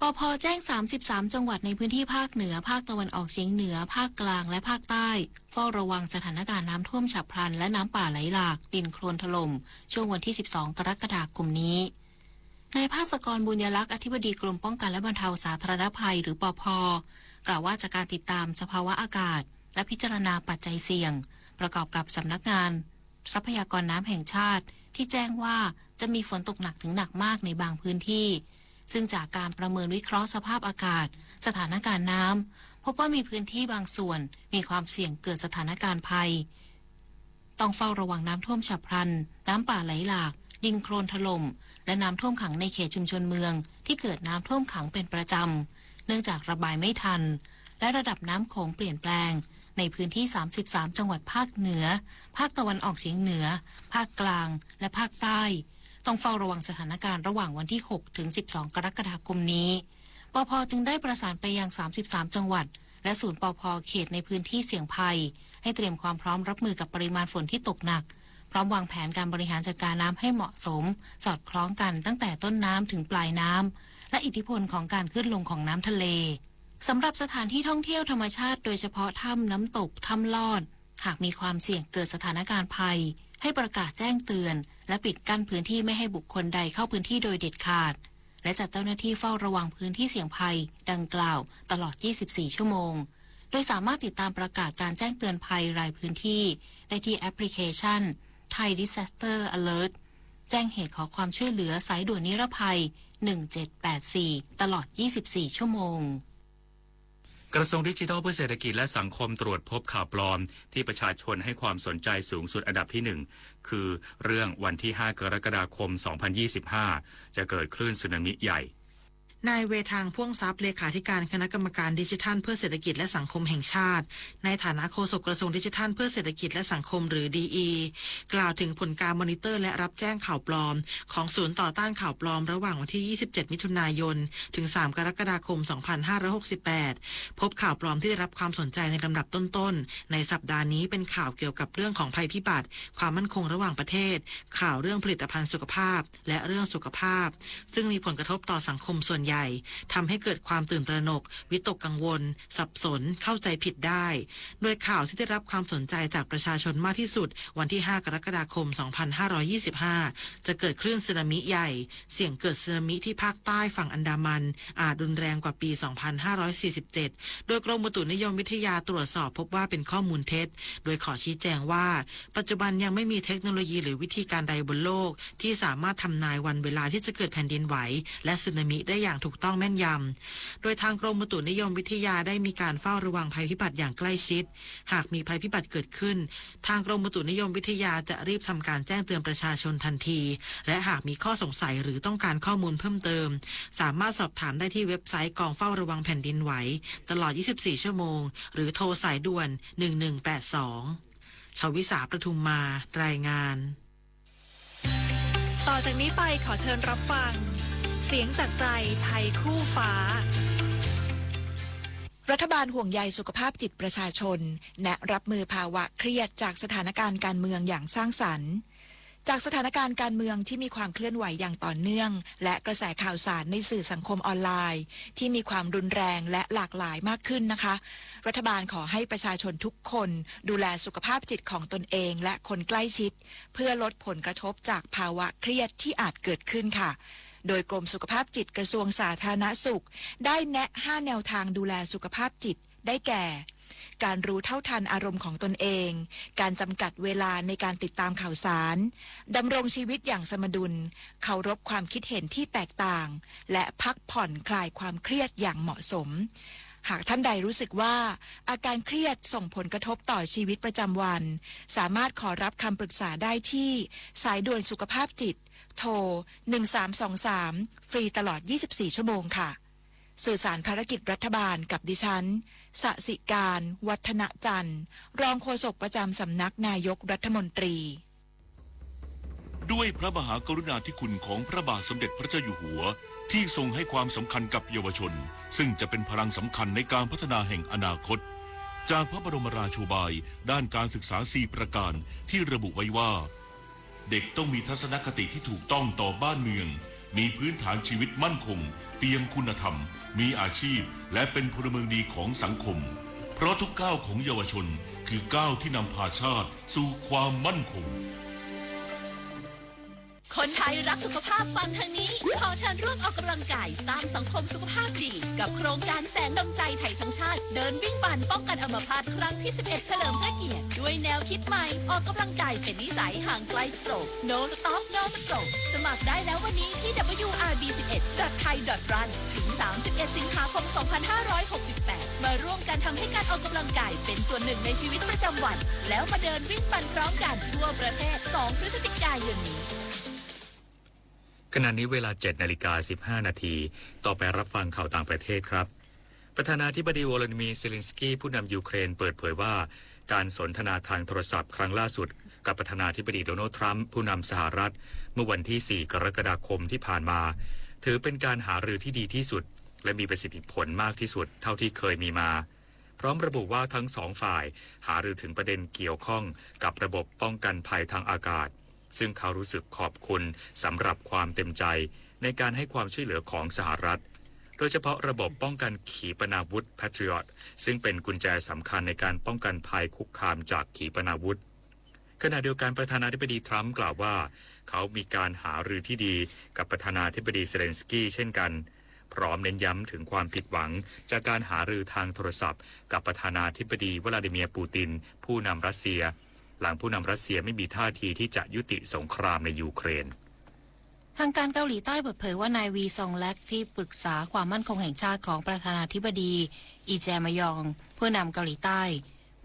ปภ.แจ้ง33จังหวัดในพื้นที่ภาคเหนือภาคตะวันออกเฉียงเหนือภาคกลางและภาคใต้เฝ้าระวังสถานการณ์น้ำท่วมฉับพลันและน้ำป่าไหลหลากดินโคลนถล่มช่วงวันที่12กรกฎาคมนี้นายภาสกรบุญยลักษณ์อธิบดีกรมป้องกันและบรรเทาสาธารณภัยหรือปภ.กล่าวว่าจากการติดตามสภาวะอากาศและพิจารณาปัจจัยเสี่ยงประกอบกับสำนักงานทรัพยากรน้ำแห่งชาติที่แจ้งว่าจะมีฝนตกหนักถึงหนักมากในบางพื้นที่ ซึ่งจากการประเมินวิเคราะห์สภาพอากาศสถานการณ์น้ำพบว่ามีพื้นที่บางส่วนมีความเสี่ยงเกิดสถานการณ์ภัยต้องเฝ้าระวังน้ำท่วมฉับพลันน้ำป่าไหลหลากดินโคลนถล่มและน้ำท่วมขังในเขตชุมชนเมืองที่เกิดน้ำท่วมขังเป็นประจำเนื่องจากระบายไม่ทันและระดับน้ำโขงเปลี่ยนแปลงในพื้นที่33จังหวัดภาคเหนือภาคตะวันออกเฉียงเหนือภาคกลางและภาคใต้ต้องเฝ้าระวังสถานการณ์ระหว่างวันที่6ถึง12กรกฎาคมนี้ปภ.จึงได้ประสานไปยัง33จังหวัดและศูนย์ปภ.เขตในพื้นที่เสี่ยงภัยให้เตรียมความพร้อมรับมือกับปริมาณฝนที่ตกหนักพร้อมวางแผนการบริหารจัดการน้ำให้เหมาะสมสอดคล้องกันตั้งแต่ต้นน้ำถึงปลายน้ำและอิทธิพลของการขึ้นลงของน้ำทะเลสำหรับสถานที่ท่องเที่ยวธรรมชาติโดยเฉพาะถ้ำน้ำตกถ้ำลอดหากมีความเสี่ยงเกิดสถานการณ์ภัยให้ประกาศแจ้งเตือนและปิดกั้นพื้นที่ไม่ให้บุคคลใดเข้าพื้นที่โดยเด็ดขาดและจัดเจ้าหน้าที่เฝ้าระวังพื้นที่เสี่ยงภัยดังกล่าวตลอด24ชั่วโมงโดยสามารถติดตามประกาศการแจ้งเตือนภัยรายพื้นที่ได้ที่แอปพลิเคชัน Thai Disaster Alert แจ้งเหตุขอความช่วยเหลือสายด่วนนิรภัย1784ตลอด24ชั่วโมงกระทรวงดิจิทัลเพื่อเศรษฐกิจและสังคมตรวจพบข่าวปลอมที่ประชาชนให้ความสนใจสูงสุดอันดับที่1คือเรื่องวันที่5กรกฎาคม2025จะเกิดคลื่นสึนามิใหญ่นายเวทางพ่วงทรัพย์เลขาธิการคณะกรรมการดิจิทัลเพื่อเศรษฐกิจและสังคมแห่งชาติในฐานะโฆษกกระทรวงดิจิทัลเพื่อเศรษฐกิจและสังคมหรือ DE กล่าวถึงผลการมอนิเตอร์และรับแจ้งข่าวปลอมของศูนย์ต่อต้านข่าวปลอมระหว่างวันที่27มิถุนายนถึง3กรกฎาคม2568พบข่าวปลอมที่ได้รับความสนใจในลำดับต้นๆในสัปดาห์นี้เป็นข่าวเกี่ยวกับเรื่องของภัยพิบัติความมั่นคงระหว่างประเทศข่าวเรื่องผลิตภัณฑ์สุขภาพและเรื่องสุขภาพซึ่งมีผลกระทบต่อสังคมส่วนใหญ่ทำให้เกิดความตื่นตระหนกวิตกกังวลสับสนเข้าใจผิดได้โดยข่าวที่ได้รับความสนใจจากประชาชนมากที่สุดวันที่5กรกฎาคม2525จะเกิดคลื่นสึนามิใหญ่เสี่ยงเกิดสึนามิที่ภาคใต้ฝั่งอันดามันอาจรุนแรงกว่าปี2547โดยกรมอุตุนิยมวิทยาตรวจสอบพบว่าเป็นข้อมูลเท็จโดยขอชี้แจงว่าปัจจุบันยังไม่มีเทคโนโลยีหรือวิธีการใดบนโลกที่สามารถทำนายวันเวลาที่จะเกิดแผ่นดินไหวและสึนามิได้อย่างถูกต้องแม่นยำโดยทางกรมอุตุนิยมวิทยาได้มีการเฝ้าระวังภัยพิบัติอย่างใกล้ชิดหากมีภัยพิบัติเกิดขึ้นทางกรมอุตุนิยมวิทยาจะรีบทำการแจ้งเตือนประชาชนทันทีและหากมีข้อสงสัยหรือต้องการข้อมูลเพิ่มเติมสามารถสอบถามได้ที่เว็บไซต์กองเฝ้าระวังแผ่นดินไหวตลอด24ชั่วโมงหรือโทรสายด่วน1182ชวิสาประทุมมารายงานต่อจากนี้ไปขอเชิญรับฟังเสียงจากใจไทยคู่ฟ้ารัฐบาลห่วงใยสุขภาพจิตประชาชนแนะรับมือภาวะเครียดจากสถานการณ์การเมืองอย่างสร้างสรรค์จากสถานการณ์การเมืองที่มีความเคลื่อนไหวอย่างต่อเนื่องและกระแสข่าวสารในสื่อสังคมออนไลน์ที่มีความรุนแรงและหลากหลายมากขึ้นนะคะรัฐบาลขอให้ประชาชนทุกคนดูแลสุขภาพจิตของตนเองและคนใกล้ชิดเพื่อลดผลกระทบจากภาวะเครียดที่อาจเกิดขึ้นค่ะโดยกรมสุขภาพจิตกระทรวงสาธารณสุขได้แนะ5แนวทางดูแลสุขภาพจิตได้แก่การรู้เท่าทันอารมณ์ของตนเองการจำกัดเวลาในการติดตามข่าวสารดำรงชีวิตอย่างสมดุลเคารพความคิดเห็นที่แตกต่างและพักผ่อนคลายความเครียดอย่างเหมาะสมหากท่านใดรู้สึกว่าอาการเครียดส่งผลกระทบต่อชีวิตประจำวันสามารถขอรับคำปรึกษาได้ที่สายด่วนสุขภาพจิตโทร1323ฟรีตลอด24ชั่วโมงค่ะสื่อสารภารกิจรัฐบาลกับดิฉันสสิการวัฒนจันทร์รองโฆษกประจำสำนักนายกรัฐมนตรีด้วยพระมหากรุณาธิคุณของพระบาทสมเด็จพระเจ้าอยู่หัวที่ทรงให้ความสำคัญกับเยาวชนซึ่งจะเป็นพลังสำคัญในการพัฒนาแห่งอนาคตจากพระบรมราโชบายด้านการศึกษา4ประการที่ระบุไว้ว่าเด็กต้องมีทัศนคติที่ถูกต้องต่อบ้านเมืองมีพื้นฐานชีวิตมั่นคงเปี่ยมคุณธรรมมีอาชีพและเป็นพลเมืองดีของสังคมเพราะทุกก้าวของเยาวชนคือก้าวที่นำพาชาติสู่ความมั่นคง คนไทยรักสุขภาพฟังทางนี้ขอเชิญร่วมออกกำลังกายสร้างสังคมสุขภาพดีกับโครงการแสงดวงใจไทยทั้งชาติเดินวิ่งปั่นป้องกันอัมพาตครั้งที่ 11 เฉลิมพระเกียรติด้วยแนวคิดใหม่ออกกำลังกายเป็นนิสัยห่างไกลสโตรก No Stop No Stroke สมัครได้แล้ววันนี้ที่ wrb11.thai.run ถึง 31 สิงหาคม 2568 มาร่วมกันทำให้การออกกำลังกายเป็นส่วนหนึ่งในชีวิตประจำวันแล้วมาเดินวิ่งปั่นพร้อมกันทั่วประเทศ 2 พฤศจิกายนนี้ขณะนี้เวลา 7:15 นาทีต่อไปรับฟังข่าวต่างประเทศครับประธานาธิบดีโวโลดิมีร์ เซเลนสกี้ผู้นำยูเครนเปิดเผยว่าการสนทนาทางโทรศัพท์ครั้งล่าสุดกับประธานาธิบดีโดนัลด์ทรัมป์ผู้นำสหรัฐเมื่อวันที่ 4 กรกฎาคมที่ผ่านมาถือเป็นการหารือที่ดีที่สุดและมีประสิทธิผลมากที่สุดเท่าที่เคยมีมาพร้อมระบุว่าทั้งสองฝ่ายหารือถึงประเด็นเกี่ยวข้องกับระบบป้องกันภัยทางอากาศซึ่งเขารู้สึกขอบคุณสำหรับความเต็มใจในการให้ความช่วยเหลือของสหรัฐโดยเฉพาะระบบป้องกันขีปนาวุธ Patriot ซึ่งเป็นกุญแจสำคัญในการป้องกันภัยคุกคามจากขีปนาวุธขณะเดียวกันประธานาธิบดีทรัมป์กล่าวว่าเขามีการหารือที่ดีกับประธานาธิบดีเซเลนสกี้เช่นกันพร้อมเน้นย้ำถึงความผิดหวังจากการหารือทางโทรศัพท์กับประธานาธิบดีวลาดิเมียร์ปูตินผู้นำรัสเซียหลังผู้นำรัสเซียไม่มีท่าทีที่จะยุติสงครามในยูเครนทางการเกาหลีใต้เปิดเผยว่านายวีซองแลกที่ปรึกษาความมั่นคงแห่งชาติของประธานาธิบดีอีแจมยองผู้นำเกาหลีใต้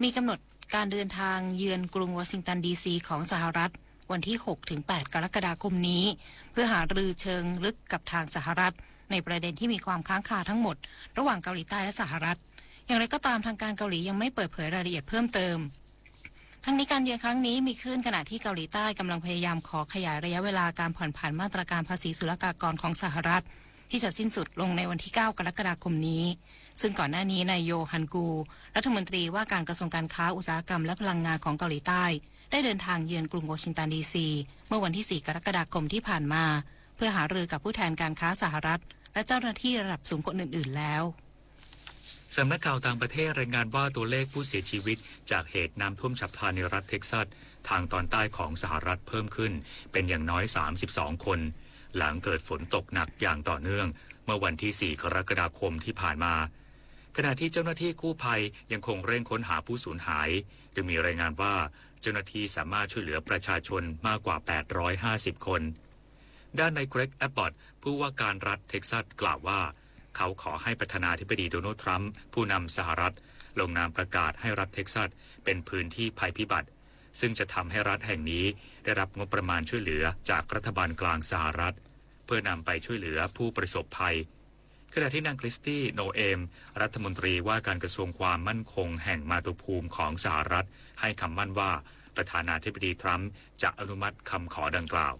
มีกำหนดการเดินทางเยือนกรุงวอชิงตันดีซีของสหรัฐวันที่ 6-8 กรกฎาคมนี้เพื่อหารือเชิงลึกกับทางสหรัฐในประเด็นที่มีความค้างคาทั้งหมดระหว่างเกาหลีใต้และสหรัฐอย่างไรก็ตามทางการเกาหลียังไม่เปิดเผยรายละเอียดเพิ่มเติมทั้งนี้การเยือนครั้งนี้มีขึ้นขณะที่เกาหลีใต้กำลังพยายามขอขยายระยะเวลาการผ่อนผันมาตรการภาษีศุลกากรของสหรัฐที่จะสิ้นสุดลงในวันที่ 9 กรกฎาคมนี้ซึ่งก่อนหน้านี้นายโยฮันกูรัฐมนตรีว่าการกระทรวงการค้าอุตสาหกรรมและพลังงานของเกาหลีใต้ได้เดินทางเยือนกรุงวอชิงตันดีซีเมื่อวันที่ 4 กรกฎาคมที่ผ่านมาเพื่อหารือกับผู้แทนการค้าสหรัฐและเจ้าหน้าที่ระดับสูงคนอื่นๆแล้วสำนักข่าวต่างประเทศรายงานว่าตัวเลขผู้เสียชีวิตจากเหตุน้ำท่วมฉับพลันในรัฐเท็กซัสทางตอนใต้ของสหรัฐเพิ่มขึ้นเป็นอย่างน้อย32คนหลังเกิดฝนตกหนักอย่างต่อเนื่องเมื่อวันที่ 4 กรกฎาคมที่ผ่านมาขณะที่เจ้าหน้าที่กู้ภัยยังคงเร่งค้นหาผู้สูญหายโดยมีรายงานว่าเจ้าหน้าที่สามารถช่วยเหลือประชาชนมากกว่า850คนด้านนายเกรกแอบบอตผู้ว่าการรัฐเท็กซัสกล่าวว่าเขาขอให้ประธานาธิบดีโดนัลด์ทรัมป์ผู้นำสหรัฐลงนามประกาศให้รัฐเท็กซัสเป็นพื้นที่ภัยพิบัติซึ่งจะทำให้รัฐแห่งนี้ได้รับงบประมาณช่วยเหลือจากรัฐบาลกลางสหรัฐเพื่อนำไปช่วยเหลือผู้ประสบภัยขณะที่นางคริสตี้โนเอมรัฐมนตรีว่าการกระทรวงความมั่นคงแห่งมาตุภูมิของสหรัฐให้คำมั่นว่าประธานาธิบดีทรัมป์จะอนุมัติคำขอดังกล่าว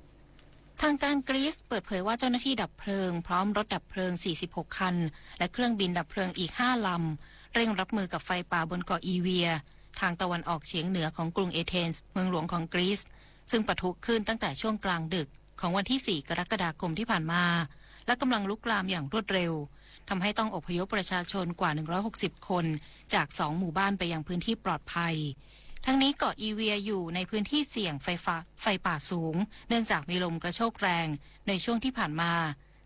ทางการกรีซเปิดเผยว่าเจ้าหน้าที่ดับเพลิงพร้อมรถดับเพลิง46คันและเครื่องบินดับเพลิงอีก5ลำเร่งรับมือกับไฟป่าบนเกาะอีเวียทางตะวันออกเฉียงเหนือของกรุงเอเธนส์เมืองหลวงของกรีซซึ่งปะทุขึ้นตั้งแต่ช่วงกลางดึกของวันที่ 4 กรกฎาคมที่ผ่านมาและกำลังลุกลามอย่างรวดเร็วทำให้ต้องอพยพประชาชนกว่า160คนจาก2หมู่บ้านไปยังพื้นที่ปลอดภัยทั้งนี้เกาะอีเวียอยู่ในพื้นที่เสี่ยงไฟป่าสูงเนื่องจากมีลมกระโชกแรงในช่วงที่ผ่านมา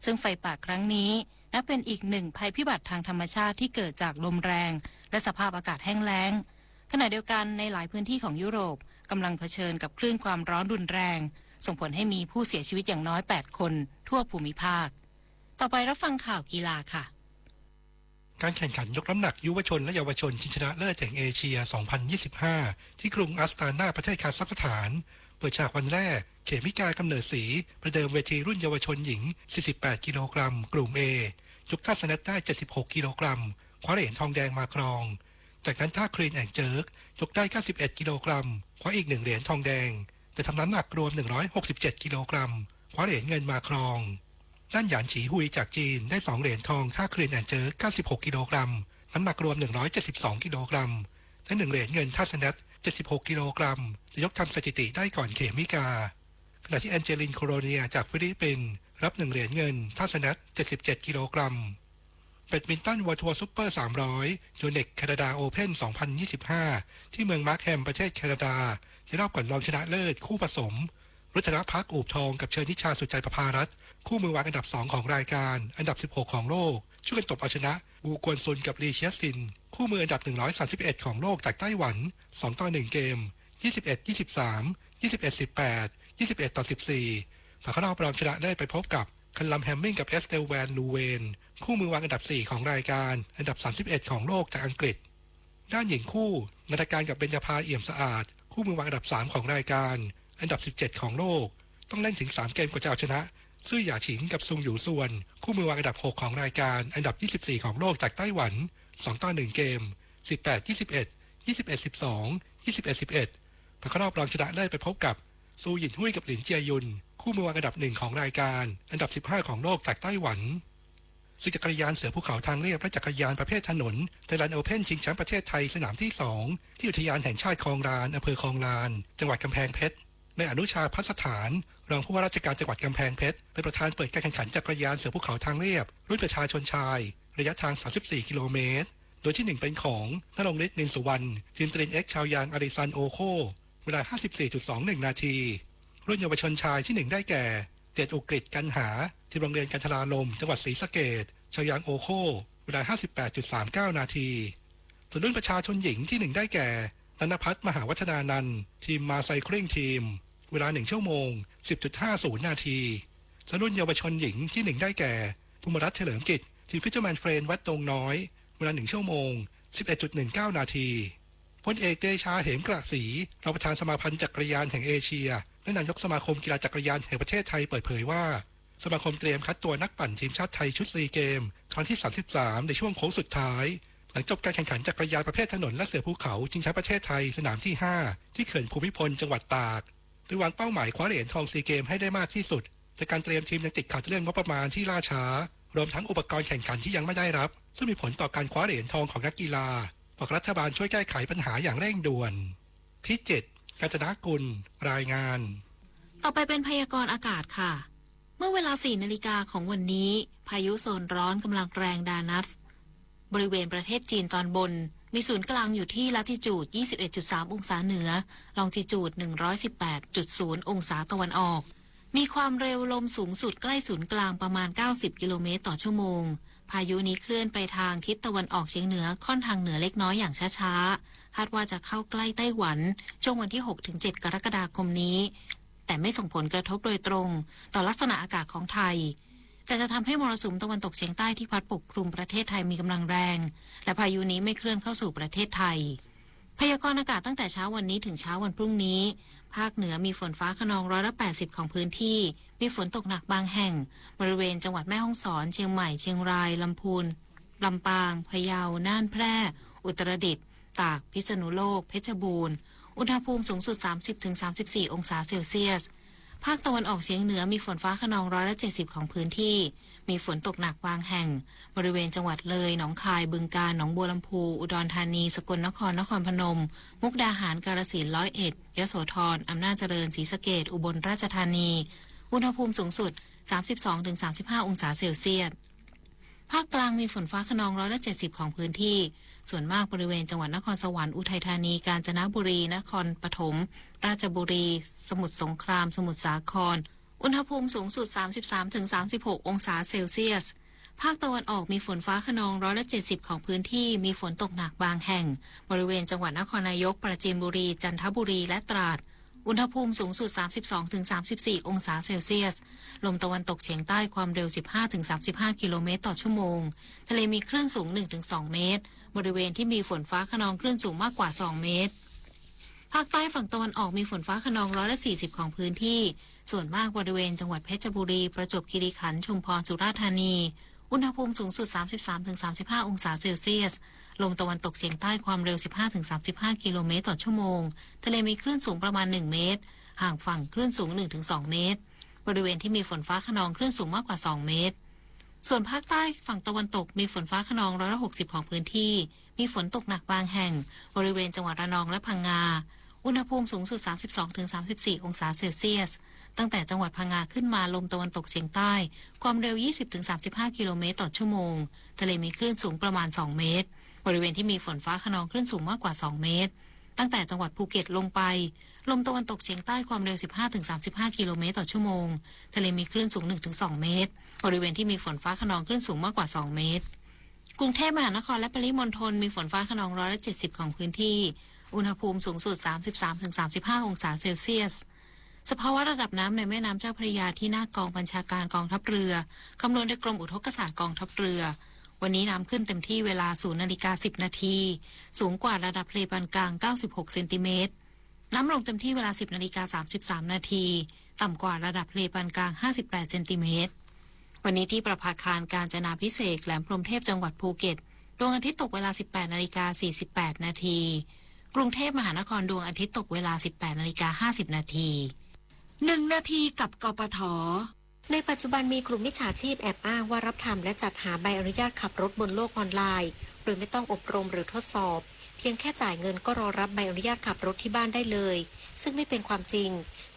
ซึ่งไฟป่าครั้งนี้นับเป็นอีกหนึ่งภัยพิบัติทางธรรมชาติที่เกิดจากลมแรงและสภาพอากาศแห้งแล้งขณะเดียวกันในหลายพื้นที่ของยุโรปกำลังเผชิญกับคลื่นความร้อนรุนแรงส่งผลให้มีผู้เสียชีวิตอย่างน้อย8คนทั่วภูมิภาคต่อไปรับฟังข่าวกีฬาค่ะการแข่งขันยกน้ำหนักยุวชนและเยาวชนชิงชนะเลิศแห่งเอเชีย 2025 ที่กรุงอัสตานาประเทศคาซัคสถานเปิดฉากวันแรกเขมิกากำเนิดศรีประเดิมเวทีรุ่นเยาวชนหญิง 48 กิโลกรัมกลุ่ม A ยกท่าสแนทได้ 76 กิโลกรัมคว้าเหรียญทองแดงมาครองจากนั้นท่าคลีนแอนด์เจิร์กยกได้ 91 กิโลกรัมคว้าอีก1เหรียญทองแดงแต่ทำน้ำหนักรวม 167 กิโลกรัมคว้าเหรียญเงินมาครองด้านหยานฉีฮุยจากจีนได้2เหรียญทองท่าคลีนแอนด์เจิร์ก 96 กิโลกรัมน้ำหนักรวม 172 กิโลกรัมและ1เหรียญเงินท่าสแนท 76 กิโลกรัมจะยกทำสถิติได้ก่อนเขมิกาขณะที่แอนเจลินโคโรเนียจากฟิลิปปินส์รับ1เหรียญเงินท่าสแนท 77 กิโลกรัมแบดมินตันวอร์ทัวร์ซุปเปอร์ 300 ยูเน็กแคนาดาโอเพ่น 2025 ที่เมืองมาร์คแฮมประเทศแคนาดาในรอบก่อนรองชนะเลิศคู่ผสม รัตนภักอูบทองกับเชิญนิชาสุใจประภารัตน์คู่มือวางอันดับ2ของรายการอันดับ16ของโลกช่วยกันตบเอาชนะวูกวนซุนกับลีเชียซินคู่มืออันดับ131ของโลกจากไต้หวัน2-1เกม21-23 21-18 21-14ผ่านเข้ารอบรองชนะได้ไปพบกับคันลัมแฮมมิงกับเอสเตลแวนลูเวนคู่มือวางอันดับ4ของรายการอันดับ31ของโลกจากอังกฤษด้านหญิงคู่นันทการกับเบญจภาเอี่ยมสะอาดคู่มือวางอันดับ3ของรายการอันดับ17ของโลกต้องเล่นถึง3เกมกว่าจะเอาชนะซื่อหย่าฉิงกับซุงหยูส่วนคู่มือวางอันดับ6ของรายการอันดับ24ของโลกจากไต้หวัน2-1เกม18-21 21-12 21-11ผ่านเข้ารอบรองชนะได้ไปพบกับซูหยินหุ้ยกับหลินเจียยุนคู่มือวางอันดับ1ของรายการอันดับ15ของโลกจากไต้หวันศึกจักรยานเสือภูเขาทางเรียบและจักรยานประเภทถนนไทยแลนด์โอเพ่นชิงแชมป์ประเทศไทยสนามที่2ที่อุทยานแห่งชาติคลองลานอำเภอคลองลานจังหวัดกำแพงเพชรในอนุชาพัสถานรองผู้ว่าราชการจังหวัดกำแพงเพชรเป็นประธานเปิดการแข่งขันจักรยานเสือภูเขาทางเรียบรุ่นประชาชนชายระยะทาง34กิโลเมตรโดยที่1เป็นของณรงค์ฤทธิ์นินสุวรรณทีมตรินเอ็กชาวยางอาริซันโอโคเวลา 54.21 นาทีรุ่นเยาวชนชายที่1ได้แก่เดชอุกฤษกันหาทีมโรงเรียนกันทราลมจังหวัดศรีสะเกษชาวยางโอโคเวลา 58.39 นาทีส่วนรุ่นประชาชนหญิงที่1ได้แก่นันพัฒน์มหาวัฒนานันท์ทีมมาไซคลิ่งทีมเวลา1ชั่วโมง 10.50 นาทีและรุ่นเยาวชนหญิงที่1ได้แก่ภูมิรัตน์เฉลิมกิจทีมฟิชเชอร์แมนเฟรนวัดตงน้อยเวลา1ชั่วโมง 11.19 นาทีพลเอกเดชาเหมกระศรีรองประธานสมาพันธ์จักรยานแห่งเอเชียและนายกสมาคมกีฬาจักรยานแห่งประเทศไทยเปิดเผยว่าสมาคมเตรียมคัดตัวนักปั่นทีมชาติไทยชุดซีเกมครั้งที่33ในช่วงโค้งสุดท้ายหลังจบการแข่งขันจักรยานประเภทถนนและเสือภูเขาชิงแชมป์ประเทศไทยสนามที่5ที่เขื่อนภูมิพลจังหวัดตากโดยวางเป้าหมายคว้าเหรียญทองซีเกมให้ได้มากที่สุดแต่การเตรียมทีมยังติดขัดเรื่องงบประมาณที่ล่าช้ารวมทั้งอุปกรณ์แข่งขันที่ยังไม่ได้รับซึ่งมีผลต่อการคว้าเหรียญทองของนักกีฬาฝากรัฐบาลช่วยแก้ไขปัญหาอย่างเร่งด่วนพิจิตรกาญจนกุลรายงานต่อไปเป็นพยากรณ์อากาศค่ะเมื่อเวลา 4 นาฬิกาของวันนี้พายุโซนร้อนกำลังแรงดานัสบริเวณประเทศจีนตอนบนมีศูนย์กลางอยู่ที่ลัติจูด 21.3 องศาเหนือลองจิจูด 118.0 องศาตะวันออกมีความเร็วลมสูงสุดใกล้ศูนย์กลางประมาณ 90 กิโลเมตรต่อชั่วโมงพายุนี้เคลื่อนไปทางทิศตะวันออกเฉียงเหนือค่อนทางเหนือเล็กน้อยอย่างช้าๆคาดว่าจะเข้าใกล้ไต้หวันช่วงวันที่ 6-7 กรกฎาคมนี้แต่ไม่ส่งผลกระทบโดยตรงต่อลักษณะอากาศของไทยแต่จะทำให้มรสุมตะวันตกเฉียงใต้ที่พัดปกคลุมประเทศไทยมีกำลังแรงและพายุนี้ไม่เคลื่อนเข้าสู่ประเทศไทยพยากรณ์อากาศตั้งแต่เช้าวันนี้ถึงเช้าวันพรุ่งนี้ภาคเหนือมีฝนฟ้าคะนอง180ของพื้นที่มีฝนตกหนักบางแห่งบริเวณจังหวัดแม่ฮ่องสอนเชียงใหม่เชียงรายลำพูนลำปางพะเยาน่านแพร่อุตรดิตถ์ตากพิษณุโลกเพชรบูรณ์อุณหภูมิสูงสุด 30-34 องศาเซลเซียสภาคตะวันออกเฉียงเหนือมีฝนฟ้าคะนอง170ของพื้นที่มีฝนตกหนักบางแห่งบริเวณจังหวัดเลยหนองคายบึงกาฬหนองบัวลำพูอุดรธานีสกลนครนครพนมมุกดาหารกาฬสินธุ์101ยโสธรอำนาจเจริญศรีสะเกษอุบลราชธานีอุณหภูมิสูงสุด 32-35 องศาเซลเซียสภาคกลางมีฝนฟ้าคะนอง170ของพื้นที่ส่วนมากบริเวณจังหวัดนครสวรรค์อุทัยธานีกาญจนบุรีนครปฐมราชบุรีสมุทรสงครามสมุทรสาครอุณหภูมิสูงสุด 33-36 องศาเซลเซียสภาคตะวันออกมีฝนฟ้าคะนอง170ของพื้นที่มีฝนตกหนักบางแห่งบริเวณจังหวัดนครนายกปราจีนบุรีจันทบุรีและตราดอุณหภูมิสูงสุด 32-34 องศาเซลเซียสลมตะวันตกเฉียงใต้ความเร็ว 15-35 กิโลเมตรต่อชั่วโมงทะเลมีคลื่นสูง 1-2 เมตรบริเวณที่มีฝนฟ้าคะนองคลื่นสูงมากกว่า2เมตรภาคใต้ฝั่งตะวันออกมีฝนฟ้าคะนอง140ของพื้นที่ส่วนมากบริเวณจังหวัดเพชรบุรีประจวบคีรีขันธ์ชุมพรสุราษฎร์ธานีอุณหภูมิสูงสุด 33-35 องศาเซลเซียสลมตะวันตกเฉียงใต้ความเร็ว 15-35 กิโลเมตรต่อชั่วโมงทะเลมีคลื่นสูงประมาณ1เมตรห่างฝั่งคลื่นสูง 1-2 เมตรบริเวณที่มีฝนฟ้าคะนองคลื่นสูงมากกว่า2เมตรส่วนภาคใต้ฝั่งตะวันตกมีฝนฟ้าคะนอง160ของพื้นที่มีฝนตกหนักบางแห่งบริเวณจังหวัดระนองและพังงาอุณหภูมิสูงสุด 32-34 องศาเซลเซียสตั้งแต่จังหวัดพังงาขึ้นมาลมตะวันตกเฉียงใต้ความเร็ว 20-35 กิโลเมตรต่อชั่วโมงทะเลมีคลื่นสูงประมาณ2เมตรบริเวณที่มีฝนฟ้าคะนองคลื่นสูงมากกว่า2เมตรตั้งแต่จังหวัดภูเก็ตลงไป ลมตะวันตกเฉียงใต้ความเร็ว 15-35 กิโลเมตรต่อชั่วโมงทะเลมีคลื่นสูง 1-2 เมตรบริเวณที่มีฝนฟ้าคะนองคลื่นสูงมากกว่า2เมตรกรุงเทพมหานครและปริมณฑลมีฝนฟ้าคะนอง170ของพื้นที่อุณหภูมิสูงสุด 33-35 องศาเซลเซียสสภาวะระดับน้ำในแม่น้ำเจ้าพระยาที่หน้ากองบัญชาการกองทัพเรือคำนวณโดยกรมอุทกศาสตร์กองทัพเรือวันนี้น้ำขึ้นเต็มที่เวลา 0:10 นาทีสูงกว่าระดับทะเลปานกลาง96เซนติเมตรน้ำลงเต็มที่เวลา 10:33 นาทีต่ำกว่าระดับทะเลปานกลาง58เซนติเมตรวันนี้ที่ประภาคารกาญจนาภิเษกแหลมพรหมเทพจังหวัดภูเก็ตดวงอาทิตย์ตกเวลา 18:48 นาทีกรุงเทพมหานครดวงอาทิตย์ตกเวลา 18:50 นาที1 นาทีกับกปท.ในปัจจุบันมีกลุ่มมิจฉาชีพแอบอ้างว่ารับทำและจัดหาใบอนุญาตขับรถบนโลกออนไลน์โดยไม่ต้องอบรมหรือทดสอบเพียงแค่จ่ายเงินก็รอรับใบอนุญาตขับรถที่บ้านได้เลยซึ่งไม่เป็นความจริง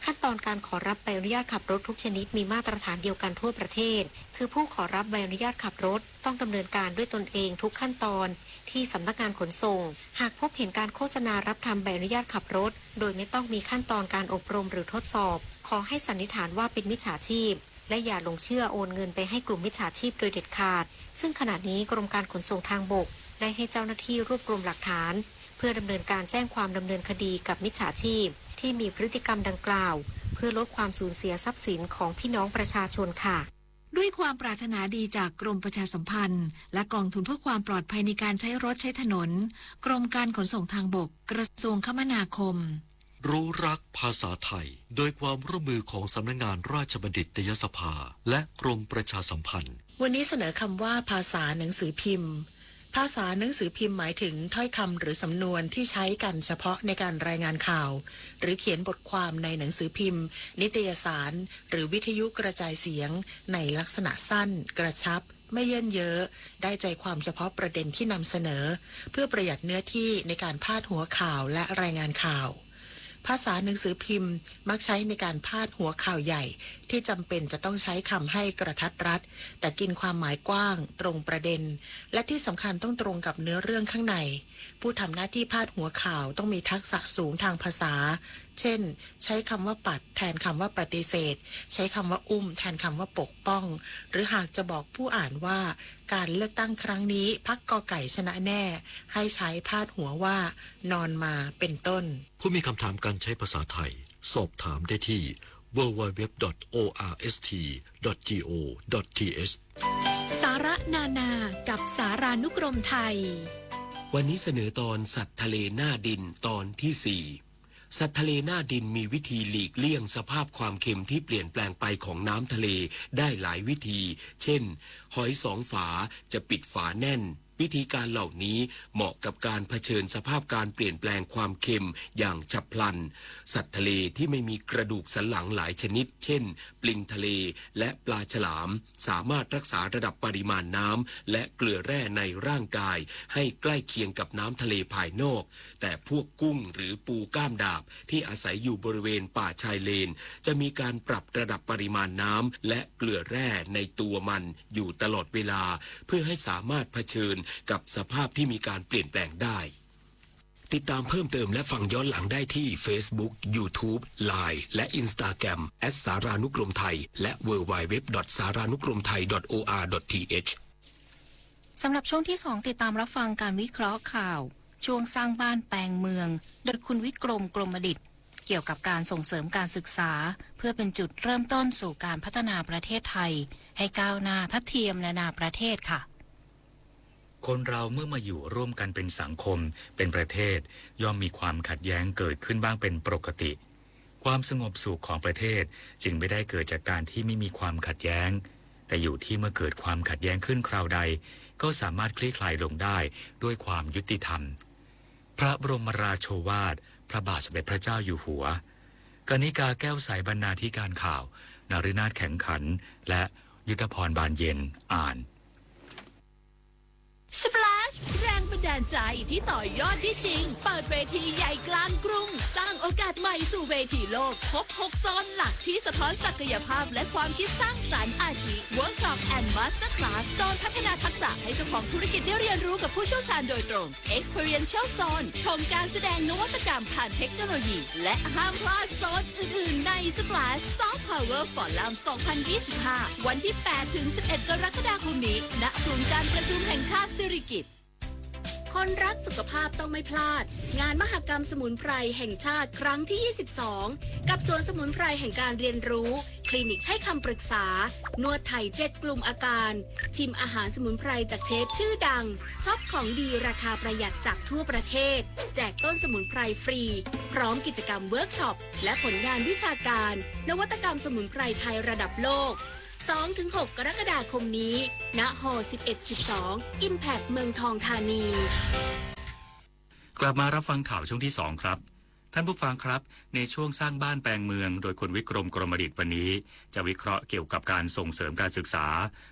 ขั้นตอนการขอรับใบอนุญาตขับรถทุกชนิดมีมาตรฐานเดียวกันทั่วประเทศคือผู้ขอรับใบอนุญาตขับรถต้องดำเนินการด้วยตนเองทุกขั้นตอนที่สำนักงานขนส่งหากพบเห็นการโฆษณารับทำใบอนุญาตขับรถโดยไม่ต้องมีขั้นตอนการอบรมหรือทดสอบขอให้สันนิษฐานว่าเป็นมิจฉาชีพและอย่าหลงเชื่อโอนเงินไปให้กลุ่มมิจฉาชีพโดยเด็ดขาดซึ่งขณะนี้กรมการขนส่งทางบกได้ให้เจ้าหน้าที่รวบรวมหลักฐานเพื่อดำเนินการแจ้งความดำเนินคดีกับมิจฉาชีพที่มีพฤติกรรมดังกล่าวเพื่อลดความสูญเสียทรัพย์สินของพี่น้องประชาชนค่ะด้วยความปรารถนาดีจากกรมประชาสัมพันธ์และกองทุนเพื่อความปลอดภัยในการใช้รถใช้ถนนกรมการขนส่งทางบกกระทรวงคมนาคมรู้รักภาษาไทยโดยความร่วมมือของสำนักงานราชบัณฑิตยสภาและกรมประชาสัมพันธ์วันนี้เสนอคำว่าภาษาหนังสือพิมพ์ภาษาหนังสือพิมพ์หมายถึงถ้อยคำหรือสำนวนที่ใช้กันเฉพาะในการรายงานข่าวหรือเขียนบทความในหนังสือพิมพ์นิตยสารหรือวิทยุกระจายเสียงในลักษณะสั้นกระชับไม่เยินเยอะได้ใจความเฉพาะประเด็นที่นำเสนอเพื่อประหยัดเนื้อที่ในการพาดหัวข่าวและรายงานข่าวภาษาหนังสือพิมพ์มักใช้ในการพาดหัวข่าวใหญ่ที่จำเป็นจะต้องใช้คำให้กระทัดรัดแต่กินความหมายกว้างตรงประเด็นและที่สำคัญต้องตรงกับเนื้อเรื่องข้างในผู้ทำหน้าที่พาดหัวข่าวต้องมีทักษะสูงทางภาษาเช่นใช้คำว่าปัดแทนคำว่าปฏิเสธใช้คำว่าอุ้มแทนคำว่าปกป้องหรือหากจะบอกผู้อ่านว่าการเลือกตั้งครั้งนี้พรรคกไก่ชนะแน่ให้ใช้พาดหัวว่านอนมาเป็นต้นผู้มีคำถามการใช้ภาษาไทยสอบถามได้ที่ www.orst.go.th สาระนานากับสารานุกรมไทยวันนี้เสนอตอนสัตว์ทะเลหน้าดินตอนที่4สัตว์ทะเลหน้าดินมีวิธีหลีกเลี่ยงสภาพความเค็มที่เปลี่ยนแปลงไปของน้ำทะเลได้หลายวิธี เช่นหอย2 ฝาจะปิดฝาแน่นวิธีการเหล่านี้เหมาะกับการเผชิญสภาพการเปลี่ยนแปลงความเค็มอย่างฉับพลันสัตว์ทะเลที่ไม่มีกระดูกสันหลังหลายชนิดเช่นปลิงทะเลและปลาฉลามสามารถรักษาระดับปริมาณน้ำและเกลือแร่ในร่างกายให้ใกล้เคียงกับน้ำทะเลภายนอกแต่พวกกุ้งหรือปูก้ามดาบที่อาศัยอยู่บริเวณป่าชายเลนจะมีการปรับระดับปริมาณน้ำและเกลือแร่ในตัวมันอยู่ตลอดเวลาเพื่อให้สามารถเผชิญกับสภาพที่มีการเปลี่ยนแปลงได้ติดตามเพิ่มเติมและฟังย้อนหลังได้ที่ Facebook, YouTube, Line และ Instagram @ สารานุกรมไทยและ www.saranukromthai.or.th สำหรับช่วงที่ 2 ติดตามรับฟังการวิเคราะห์ข่าวช่วงสร้างบ้านแปลงเมืองโดยคุณวิกรมกรมดิษฐ์เกี่ยวกับการส่งเสริมการศึกษาเพื่อเป็นจุดเริ่มต้นสู่การพัฒนาประเทศไทยให้ก้าวหน้าทัดเทียมนานาประเทศค่ะคนเราเมื่อมาอยู่ร่วมกันเป็นสังคมเป็นประเทศย่อมมีความขัดแย้งเกิดขึ้นบ้างเป็นปกติความสงบสุขของประเทศจึงไม่ได้เกิดจากการที่ไม่มีความขัดแย้งแต่อยู่ที่เมื่อเกิดความขัดแย้งขึ้นคราวใดก็สามารถคลี่คลายลงได้ด้วยความยุติธรรมพระบรมราโชวาทพระบาทสมเด็จพระเจ้าอยู่หัวกนิกาแก้วใสบรรณาธิการข่าวนฤนาถแข็งขันและยุทธพรบานเย็นอ่านสปลาชแรง บันดาลใจที่ต่อยอดได้จริง เปิดเวทีใหญ่กลางกรุง สร้างโอกาสใหม่สู่เวทีโลก พบ 6 โซนหลักที่สะท้อนศักยภาพและความคิดสร้างสรรค์อาทิ Workshop and Master Class โซนพัฒนาทักษะให้เจ้าของธุรกิจได้เรียนรู้กับผู้เชี่ยวชาญโดยตรง Experiential Zone ชมการแสดงนวัตกรรมผ่านเทคโนโลยี และห้ามพลาดโซนอื่นๆใน Splash Soft Power Forum 2025 วันที่ 8-11 กรกฎาคมนี้ณกลุ่มการประชุมแห่งชาติสิริกิติ์ คนรักสุขภาพต้องไม่พลาดงานมหกรรมสมุนไพรแห่งชาติครั้งที่ 22 กับสวนสมุนไพรแห่งการเรียนรู้คลินิกให้คำปรึกษานวดไทย7 กลุ่มอาการชิมอาหารสมุนไพรจากเชฟชื่อดังช็อปของดีราคาประหยัดจากทั่วประเทศแจกต้นสมุนไพรฟรีพร้อมกิจกรรมเวิร์กช็อปและผลงานวิชาการนวัตกรรมสมุนไพรไทยระดับโลก 2-6 กรกฎาคมนี้ณหอ 11-12 Impact เมืองทองธานีกลับมารับฟังข่าวช่วงที่ 2 ครับท่านผู้ฟังครับในช่วงสร้างบ้านแปลงเมืองโดยคุณวิกรมกรมดิษฐ์วันนี้จะวิเคราะห์เกี่ยวกับการส่งเสริมการศึกษา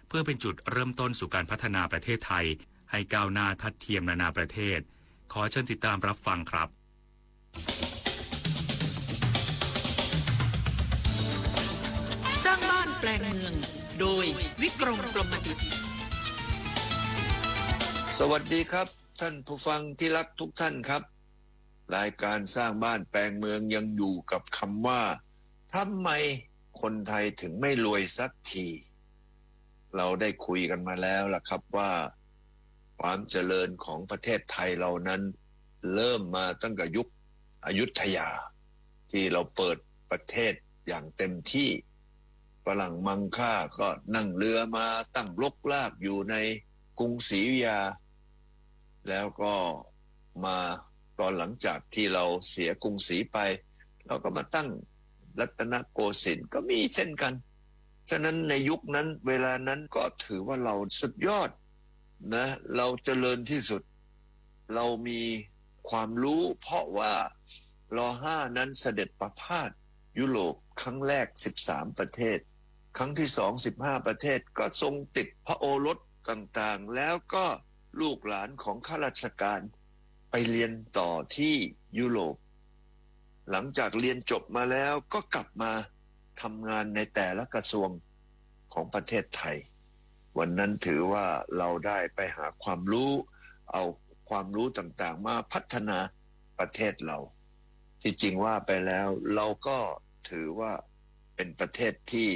เพื่อเป็นจุดเริ่มต้นสู่การพัฒนาประเทศไทยให้ก้าวหน้าทัดเทียมนานาประเทศขอเชิญติดตามรับฟังครับสร้างบ้านแปลงเมืองโดยวิกรมกรมดิษฐ์สวัสดีครับท่านผู้ฟังที่รักทุกท่านครับรายการสร้างบ้านแปลงเมืองยังอยู่กับคำว่าทำไมคนไทยถึงไม่รวยสักทีเราได้คุยกันมาแล้วล่ะครับว่าความเจริญของประเทศไทยเรานั้นเริ่มมาตั้งแต่ยุคอยุธยาที่เราเปิดประเทศอย่างเต็มที่ฝรั่งมังค่าก็นั่งเรือมาตั้งรกรากอยู่ในกรุงศรีอยุธยาแล้วก็มาตอนหลังจากที่เราเสียกรุงศรีไปเราก็มาตั้งรัตนโกสินทร์ก็มีเช่นกันฉะนั้นในยุคนั้นเวลานั้นก็ถือว่าเราสุดยอดนะเราเจริญที่สุดเรามีความรู้เพราะว่าร.5 นั้นเสด็จประพาสยุโรปครั้งแรก13ประเทศครั้งที่2 15ประเทศก็ทรงติดพระโอรสต่างๆแล้วก็ลูกหลานของข้าราชการไปเรียนต่อที่ยุโรปหลังจากเรียนจบมาแล้วก็กลับมาทำงานในแต่ละกระทรวงของประเทศไทยวันนั้นถือว่าเราได้ไปหาความรู้เอาความรู้ต่างๆมาพัฒนาประเทศเราที่จริงว่าไปแล้วเราก็ถือว่าเป็นประเทศที่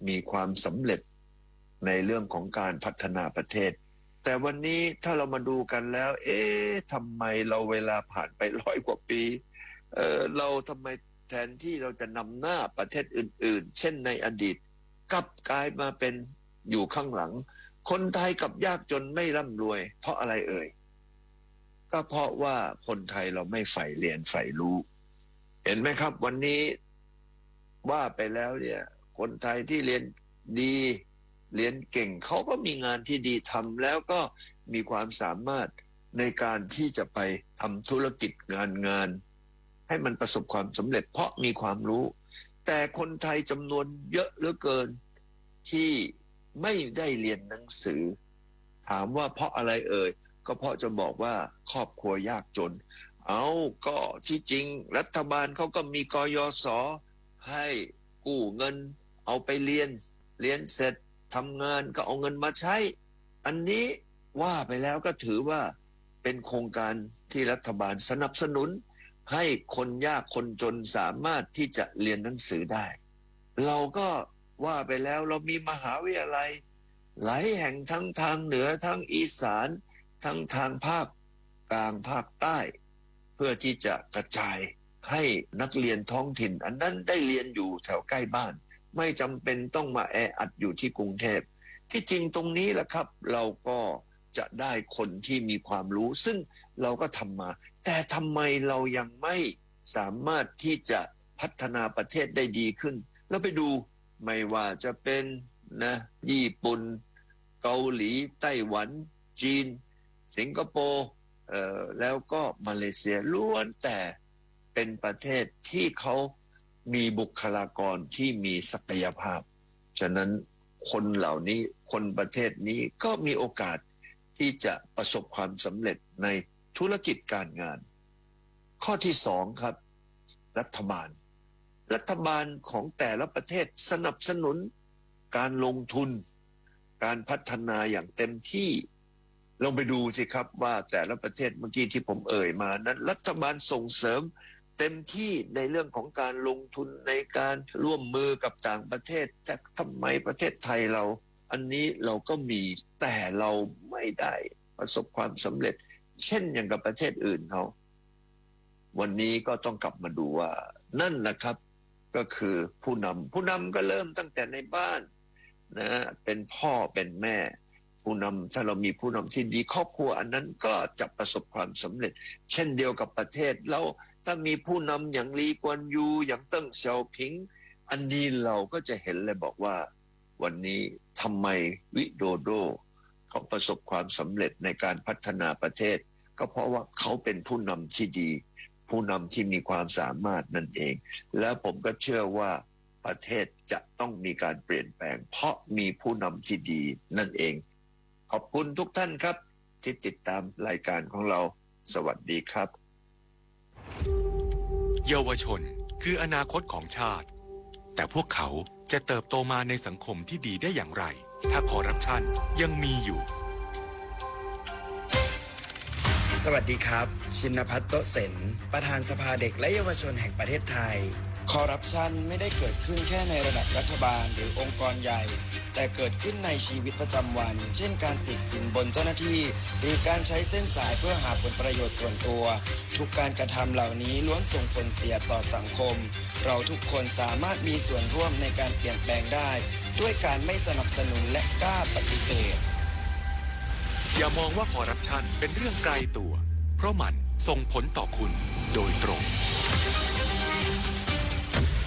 มีความสำเร็จในเรื่องของการพัฒนาประเทศแต่วันนี้ถ้าเรามาดูกันแล้วทำไมเราเวลาผ่านไป100 กว่าปีเราทำไมแทนที่เราจะนำหน้าประเทศอื่นๆเช่นในอดีตกลับกลายมาเป็นอยู่ข้างหลังคนไทยกับยากจนไม่ร่ำรวยเพราะอะไรเอ่ยก็เพราะว่าคนไทยเราไม่ใฝ่เรียนใฝ่รู้เห็นไหมครับวันนี้ว่าไปแล้วเนี่ยคนไทยที่เรียนดีเรียนเก่งเขาก็มีงานที่ดีทำแล้วก็มีความสามารถในการที่จะไปทำธุรกิจงานให้มันประสบความสำเร็จเพราะมีความรู้แต่คนไทยจำนวนเยอะเหลือเกินที่ไม่ได้เรียนหนังสือถามว่าเพราะอะไรเอ่ยก็เพราะจะบอกว่าครอบครัวยากจนก็ที่จริงรัฐบาลเขาก็มีกยศให้กู้เงินเอาไปเรียนเสร็จทำงานก็เอาเงินมาใช้อันนี้ว่าไปแล้วก็ถือว่าเป็นโครงการที่รัฐบาลสนับสนุนให้คนยากคนจนสามารถที่จะเรียนหนังสือได้เราก็ว่าไปแล้วเรามีมหาวิทยาลัยหลายแห่งทั้งทางเหนือทั้งอีสานทั้งทางภาคกลางภาคใต้เพื่อที่จะกระจายให้นักเรียนท้องถิ่นอันนั้นได้เรียนอยู่แถวใกล้บ้านไม่จำเป็นต้องมาแออัดอยู่ที่กรุงเทพที่จริงตรงนี้แหละครับเราก็จะได้คนที่มีความรู้ซึ่งเราก็ทำมาแต่ทำไมเรายังไม่สามารถที่จะพัฒนาประเทศได้ดีขึ้นแล้วไปดูไม่ว่าจะเป็นญี่ปุ่นเกาหลีไต้หวันจีนสิงคโปร์แล้วก็มาเลเซียล้วนแต่เป็นประเทศที่เขามีบุคลากรที่มีศักยภาพฉะนั้นคนเหล่านี้คนประเทศนี้ก็มีโอกาสที่จะประสบความสำเร็จ ในธุรกิจการงาน ข้อที่2ครับรัฐบาลของแต่ละประเทศสนับสนุนการลงทุนการพัฒนาอย่างเต็มที่ลองไปดูสิครับว่าแต่ละประเทศเมื่อกี้ที่ผมเอ่ยมานั้นรัฐบาลส่งเสริมเต็มที่ในเรื่องของการลงทุนในการร่วมมือกับต่างประเทศแต่ทำไมประเทศไทยเราอันนี้เราก็มีแต่เราไม่ได้ประสบความสำเร็จเช่นอย่างกับประเทศอื่นเขาวันนี้ก็ต้องกลับมาดูว่านั่นแหละครับก็คือผู้นำก็เริ่มตั้งแต่ในบ้านนะเป็นพ่อเป็นแม่ผู้นำถ้าเรามีผู้นำที่ดีครอบครัวอันนั้นก็จะประสบความสำเร็จเช่นเดียวกับประเทศแล้วถ้ามีผู้นำอย่างลีกวนยูอย่างเติ้งเสี่ยวผิงอันนี้เราก็จะเห็นเลยบอกว่าวันนี้ทำไมวิโดโดเขาประสบความสำเร็จในการพัฒนาประเทศก็เพราะว่าเขาเป็นผู้นำที่ดีผู้นำที่มีความสามารถนั่นเองและผมก็เชื่อว่าประเทศจะต้องมีการเปลี่ยนแปลงเพราะมีผู้นำที่ดีนั่นเองขอบคุณทุกท่านครับที่ติดตามรายการของเราสวัสดีครับเยาวชนคืออนาคตของชาติแต่พวกเขาจะเติบโตมาในสังคมที่ดีได้อย่างไรถ้าคอร์รัปชันยังมีอยู่สวัสดีครับชินภัทร โต๊ะเสนประธานสภาเด็กและเยาวชนแห่งประเทศไทยคอร์รัปชันไม่ได้เกิดขึ้นแค่ในระดับรัฐบาลหรือองค์กรใหญ่แต่เกิดขึ้นในชีวิตประจำวันเช่นการติดสินบนเจ้าหน้าที่หรือการใช้เส้นสายเพื่อหาผลประโยชน์ส่วนตัวทุกการกระทำเหล่านี้ล้วนส่งผลเสียต่อสังคมเราทุกคนสามารถมีส่วนร่วมในการเปลี่ยนแปลงได้ด้วยการไม่สนับสนุนและกล้าปฏิเสธอย่ามองว่าคอร์รัปชันเป็นเรื่องไกลตัวเพราะมันส่งผลต่อคุณโดยตรง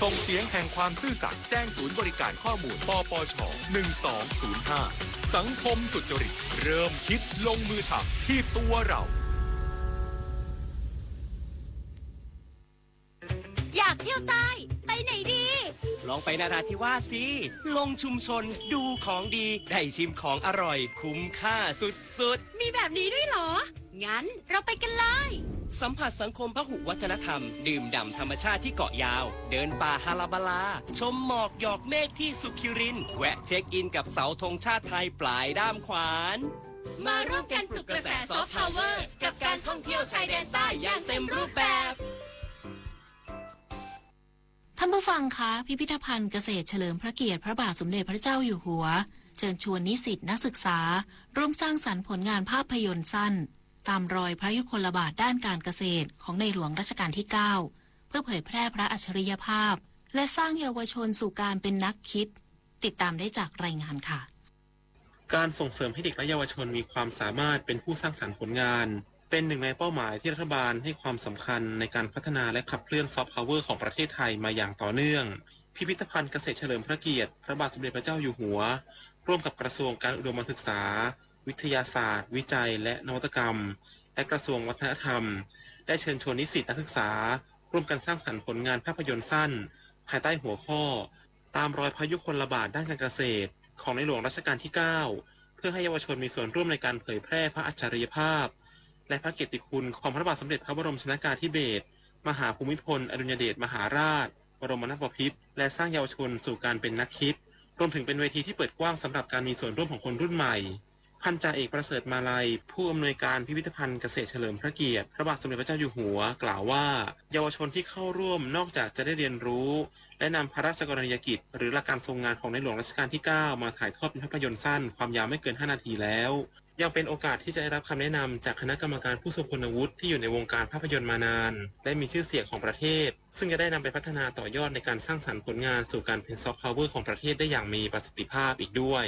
ส่งเสียงแห่งความซื่อสัตย์แจ้งศูนย์บริการข้อมูลปปช1205สังคมสุจริตเริ่มคิดลงมือทำที่ตัวเราอยากเที่ยวใต้ไปไหนดี ลองไปนราธิวาสสิลงชุมชนดูของดีได้ชิมของอร่อยคุ้มค่าสุดๆมีแบบนี้ด้วยเหรองั้นเราไปกันเลยสัมผัสสังคมพหุวัฒนธรรมดื่มด่ำธรรมชาติที่เกาะยาวเดินป่าฮาราบาลาชมหมอกหยอกเมฆที่สุขิรินแวะเช็คอินกับเสาธงชาติไทยปลายด้ามขวานมาร่วมกันปลุกกระแสซอฟต์พาวเวอร์กับการท่องเที่ยวชายแดนใต้อย่างเต็มรูปแบบท่านผู้ฟังคะพิพิธภัณฑ์เกษตรเฉลิมพระเกียรติพระบาทสมเด็จพระเจ้าอยู่หัวเชิญชวนนิสิตนักศึกษาร่วมสร้างสรรค์ผลงานภาพยนตร์สั้นตามรอยพระยุคลบาทด้านการเกษตรของในหลวงรัชกาลที่ 9 เพื่อเผยแพร่พระอัจฉริยภาพและสร้างเยาวชนสู่การเป็นนักคิดติดตามได้จากรายงานค่ะการส่งเสริมให้เด็กและเยาวชนมีความสามารถเป็นผู้สร้างสรรค์ผลงานเป็นหนึ่งในเป้าหมายที่รัฐบาลให้ความสำคัญในการพัฒนาและขับเคลื่อนซอฟต์พาวเวอร์ของประเทศไทยมาอย่างต่อเนื่องพิพิธภัณฑ์เกษตรเฉลิมพระเกียรติพระบาทสมเด็จพระเจ้าอยู่หัวร่วมกับกระทรวงการอุดมศึกษาวิทยาศาสตร์วิจัยและนวัตกรรมและกระทรวงวัฒนธรรมได้เชิญชวนนิสิตนักศึกษาร่วมกันสร้างสรรค์ผลงานภาพยนตร์สั้นภายใต้หัวข้อตามรอยพระยุคลบาทด้านการเกษตรของในหลวงรัชกาลที่ 9 เพื่อให้เยาวชนมีส่วนร่วมในการเผยแพร่พระอัจฉริยภาพและพระเกียรติคุณของพระบาทสมเด็จพระบรมชนกาธิเบศรมหาภูมิพลอดุลยเดชมหาราชบรมนาถบพิตรและสร้างเยาวชนสู่การเป็นนักคิดรวมถึงเป็นเวทีที่เปิดกว้างสำหรับการมีส่วนร่วมของคนรุ่นใหม่พันจ่าเอกประเสริฐมาลัยผู้อำนวยการพิพิธภัณฑ์เกษตรเฉลิมพระเกียรติพระบาทสมเด็จพระเจ้าอยู่หัวกล่าวว่าเยาวชนที่เข้าร่วมนอกจากจะได้เรียนรู้และนำพระราชกรณียกิจหรือหลักการทรงงานของในหลวงรัชกาลที่ 9 มาถ่ายทอดเป็นภาพยนตร์สั้นความยาวไม่เกิน5นาทีแล้วยังเป็นโอกาสที่จะได้รับคำแนะนำจากคณะกรรมการผู้ทรงคุณวุฒิที่อยู่ในวงการภาพยนตร์มานานและมีชื่อเสียงของประเทศซึ่งจะได้นำไปพัฒนาต่อยอดในการสร้างสรรค์ผลงานสู่การเป็นซอฟต์พาวเวอร์ของประเทศได้อย่างมีประสิทธิภาพอีกด้วย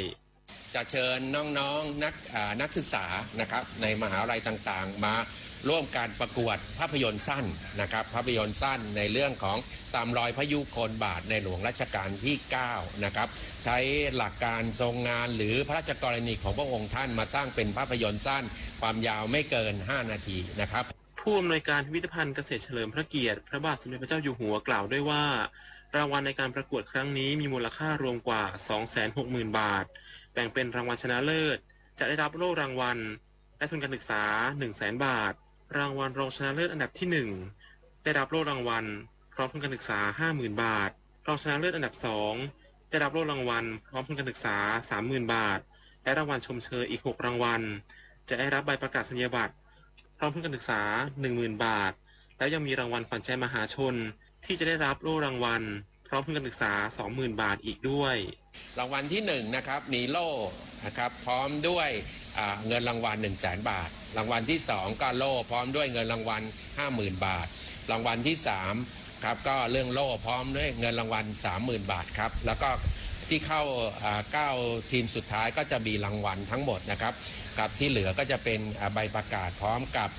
จะเชิญน้องๆนักศึกษานะครับในมหาวิทยาลัยต่างๆมาร่วมการประกวดภาพยนตร์สั้นนะครับภาพยนตร์สั้นในเรื่องของตามรอยพระยุคลบาทในหลวงรัชกาลที่ 9 นะครับใช้หลักการทรงงานหรือพระราชกรณีของพระองค์ท่านมาสร้างเป็นภาพยนตร์สั้นความยาวไม่เกิน5นาทีนะครับผู้อำนวยการพิพิธภัณฑ์เกษตรเฉลิมพระเกียรติพระบาทสมเด็จพระเจ้าอยู่หัวกล่าวด้วยว่ารางวัลในการประกวดครั้งนี้มีมูลค่ารวมกว่า 260,000 บาทแบ่งเป็นรางวัลชนะเลิศจะได้รับโล่รางวัล และทุนการศึกษา 100,000 บาทรางวัลรองชนะเลิศอันดับที่ 1ได้รับโล่รางวัลพร้อมทุนการศึกษา 50,000 บาทรองชนะเลิศอันดับ2ได้รับโล่รางวัลพร้อมทุนการศึกษา 30,000 บาทและรางวัลชมเชยอีก6รางวัลจะได้รับใบประกาศนียบัตรพร้อมทุนการศึกษา 10,000 บาทแล้วยังมีรางวัลขวัญใจมหาชนที่จะได้รับโล่รางวัลพร้อมทุนการศึกษา 20,000 บาทอีกด้วยรางวัลที่1นะครับมีโล่นะครับพร้อมด้วยเงินรางวัล 100,000 บาทรางวัลที่2ก็โล่พร้อมด้วยเงินรางวัล 50,000 บาทรางวัลที่3ครับก็เรื่องโล่พร้อมด้วยเงินรางวัล 30,000 บาทครับแล้วก็ที่เข้า9ทีมสุดท้ายก็จะมีรางวัลทั้งหมดนะครับกับที่เหลือก็จะเป็นใบประกาศพร้อมกับ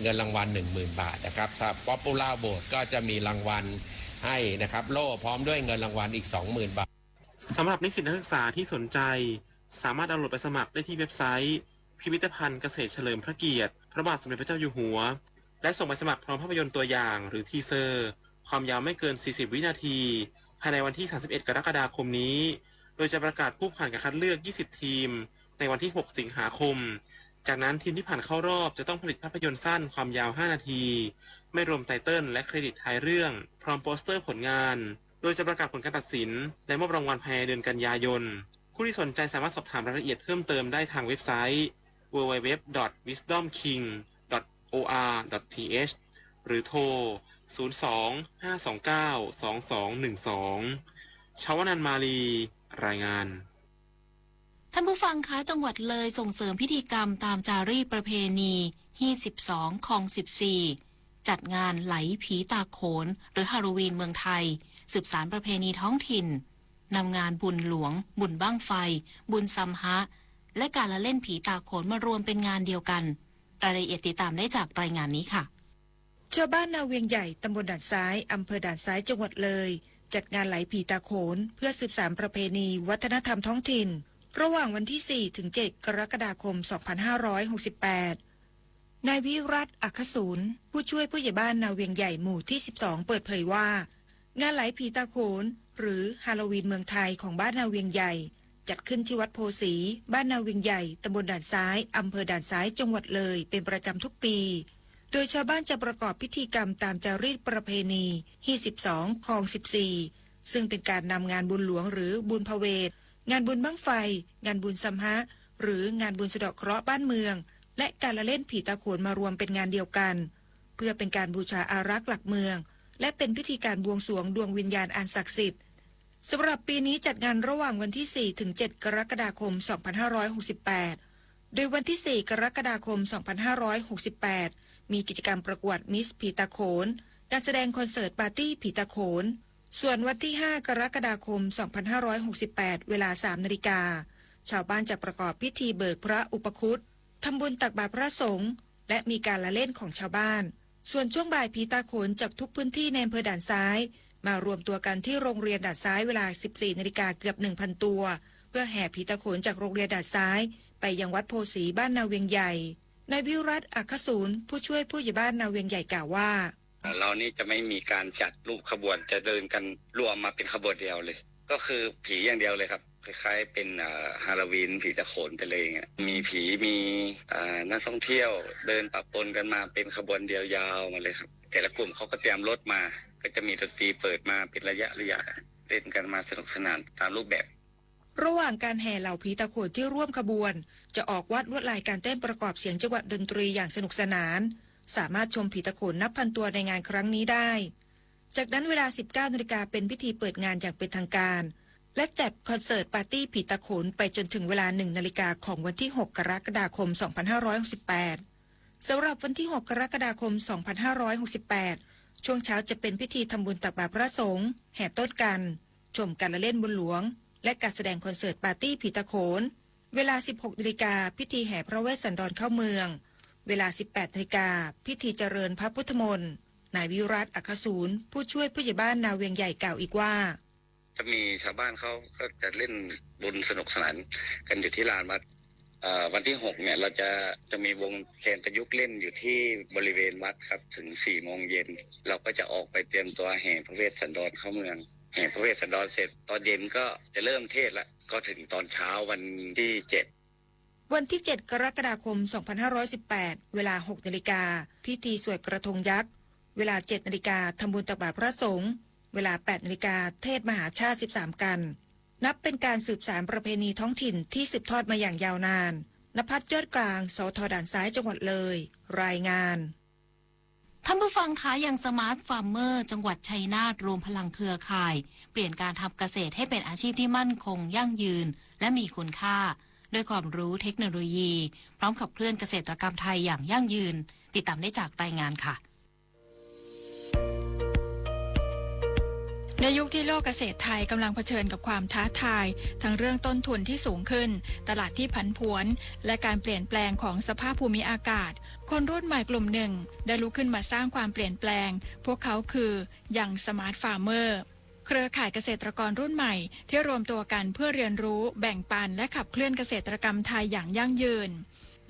เงินรางวัล 10,000 บาทนะครับป๊อปปูล่าโหวตก็จะมีรางวัลให้นะครับโล่พร้อมด้วยเงินรางวัลอีก 20,000 บาทสำหรับนิสิตนักศึกษาที่สนใจสามารถดาวน์โหลดไปสมัครได้ที่เว็บไซต์พิพิธภัณฑ์เกษตรเฉลิมพระเกียรติพระบาทสมเด็จพระเจ้าอยู่หัวและส่งใบสมัครพร้อมภาพยนตร์ตัวอย่างหรือทีเซอร์ความยาวไม่เกิน40วินาทีภายในวันที่31กรกฎาคมนี้โดยจะประกาศผู้ผ่านการคัดเลือก20ทีมในวันที่6สิงหาคมจากนั้นทีมที่ผ่านเข้ารอบจะต้องผลิตภาพยนตร์สั้นความยาว5นาทีไม่รวมไตเติ้ลและเครดิตท้ายเรื่องพร้อมโปสเตอร์ผลงานโดยจะประกาศผลการตัดสินและมอบรางวัลภายในเดือนกันยายนผู้ที่สนใจสามารถสอบถามรายละเอียดเพิ่มเติมได้ทางเว็บไซต์ www.wisdomking.or.th หรือโทร 02-529-2212 ชวนันท์ มาลีรายงานท่านผู้ฟังคะจังหวัดเลยส่งเสริมพิธีกรรมตามจารีตประเพณีฮีท12 คอง 14 จัดงานไหลผีตาโขนหรือฮาโลวีนเมืองไทยสืบสานประเพณีท้องถิ่นนำงานบุญหลวงบุญบั้งไฟบุญซัมฮะและการละเล่นผีตาโขนมารวมเป็นงานเดียวกันรายละเอียดติดตามได้จากรายงานนี้ค่ะชาวบ้านนาเวียงใหญ่ตำบลด่านซ้ายอำเภอด่านซ้ายจังหวัดเลยจัดงานไหลผีตาโขนเพื่อสืบสานประเพณีวัฒนธรรมท้องถิ่นระหว่างวันที่4ถึง7กรกฎาคม2568นายวิรัตน์อัคศูนย์ผู้ช่วยผู้ใหญ่บ้านนาเวียงใหญ่หมู่ที่12เปิดเผยว่างานไหลผีตาโขนหรือฮาโลวีนเมืองไทยของบ้านนาเวียงใหญ่จัดขึ้นที่วัดโพสีบ้านนาเวียงใหญ่ตำบลด่านซ้ายอำเภอด่านซ้ายจังหวัดเลยเป็นประจำทุกปีโดยชาวบ้านจะประกอบพิธีกรรมตามจารีตประเพณีฮี12 คอง 14ซึ่งเป็นการนำงานบุญหลวงหรือบุญพเวทงานบุญบั้งไฟงานบุญซัมฮะหรืองานบุญสะเดาะเคราะห์บ้านเมืองและการละเล่นผีตาโขนมารวมเป็นงานเดียวกันเพื่อเป็นการบูชาอารักษ์หลักเมืองและเป็นพิธีการบวงสรวงดวงวิญญาณอันศักดิ์สิทธิ์สำหรับปีนี้จัดงานระหว่างวันที่4ถึง7กรกฎาคม2568โดยวันที่4กรกฎาคม2568มีกิจกรรมประกวดมิสผีตาโขนการแสดงคอนเสิร์ตปาร์ตี้ผีตาโขนส่วนวันที่5กรกฎาคม2568เวลา 3 นาฬิกาชาวบ้านจะประกอบพิธีเบิกพระอุปคุตทำบุญตักบาตรพระสงฆ์และมีการละเล่นของชาวบ้านส่วนช่วงบ่ายผีตาโขนจากทุกพื้นที่ในอำเภอด่านซ้ายมารวมตัวกันที่โรงเรียนด่านซ้ายเวลา 14 นาฬิกาเกือบ 1,000 ตัวเพื่อแห่ผีตาโขนจากโรงเรียนด่านซ้ายไปยังวัดโพสีบ้านนาเวียงใหญ่นายวิรัตน์อัคศูนย์ผู้ช่วยผู้ใหญ่บ้านนาเวียงใหญ่กล่าวว่าเรานี่จะไม่มีการจัดรูปขบวนจะเดินกันรวมมาเป็นขบวนเดียวเลยก็คือผีอย่างเดียวเลยครับคล้ายๆเป็นฮาโลวีนผีตะโขนไปเลยเงี้ยมีผีมีนักท่องเที่ยวเดินปะปนกันมาเป็นขบวนเดียวยาวมาเลยครับแต่ละกลุ่มเขาก็เตรียมรถมาก็จะมีดนตรีเปิดมาเป็นระยะเล่นกันมาสนุกสนานตามรูปแบบระหว่างการแห่เหล่าผีตะโขนที่ร่วมขบวนจะออกวาดลวดลายการเต้นประกอบเสียงจังหวะดนตรีอย่างสนุกสนานสามารถชมผีตะโขนนับพันตัวในงานครั้งนี้ได้จากนั้นเวลา 19 นาฬิกาเป็นพิธีเปิดงานอย่างเป็นทางการและจัดคอนเสิร์ตปาร์ตี้ผีตะโขนไปจนถึงเวลา 1 นาฬิกาของวันที่ 6 กรกฎาคม 2568สำหรับวันที่ 6 กรกฎาคม 2568ช่วงเช้าจะเป็นพิธีทำบุญตักบาตรพระสงฆ์แห่ต้นกันชมการละเล่นบุญหลวงและการแสดงคอนเสิร์ตปาร์ตี้ผีตะโขนเวลา 16 นาฬิกาพิธีแห่พระเวสสันดรเข้าเมืองเวลา 18 นาฬิกาพิธีเจริญพระพุทธมนต์นายวิรัตน์อัคศูนย์ผู้ช่วยผู้ใหญ่บ้านนาเวียงใหญ่กล่าวอีกว่าจะมีชาวบ้านเขาก็จะเล่นบุญสนุกสนานกันอยู่ที่ลานวัดวันที่6เนี่ยเราจะมีวงแคนประยุกต์เล่นอยู่ที่บริเวณวัดครับถึง 4 โมงเย็นเราก็จะออกไปเตรียมตัวแห่พระเวสสันดรเข้าเมืองแห่พระเวสสันดรเสร็จตอนเย็นก็จะเริ่มเทศน์ละก็ถึงตอนเช้าวันที่7 วันที่ 7 กรกฎาคม 2518 เวลา 6 นาฬิกาพิธีสวดกระทงยักษ์เวลา 7 นาฬิกาทำบุญตักบาตรพระสงฆ์เวลา 8 นาฬิกาเทศมหาชาติ 13 กันนับเป็นการสืบสานประเพณีท้องถิ่นที่สืบทอดมาอย่างยาวนานณภัทรยอดกลางสท.ด่านซ้ายจังหวัดเลยรายงานท่านผู้ฟังคะอย่างสมาร์ทฟาร์มเมอร์จังหวัดชัยนาทรวมพลังเครือข่ายเปลี่ยนการทำเกษตรให้เป็นอาชีพที่มั่นคงยั่งยืนและมีคุณค่าด้วยความรู้เทคโนโลยีพร้อมขับเคลื่อนเกษตรกรรมไทยอย่างยั่งยืนติดตามได้จากรายงานค่ะในยุคที่โลกเกษตรไทยกำลังเผชิญกับความท้าทายทั้งเรื่องต้นทุนที่สูงขึ้นตลาดที่ผันผวนและการเปลี่ยนแปลงของสภาพภูมิอากาศคนรุ่นใหม่กลุ่มหนึ่งได้ลุกขึ้นมาสร้างความเปลี่ยนแปลงพวกเขาคือยังสมาร์ทฟาร์มเมอร์เครือข่ายเกษตรกรรุ่นใหม่ที่รวมตัวกันเพื่อเรียนรู้แบ่งปันและขับเคลื่อนเกษตรกรรมไทยอย่างยั่งยืน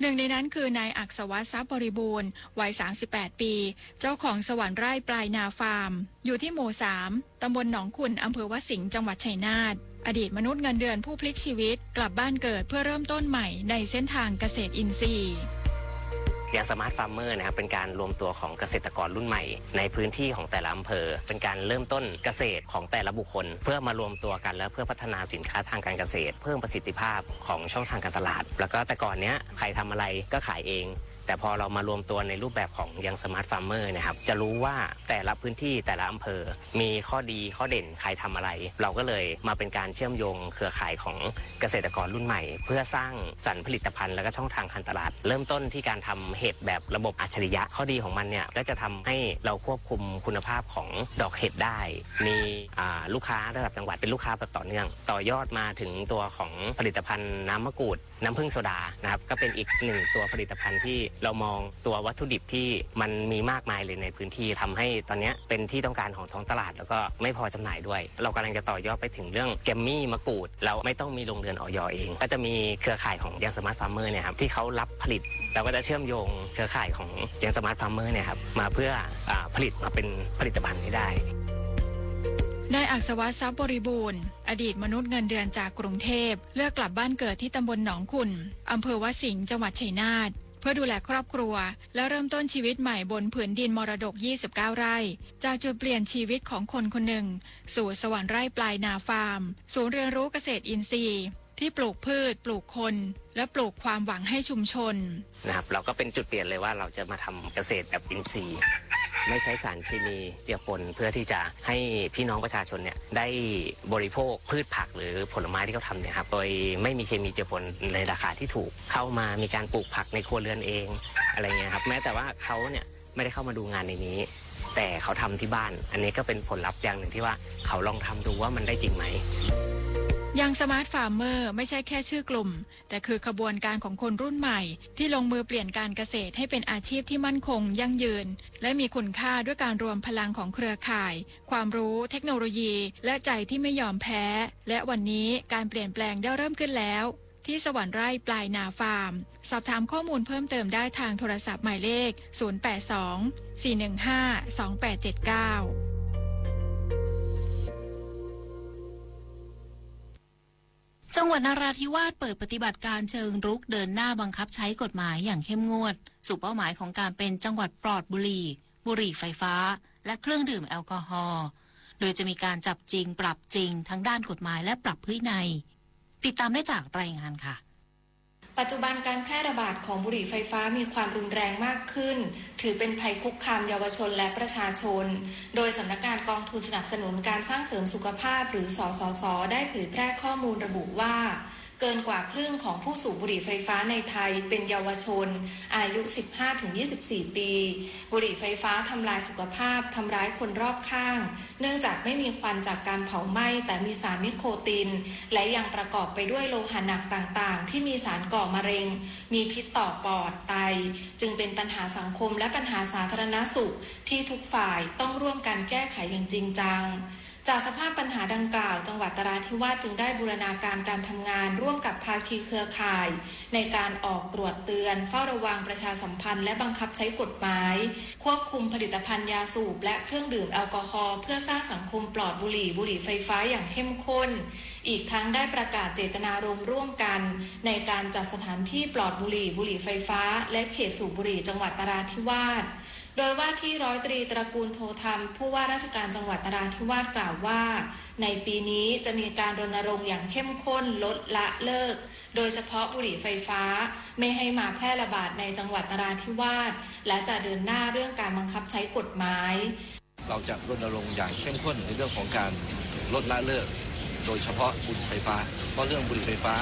หนึ่งในนั้นคือนายอักษวัฒน์ทรัพย์บริบูรณ์วัย38 ปีเจ้าของสวรรค์ไร่ปลายนาฟาร์มอยู่ที่หมู่ 3 ตำบลหนองขุ่นอำเภอวัดสิงห์จังหวัดชัยนาทอดีตมนุษย์เงินเดือนผู้พลิกชีวิตกลับบ้านเกิดเพื่อเริ่มต้นใหม่ในเส้นทางเกษตรอินทรีย์อย่างสมาร์ทฟาร์มเมอร์นะครับเป็นการรวมตัวของเกษตรกรรุ่นใหม่ในพื้นที่ของแต่ละอำเภอเป็นการเริ่มต้นเกษตรของแต่ละบุคคลเพื่อมารวมตัวกันแล้วเพื่อพัฒนาสินค้าทางการเกษตรเพิ่มประสิทธิภาพของช่องทางการตลาดแล้วก็แต่ก่อนเนี้ยใครทำอะไรก็ขายเองแต่พอเรามารวมตัวในรูปแบบของยังสมาร์ทฟาร์มเมอร์นะครับจะรู้ว่าแต่ละพื้นที่แต่ละอำเภอมีข้อดีข้อเด่นใครทำอะไรเราก็เลยมาเป็นการเชื่อมโยงเครือข่ายของเกษตรกรรุ่นใหม่เพื่อสร้างสรรค์ผลิตภัณฑ์และก็ช่องทางการตลาดเริ่มต้นที่การทำเห็ดแบบระบบอัจฉริยะข้อดีของมันเนี่ยก็จะทำให้เราควบคุมคุณภาพของดอกเห็ดได้มีลูกค้าระดับจังหวัดเป็นลูกค้าแบบต่อเนื่องต่อยอดมาถึงตัวของผลิตภัณฑ์น้ำมะกรูดน้ำผึ้งโซดานะครับก็เป็นอีกหนึ่งตัวผลิตภัณฑ์ที่เรามองตัววัตถุดิบที่มันมีมากมายเลยในพื้นที่ทำให้ตอนนี้เป็นที่ต้องการของท้องตลาดแล้วก็ไม่พอจำหน่ายด้วยเรากำลังจะต่อยอดไปถึงเรื่องแกมมี่มะกรูดเราไม่ต้องมีโรงเรือนอย.เองก็จะมีเครือข่ายของยังสมาร์ทฟาร์มเมอร์เนี่ยครับที่เขารับผลิตเราก็จะเชื่อมโยงเครือข่ายของยังสมาร์ทฟาร์มเมอร์เนี่ยครับมาเพื่อผลิตมาเป็นผลิตภัณฑ์นี้ได้นายอักษวัฒน์ทรัพย์บริบูรณ์อดีตมนุษย์เงินเดือนจากกรุงเทพเลือกกลับบ้านเกิดที่ตำบลหนองขุ่นอำเภอวัดสิงห์จังหวัดชัยนาทเพื่อดูแลครอบครัวและเริ่มต้นชีวิตใหม่บนผืนดินมรดก29 ไร่จากจุดเปลี่ยนชีวิตของคนคนหนึ่งสู่สวรรค์ไร่ปลายนาฟาร์มศูนย์เรียนรู้เกษตรอินทรีย์ที่ปลูกพืชปลูกคนและปลูกความหวังให้ชุมชนนะครับเราก็เป็นจุดเปลี่ยนเลยว่าเราจะมาทำเกษตรแบบอินทรีย์ไม่ใช้สารเคมีเจือปนเพื่อที่จะให้พี่น้องประชาชนเนี่ยได้บริโภคพืชผักหรือผลไม้ที่เขาทำเนี่ยครับโดยไม่มีเคมีเจือปนในราคาที่ถูกเข้ามามีการปลูกผักในครัวเรือนเองอะไรเงี้ยครับแม้แต่ว่าเขาเนี่ยไม่ได้เข้ามาดูงานในนี้แต่เขาทำที่บ้านอันนี้ก็เป็นผลลัพธ์อย่างหนึ่งที่ว่าเขาลองทำดูว่ามันได้จริงไหมยังสมาร์ทฟาร์มเมอร์ไม่ใช่แค่ชื่อกลุ่มแต่คือขบวนการของคนรุ่นใหม่ที่ลงมือเปลี่ยนการเกษตรให้เป็นอาชีพที่มั่นคงยั่งยืนและมีคุณค่าด้วยการรวมพลังของเครือข่ายความรู้เทคโนโลยีและใจที่ไม่ยอมแพ้และวันนี้การเปลี่ยนแปลงได้เริ่มขึ้นแล้วที่สวรรค์ไร่ปลายนาฟาร์มสอบถามข้อมูลเพิ่มเติมได้ทางโทรศัพท์หมายเลข082 415 2879จังหวัดนราธิวาสเปิดปฏิบัติการเชิงรุกเดินหน้าบังคับใช้กฎหมายอย่างเข้มงวดสู่เป้าหมายของการเป็นจังหวัดปลอดบุหรี่ไฟฟ้าและเครื่องดื่มแอลกอฮอล์โดยจะมีการจับจริงปรับจริงทั้งด้านกฎหมายและปรับวินัยติดตามได้จากรายงานค่ะปัจจุบันการแพร่ระบาดของบุหรี่ไฟฟ้ามีความรุนแรงมากขึ้นถือเป็นภัยคุกคามเยาวชนและประชาชนโดยสำนักงานกองทุนสนับสนุนการสร้างเสริมสุขภาพหรือสสส.ได้เผยแพร่ข้อมูลระบุว่าเกินกว่าครึ่งของผู้สูบบุหรี่ไฟฟ้าในไทยเป็นเยาวชนอายุ 15-24 ปีบุหรี่ไฟฟ้าทำลายสุขภาพทำร้ายคนรอบข้างเนื่องจากไม่มีควันจากการเผาไหม้แต่มีสารนิโคตินและยังประกอบไปด้วยโลหะหนักต่างๆที่มีสารก่อมะเร็งมีพิษต่อปอดไตจึงเป็นปัญหาสังคมและปัญหาสาธารณสุขที่ทุกฝ่ายต้องร่วมกันแก้ไขอย่างจริงจัง จากสภาพปัญหาดังกล่าวจังหวัดนราธิวาสจึงได้บูรณาการการทำงานร่วมกับภาคีเครือข่ายในการออกตรวจเตือนเฝ้าระวังประชาสัมพันธ์และบังคับใช้กฎหมายควบคุมผลิตภัณฑ์ยาสูบและเครื่องดื่มแอลกอฮอล์เพื่อสร้างสังคมปลอดบุหรี่ไฟฟ้าอย่างเข้มข้นอีกทั้งได้ประกาศเจตนารมณ์ร่วมกันในการจัดสถานที่ปลอดบุหรี่ไฟฟ้าและเขตสูบบุหรี่จังหวัดนราธิวาสโดยว่าที่ร้อยตรีตระกูลโพธรรมผู้ว่าราชการจังหวัดนราธิวาสกล่าวว่าในปีนี้จะมีการรณรงค์อย่างเข้มข้นลดละเลิกโดยเฉพาะบุหรี่ไฟฟ้าไม่ให้มาแพร่ระบาดในจังหวัดนราธิวาสและจะเดินหน้าเรื่องการบังคับใช้กฎหมายเราจะรณรงค์อย่างเข้มข้นในเรื่องของการลดละเลิกโดยเฉพาะบุหรี่ไฟฟ้าเพราะเรื่องบุหรี่ไฟฟ้า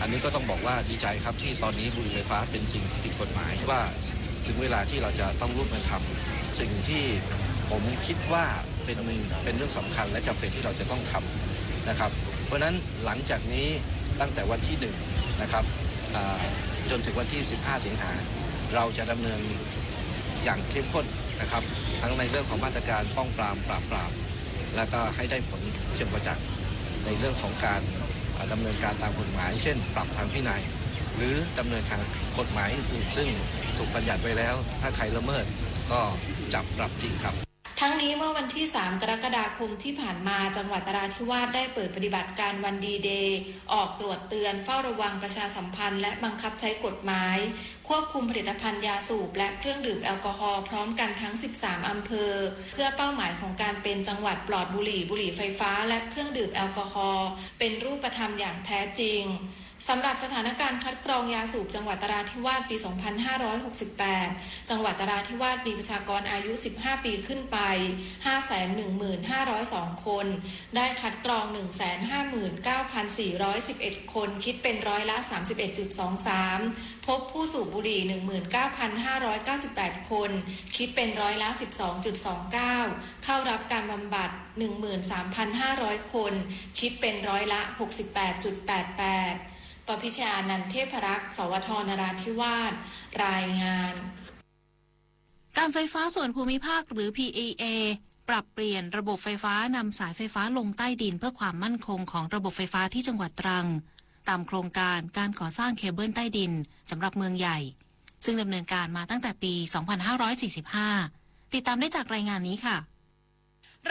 อันนี้ก็ต้องบอกว่าดีใจครับที่ตอนนี้บุหรี่ไฟฟ้าเป็นสิ่งผิดกฎหมายว่าถึงเวลาที่เราจะต้องร่วมกันทำสิ่งที่ผมคิดว่าเป็นเรื่องสำคัญและจำเป็นที่เราจะต้องทำนะครับเพราะฉะนั้นหลังจากนี้ตั้งแต่วันที่1นะครับจนถึงวันที่15สิงหาเราจะดำเนินอย่างเข้มข้นนะครับทั้งในเรื่องของมาตรการป้องปรามปราบปรามและก็ให้ได้ผลเชิงประจักษ์ในเรื่องของการดำเนินการตามกฎหมายเช่นปรับทางพินัยหรือดำเนินทางกฎหมายอื่นซึ่งถูกบัญญัติไว้แล้วถ้าใครละเมิดก็จับปรับจริงครับทั้งนี้เมื่อวันที่3กรกฎาคมที่ผ่านมาจังหวัดนราธิวาสได้เปิดปฏิบัติการวันดีเดย์ออกตรวจเตือนเฝ้าระวังประชาสัมพันธ์และบังคับใช้กฎหมายควบคุมผลิตภัณฑ์ยาสูบและเครื่องดื่มแอลกอฮอล์พร้อมกันทั้ง13อำเภอเพื่อเป้าหมายของการเป็นจังหวัดปลอดบุหรี่ไฟฟ้าและเครื่องดื่มแอลกอฮอล์เป็นรูปธรรมอย่างแท้จริงสำหรับสถานการณ์คัดกรองยาสูบจังหวัดนราธิวาสปี 2568 จังหวัดนราธิวาสมีประชากรอายุ 15 ปีขึ้นไป 515,502 คน ได้คัดกรอง 159,411 คน คิดเป็นร้อยละ 31.23 พบผู้สูบบุหรี่ 19,598 คน คิดเป็นร้อยละ 12.29 เข้ารับการบำบัด 13,500 คน คิดเป็นร้อยละ 68.88ปพิชญานันท์เทพรักษ์สวทนราธิวาสรายงานการไฟฟ้าส่วนภูมิภาคหรือ PEA ปรับเปลี่ยนระบบไฟฟ้านำสายไฟฟ้าลงใต้ดินเพื่อความมั่นคงของระบบไฟฟ้าที่จังหวัดตรังตามโครงการการก่อสร้างเคเบิลใต้ดินสำหรับเมืองใหญ่ซึ่งดำเนินการมาตั้งแต่ปี 2545 ติดตามได้จากรายงานนี้ค่ะ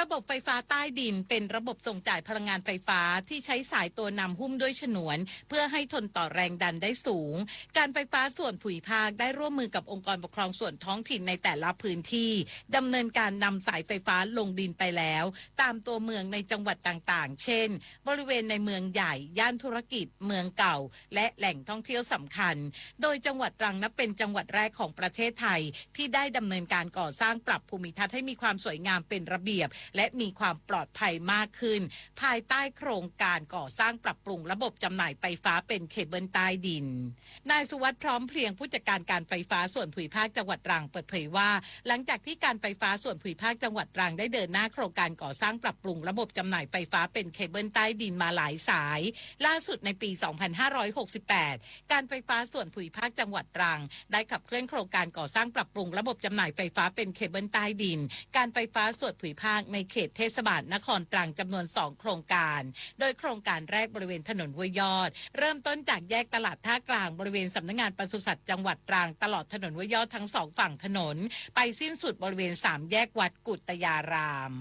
ระบบไฟฟ้าใต้ดินเป็นระบบส่งจ่ายพลังงานไฟฟ้าที่ใช้สายตัวนำหุ้มด้วยฉนวนเพื่อให้ทนต่อแรงดันได้สูงการไฟฟ้าส่วนภูมิภาคได้ร่วมมือกับองค์กรปกครองส่วนท้องถิ่นในแต่ละพื้นที่ดำเนินการนำสายไฟฟ้าลงดินไปแล้วตามตัวเมืองในจังหวัดต่างๆเช่นบริเวณในเมืองใหญ่ย่านธุรกิจเมืองเก่าและแหล่งท่องเที่ยวสำคัญโดยจังหวัดตรังนับเป็นจังหวัดแรกของประเทศไทยที่ได้ดำเนินการก่อสร้างปรับภูมิทัศน์ให้มีความสวยงามเป็นระเบียบและมีความปลอดภัยมากขึ้นภายใต้โครงการก่อสร้างปรับปรุงระบบจำหน่ายไฟฟ้าเป็นเคเบิลใต้ดินนายสุวัฒน์พร้อมเพรียงผู้จัดการการไฟฟ้าส่วนภูมิภาคจังหวัดตรังเปิดเผยว่าหลังจากที่การไฟฟ้าส่วนภูมิภาคจังหวัดตรังได้เดินหน้าโครงการก่อสร้างปรับปรุงระบบจำหน่ายไฟฟ้าเป็นเคเบิลใต้ดินมาหลายสายล่าสุดในปี 2568 การไฟฟ้าส่วนภูมิภาคจังหวัดตรังได้ขับเคลื่อนโครงการก่อสร้างปรับปรุงระบบจำหน่ายไฟฟ้าเป็นเคเบิลใต้ดินการไฟฟ้าส่วนภูมิภาคในเขตเทศบาลนครตรังจำนวน2โครงการโดยโครงการแรกบริเวณถนนห้วยยอดเริ่มต้นจากแยกตลาดท่ากลางบริเวณสำนักงานปศุสัตว์จังหวัดตรังตลอดถนนห้วยยอดทั้ง2ฝั่งถนนไปสิ้นสุดบริเวณ3แยกวัดกุตยาราม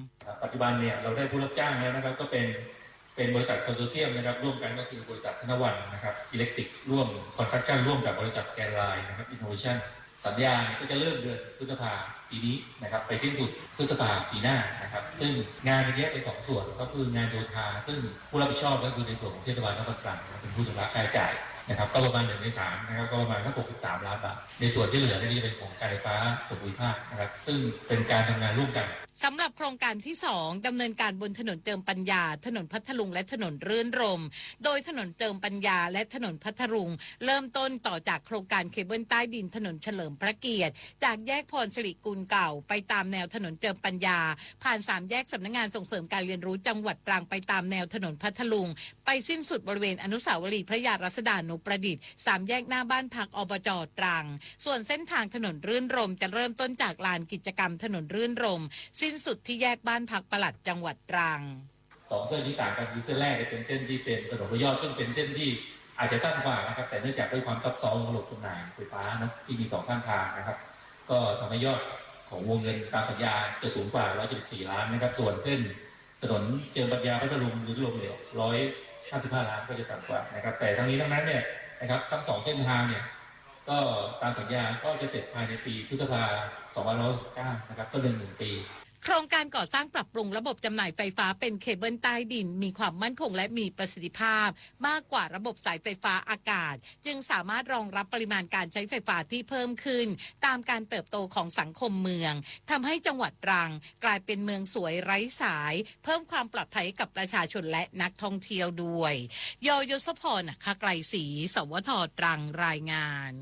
ปัจจุบันเนี่ยเราได้ผู้รับจ้างแล้วนะครับก็เป็นบริษัทคอนโซเทียมนะครับร่วมกันก็คือบริษัทธนวันนะครับอิเล็กทริกร่วมคอนแทคชั่นร่วมกับบริษัทแกนไลน์นะครับอินโนเวชั่นสัญญาก็จะเริ่มเดือนพฤษภาปีนี้นะครับไปสิ้นสุดพฤษภาปีหน้านะครับซึ่งงานมันแยกเป็น2ส่วนก็คืองานโยธาซึ่งผู้รับผิดชอบก็คือในส่วนของเทศบาลนครตรังเป็นผู้ชำระค่าใช้จ่ายนะครับก็ประมาณ1 ใน 3นะครับก็ประมาณสัก63 ล้านบาทในส่วนที่เหลือนี่จะเป็นของการไฟฟ้าส่วนภูมิภาคนะครับซึ่งเป็นการทำงานร่วมกันสำหรับโครงการที่2ดำเนินการบนถนนเจิมปัญญาถนนพัทลุงและถนนรื่นรมโดยถนนเจิมปัญญาและถนนพัทลุงเริ่มต้นต่อจากโครงการเคเบิลใต้ดินถนนเฉลิมพระเกียรติจากแยกพรสิริกุลเก่าไปตามแนวถนนเจิมปัญญาผ่าน3แยกสำนักงานส่งเสริมการเรียนรู้จังหวัดตรังไปตามแนวถนนพัทลุงไปสิ้นสุดบริเวณอนุสาวรีย์พระยารัศดานุประดิษฐ์3แยกหน้าบ้านพักอบจ.ตรังส่วนเส้นทางถนนรื่นรมจะเริ่มต้นจากลานกิจกรรมถนนรื่นรมสิ้น สิ้นสุดที่แยกบ้านพักปลัดจังหวัดตรัง 2 เส้นที่ต่างกันคือเส้นแรกเป็นเส้นที่เป็นถนนพระยอดซึ่งเป็นเส้นที่อาจจะสั้นกว่านะครับแต่เนื่องจากด้วยความซับซ้อนของระบบจำหน่ายไฟฟ้านะที่มี2ข้างทางนะครับก็ทำให้ยอดของวงเงินตามสัญญาจะสูงกว่า174 ล้านนะครับส่วนเส้นถนนเจิมปัญญาพัทลุงหรือรวมเหลือ155 ล้านก็จะต่ำกว่านะครับแต่ทั้งนี้ทั้งนั้นเนี่ยนะครับทั้ง2เส้นทางเนี่ยก็ตามสัญญาก็จะเสร็จภายในปีพฤษภาคม 2569นะครับก็1 ปี โครงการก่อสร้างปรับปรุงระบบจำหน่ายไฟฟ้าเป็นเคเบิลใต้ดินมีความมั่นคงและมีประสิทธิภาพมากกว่าระบบสายไฟฟ้าอากาศจึงสามารถรองรับปริมาณการใช้ไฟฟ้าที่เพิ่มขึ้นตามการเติบโตของสังคมเมืองทำให้จังหวัดตรังกลายเป็นเมืองสวยไร้สายเพิ่มความปลอดภัยกับประชาชนและนักท่องเที่ยวด้วยยศพร คไกรศรีสวท.ตรังรายงาน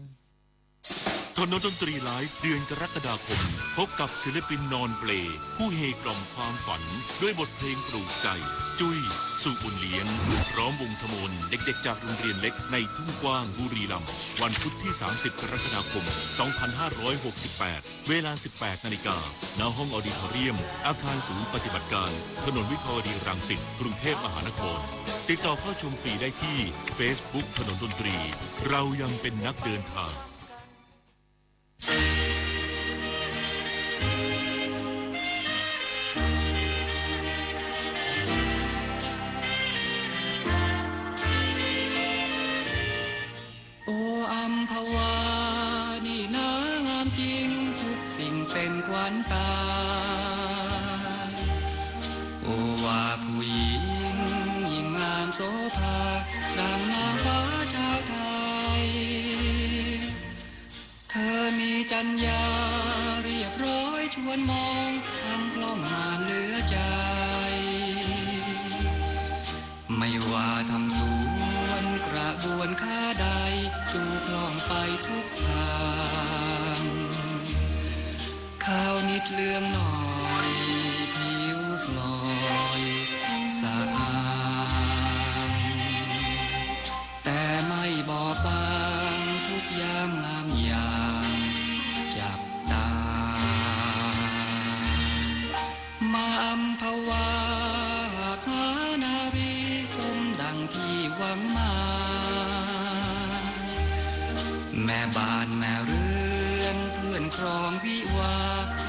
ถนนดนตรีไลฟ์เดือนกรกฎาคมพบกับศิลปินนอนเปลผู้เฮกล่อมความฝันด้วยบทเพลงปลูกใจจุ้ยสุบุญเลี้ยงพร้อมวงธมนเด็กๆจากโรงเรียนเล็กในทุ่งกว้างบุรีรัมย์วันพุธที่ 30 กรกฎาคม 2568 เวลา 18 นาฬิกาณห้องออดิทอเรียมอาคารศูนย์ปฏิบัติการถนนวิภาวดีรังสิตกรุงเทพมหานครติดต่อเข้าชมฟรีได้ที่ Facebook ถนนดนตรีเรายังเป็นนักเดินทางโอ้อัมพวานี่นางามจริงทุกสิ่งเป็นขวัญตาโอ้ว่าผู้หญิงยิ่งงามโสภาดังนางฟ้าชาวไทยเธอมีจรรยาเรียบร้อยชวนมองทั้งคล่องงานเหลือใจไม่ว่าทำสวนกระบวนค้าใดดูคล่องไปทุกทางข้าวนิดเหลืองหน่อยผิวพลอยสะอาดแต่ไม่บอบบางทุกยามงามอย่างจับตามาอัมพวาหานารีสมดังที่หวังมาแม่บ้านแม่เรือนเพื่อนครองวิวา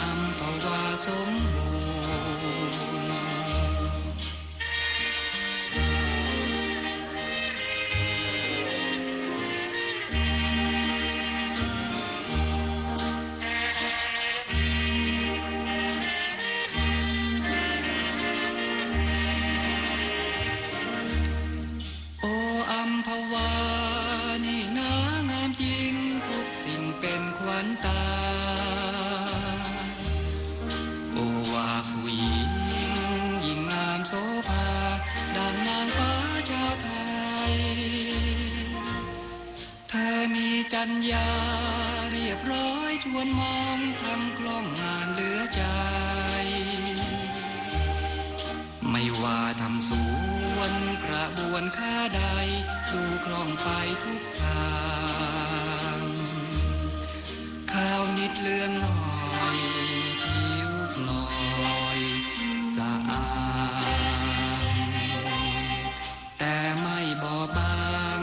อัมพวาสมบูรณ์โอ้อัมพวานี่นางามจริงทุกสิ่งเป็นขวัญตาโอ้ว่าผู้หญิงยิ่งงามโสภาดังนางฟ้าชาวไทยเธอมีจรรยาเรียบร้อยชวนมองทำคล่องงานเหลือใจไม่ว่าทำสวนกระบวนค้าใดดูคล่องไปทุกทางข้าวนิดเหลืองหน่อยผิวพลอยสะอาดแต่ไม่บอบบาง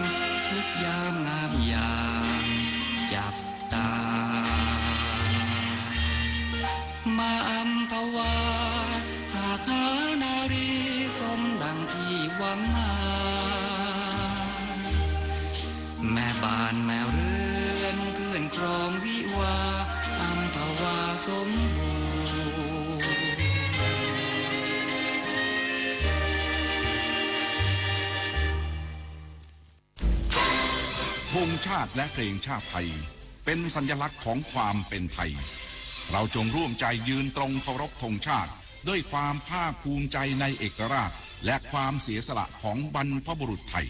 ทุกยามงามอย่างจับตามาอัมพวาหากหานารีสมดังที่หวังมาแม่บ้านแม่เรือนเพื่อนครองวิวาอัมพวาสมบูรณ์ธงชาติและเพลงชาติไทยเป็นสัญลักษณ์ของความเป็นไทยเราจงร่วมใจยืนตรงเคารพธงชาติด้วยความภาคภูมิใจในเอกราชและความเสียสละของบรรพบุรุษไทย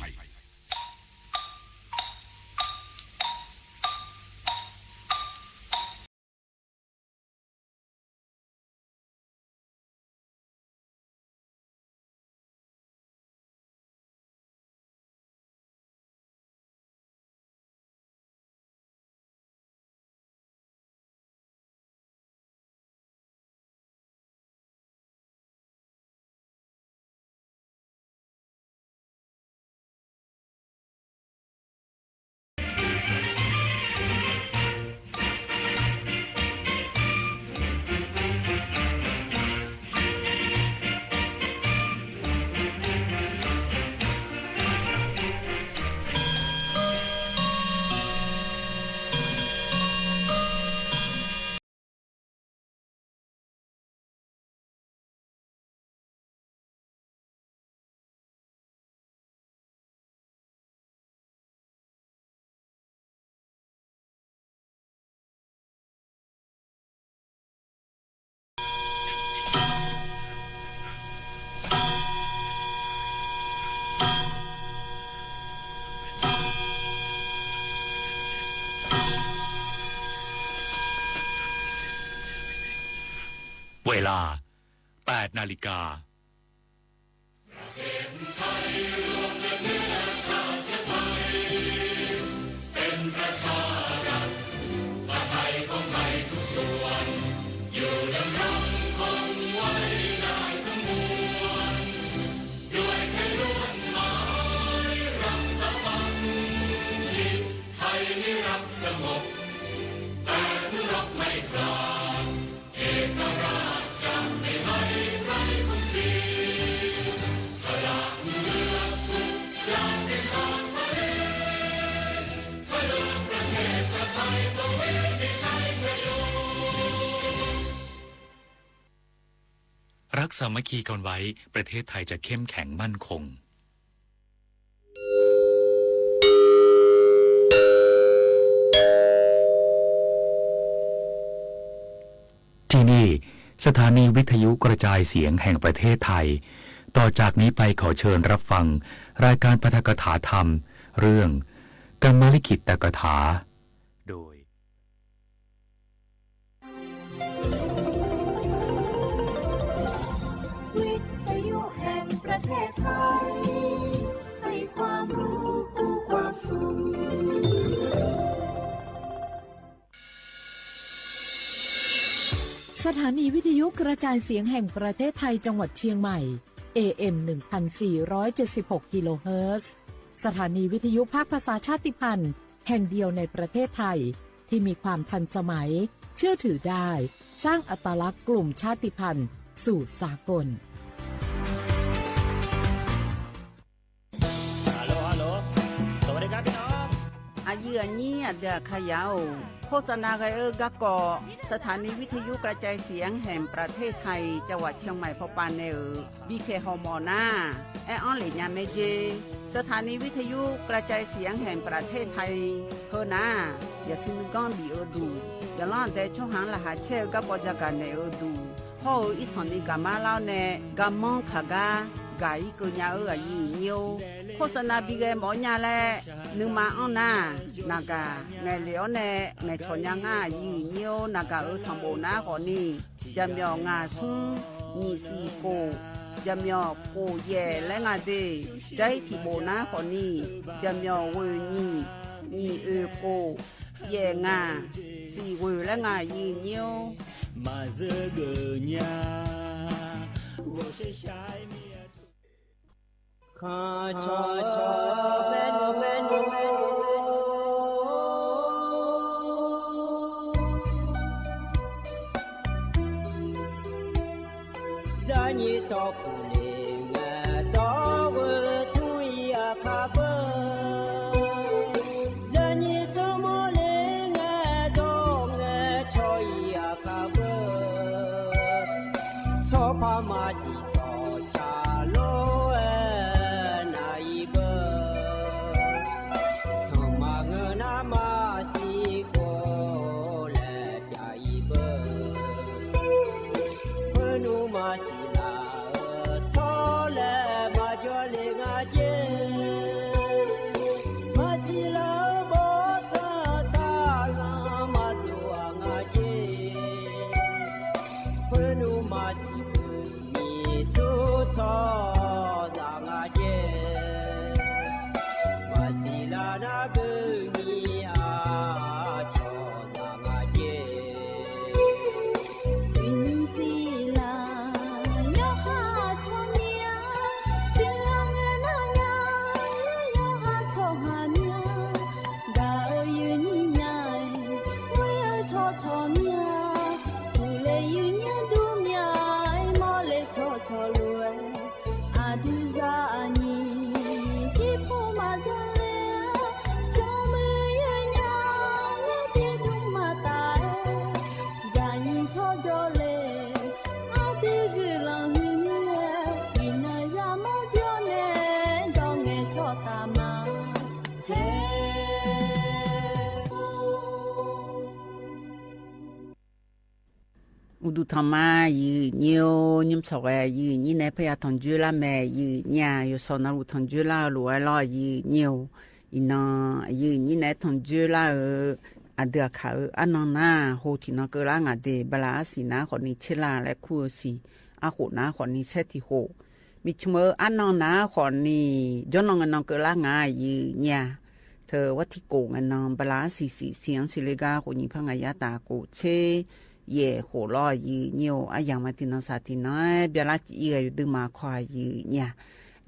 ลา 8 นาฬิกาเป็นประชารัฐว่าไทยของไทยทุกส่วนอยู่ดำรงคงไว้ได้ทั้งมวลด้วยไทยล้วนหมายรักสมัครคิดไทยนิรักสงบแต่ผู้รบไม่กล้าเอกราชจะไม่ให้ใครคุกคีสละเลือดทุกอย่างเป็นชาติ รักสามัคคีกันไว้ประเทศไทยจะเข้มแข็งมั่นคงที่นี่สถานีวิทยุกระจายเสียงแห่งประเทศไทยต่อจากนี้ไปขอเชิญรับฟังรายการปาฐกถาธรรมเรื่องกรรมลิขิตกถาโดยวิทยุแห่งประเทศไทยให้ความรู้คู่ความสุขสถานีวิทยุกระจายเสียงแห่งประเทศไทยจังหวัดเชียงใหม่ AM 1476 กิโลเฮิรตซ์สถานีวิทยุภาคภาษาชาติพันธุ์แห่งเดียวในประเทศไทยที่มีความทันสมัยเชื่อถือได้สร้างอัตลักษณ์กลุ่มชาติพันธุ์สู่สากลฮัลโหลสวัสดีครับพี่น้องอายุอันนี้เดือขยาวโฆษณาไกกะกอสถานีวิทยุกระจายเสียงแห่งประเทศไทยจังหวัดเชียงใหม่พปานเนอบีเคฮอมอนาแอออนหลิญาเมเจสถานีวิทยุกระจายเสียงแห่งประเทศไทยเฮนาอย่าซิมก้อนบีดูอย่าล่อนแต่ช่องหางละหาเชกับปจักันในดูพออีสอนนี่กามาเล่าเนกามองขากากายกุญญายีเนียวโฆษณาบีเกหมอญาแลนึงมาอ้อนนานากาไงเหลียวแน่ไงชอนยังยีเนียวนากาสัมโบนาขอนี่จำยองาซุงนี่สีโกจำยอโปเย่และงาเดใจที่โบนาขอนี่จำยอเวนี่นี่โกเย่งาสีเวและงายีเนียวมาเจอเกญา我是下面ข้าชอเมโนza ni cho ku le nga do we tu ya ka ba za ni cho mo le nga do nga cho ya ka ba so pa ma si cho cha lo na i ba so ma nga na ma si ko le ya i ba nu ma siดูทำมายืนเยี่ยวยิ้มสวยยืนยี่ในพยาทองจุฬาแม่ยืนเนี่ยอยู่สอนนักทองจุฬาหลวยลอยยืนเยี่ยวอีน้องยืนยี่ในทองจุฬา อาเดือเขาอันนองนาโฮทินอกเกลางาเดบลาสีนาขอนี้เชลาและคูสีอาโหนาขอนี้เชติโฮมิชเมออันนองนาขอนี้จนนองอันนองเกลางายีเนี่ยเธอวัติโกงอันนองบลาสีเสียงสิเลกาขอนี้พังอายาตาโกเชเย่โหลอยีเนียวอายังมาตินสาติน้อยเบลาจีเออยู่ดึมาควายยีเนี่ย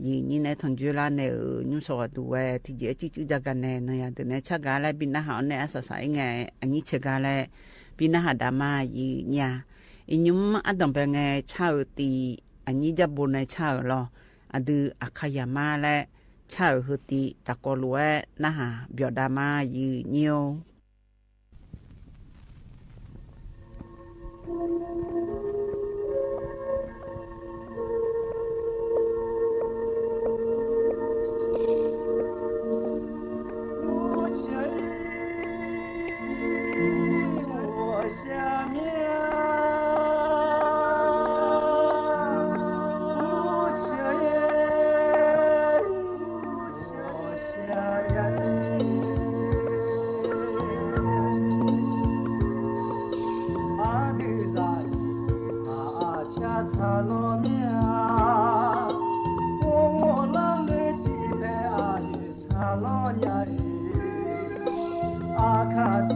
ยีนี่ในทนจุลาเนอยุ่งสวัสดิ์ที่เจจิจักันเนเนี่ยเดี๋ยวนี้ชักกาลบินนาหาเนี่ยอาศัยไงอันนี้ชักกาลบินนาหาดามายีเนี่ยอินุมอดมเป็นไงชาวตีอันนี้จะบุญในชาวหรออดูอาขยามาและชาวฮุติตะกอลัวนาหาเบียดามายีเนียว可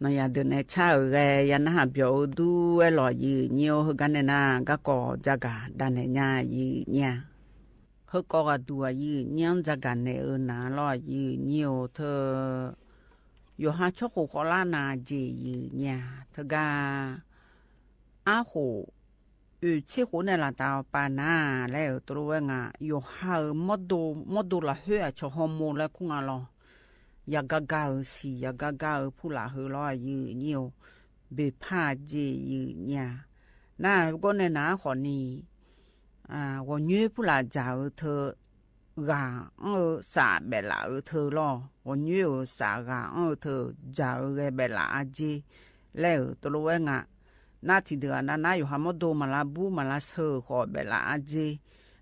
nó ya được này chào cái ya na biểu du cái lò gì nhiều hơn cái này na cái cỏ giá cả đàn này nhà gì nhà hơn có cái đùa gì nhiều giá cả này ở na lò gì nhiều thơ yo ha cho cô khó là na gì nhà thơ ga á hồ chỉ hồ này là tao bà na lại ở tôi nga yo ha mất đồ là hơi cho homo lại cũng à lo ya gaga si ya gaga pu la hơ lo yu nhiều bị pha gì yu nhà na có nên na khó ni wo như pu la giàu thơ gà ở xã bè la ở thơ lo wo như ở xã gà ở thơ giàu cái bè la gì lẽ tôi lo nga na thì được na yu ham đồ mà la bu mà la sơ khó bè la gì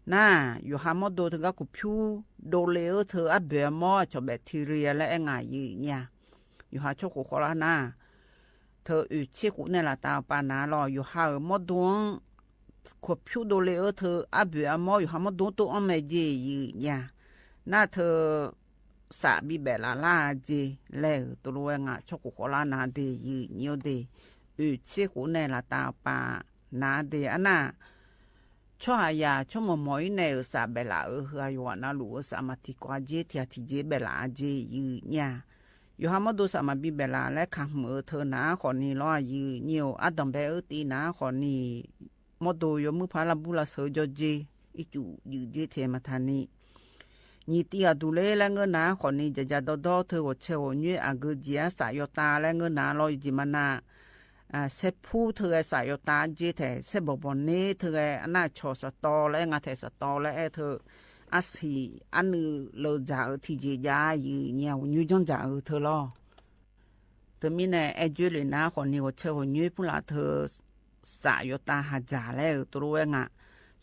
na yu ham đồ thì các cụ phiu đồ leo thơ à bè mò cho bacteria là ngay gì nha yu ha cho cụ khó là na thơ chỉ cụ này là tao pa na lo yu ha mò đồ cụ phiu đồ leo thơ à bè mò yu ham đồ to ông mày gì nha na thơ xã bị bè la gì lẽ tôi lo nga cho cụ khó là na de gì nhiều de chỉ cụ này là tao pa na de ana cho ya cho một mỗi này ở xã bè la ở haiวันna lúa xã mà thì qua dễ thì dễ bè la dễ như nhàอยู่ห้ามดูสามาบีเบลาและขังมือเธอหนาขอนี้ล้อยืนเหนียวอัดดำเบอตีหนาขอนี้มดูยมือพาลาบุลาเสือจอจีอีจูยืดเทมาทานีนี่ตีอาดูเล่และเงินหนาขอนี้จะดอเธอว่าเชวเนี่ยอากุเจียสายตาและเงินหนาลอยจิมานาเซพูเธอสายตาเจแถเซบบอนเน่เธออันน่าชอสตอและงาแถสตอและเธออาศัยอันนี้เราจะที่จะย้ายเนี่ยยูจงจะเธอล้อเธอมีเนี่ยจุเลยนะคนนี้ว่าเชื่อว่ายูพูดละเธอสายตาหาจ่าแล้วตัวเอง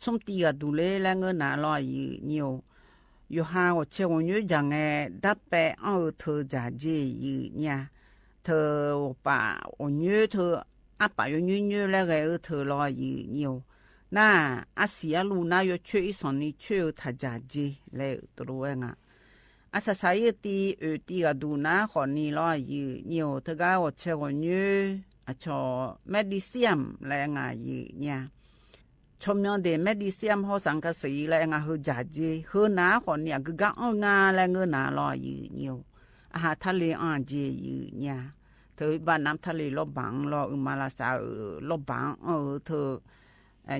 สมตีกับดูเล่แล้วเงินหนาลอยเนี่ยอยู่หาว่าเชื่อว่ายูจังดับไปเธอจะเจเนี่ยเธอป่าวันนี้เธอป่าอยู่นี่แล้วไงเธอรออยู่น่าเสียลูน่าอยู่ช่วยสอนนี่ช่วยทัศน์จีแล้วตัวเองสาเหตุที่ก็ดูนะคนนี้รออยู่เธอก็ว่าเชื่อวันนี้ชอ medicine แล้วไงเนี่ยชมยังเด medicine เขาสังกะสีแล้วไงเขาจัดจีเขาหน้าคนนี้ก็ก้าวงาแล้วเงินหน้ารออยู่ทะเลจีเนี่ยเธอบ้านน้ำทะเลลบบังลอมาลาสาลบบังเธอ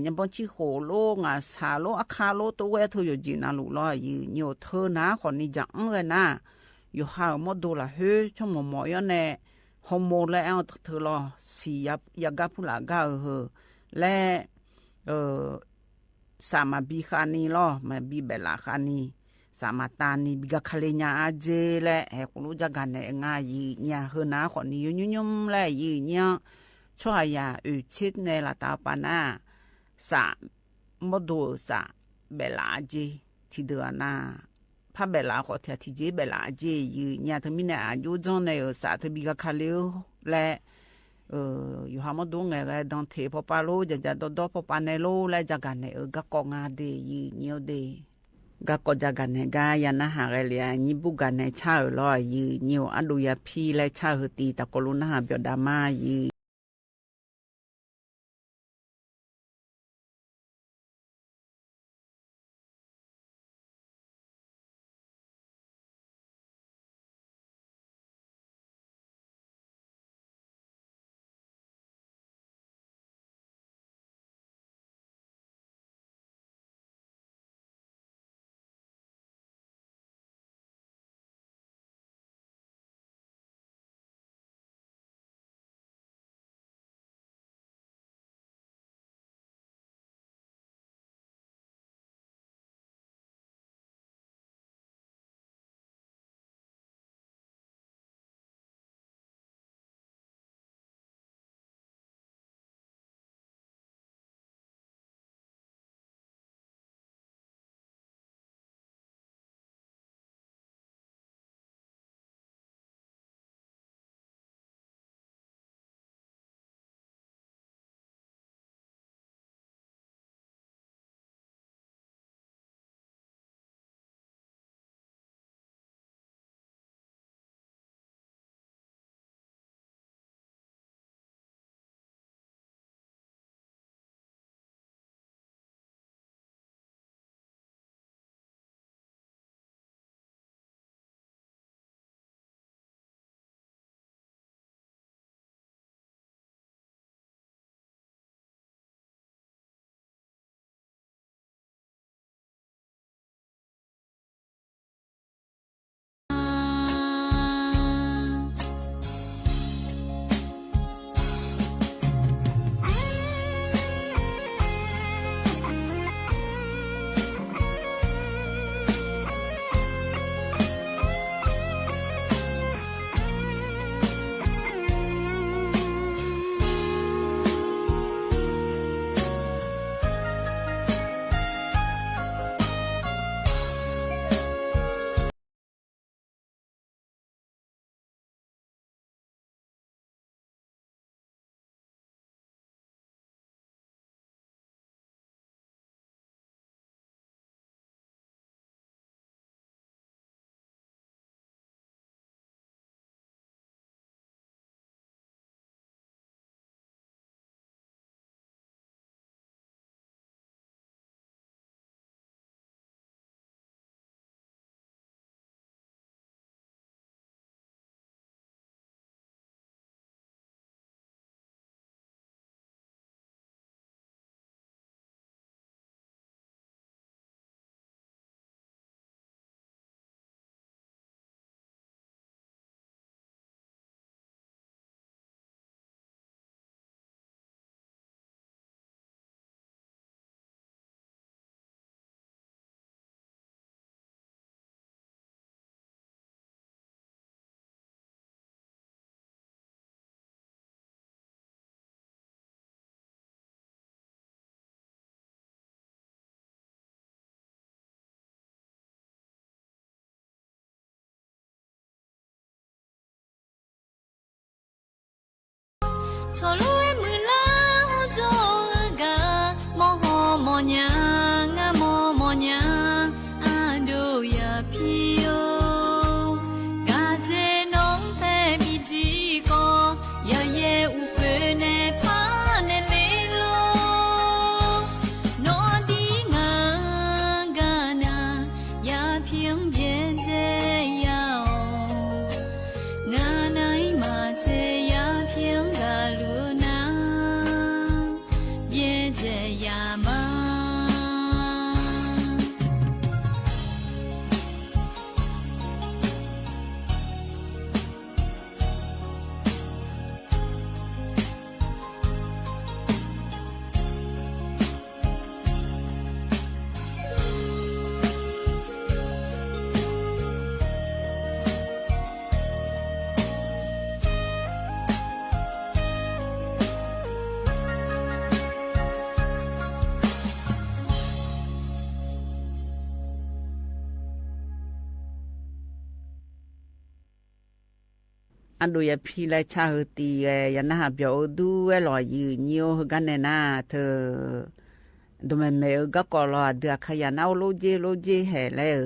ยังบ่ชิโหโลงสาโลอาคาโลตัวเธออยู่จีนาลุลอยอยู่เธอนะคนนี้จังเลยนะอยู่หาหมดดูละเฮ้ชั่วโมงหมอยเนี่ยฮอร์โมนแล้วเธอรอสียากาพุลากาและสามาบีคานีลอมาบีเบลาคานีสามาตานีบิกาคาเลญาอาเจและคุณรู้จักกันในง่ายเนี่ยเฮนาคนนี้ยุ่มและเนี่ยช่วยยาชิดในละตาปานาสามดูสาเบลาเจที่เดือนนาพระเบลาขอเทียที่เจเบลาเจเนี่ยทั้งมีเนี่ยอายุจงในสาทบิกาคาเลและอยู่หามดูไงก็ดังเทพปาโลจะดอพปาเนโลและจักกันในก็กงาเดยี่เนียวเดก็ก็จะกันในกายนะหาเรียนิบุกันในชาลอยยี่เนียวอดุยาพีและชาหตีตะกลุนหาเบียดามายี่ อันดูยาพีและชาฮตียันนะฮะเบียวดูลอยยืนโยกันเนน่าเธอดูมันเมก็กอลเดือขยันเอาโลเจแห่แล้ว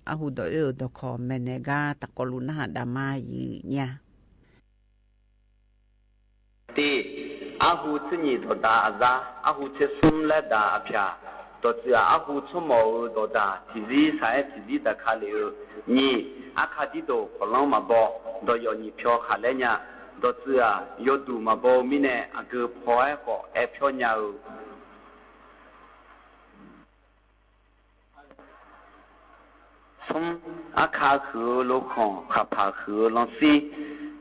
อาหูดดคอเมเนกาตะกอลุนะฮะดามายืเนี่ยตีอาหูชนีดดาอาซาอาหูเชซุมและดาอพยาตัวเสืออาหูชุมอดดาทีวีสายทีวีตะคาเลนี่อาคาดิโดขลองมาบอกโดยนี่เพียวขาเลญะโดเสือยดูมาบอกมิเนอเกพอยก็เอเพียวญาสมอาคาคือลูกของขับพาคือลองซี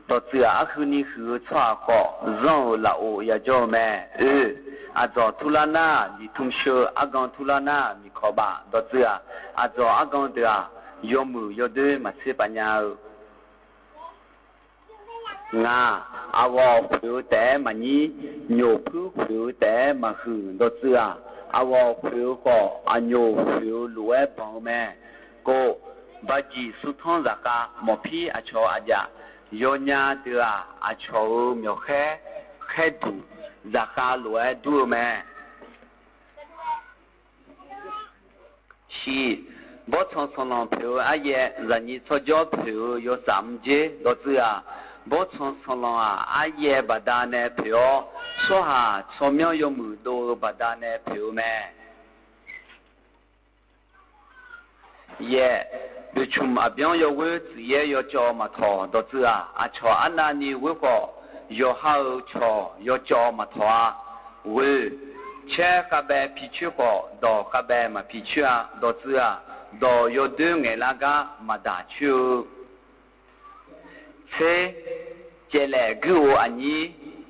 ตัวเสืออาคือนี่คือชวาก็ร่องละโอยาจอแม่อาจอทุลานาดิทุ่งเชออากอนทุลานามีขอบาตัวเสืออาจออากอนเดือยอมือยอเดมาเสปัญญางาอาวอผิวแต่มันนี้โยผิวแต่มาหืนตัวเสืออาวอผิวก็อันโยผิวรวยบองแม่ก็บาจีสุทองรักาหมอพี่อาชออาญาโยญาเดืออาชอเมียวแค่ดูรัการวยดูแม่ชีบทสองสองผิวอาเยรันยี่ทจอผิวโยสามเจตัวเสือบทสองสองอาเยบดาเนผิวสหาสมยอมือโดบดาเนผิวแม่เย่ดูชุมอภิญญาเวทเย่ยจอมาทอตัวเสืออาชออันนานีเวก็ยอหาชอยอจอมาทอเวเชกะเบพิชุก็ดอกะเบมาพิชุอาตัวเสือดอยอดึงเอลากามาดาชูเซเจเลกูอันนี้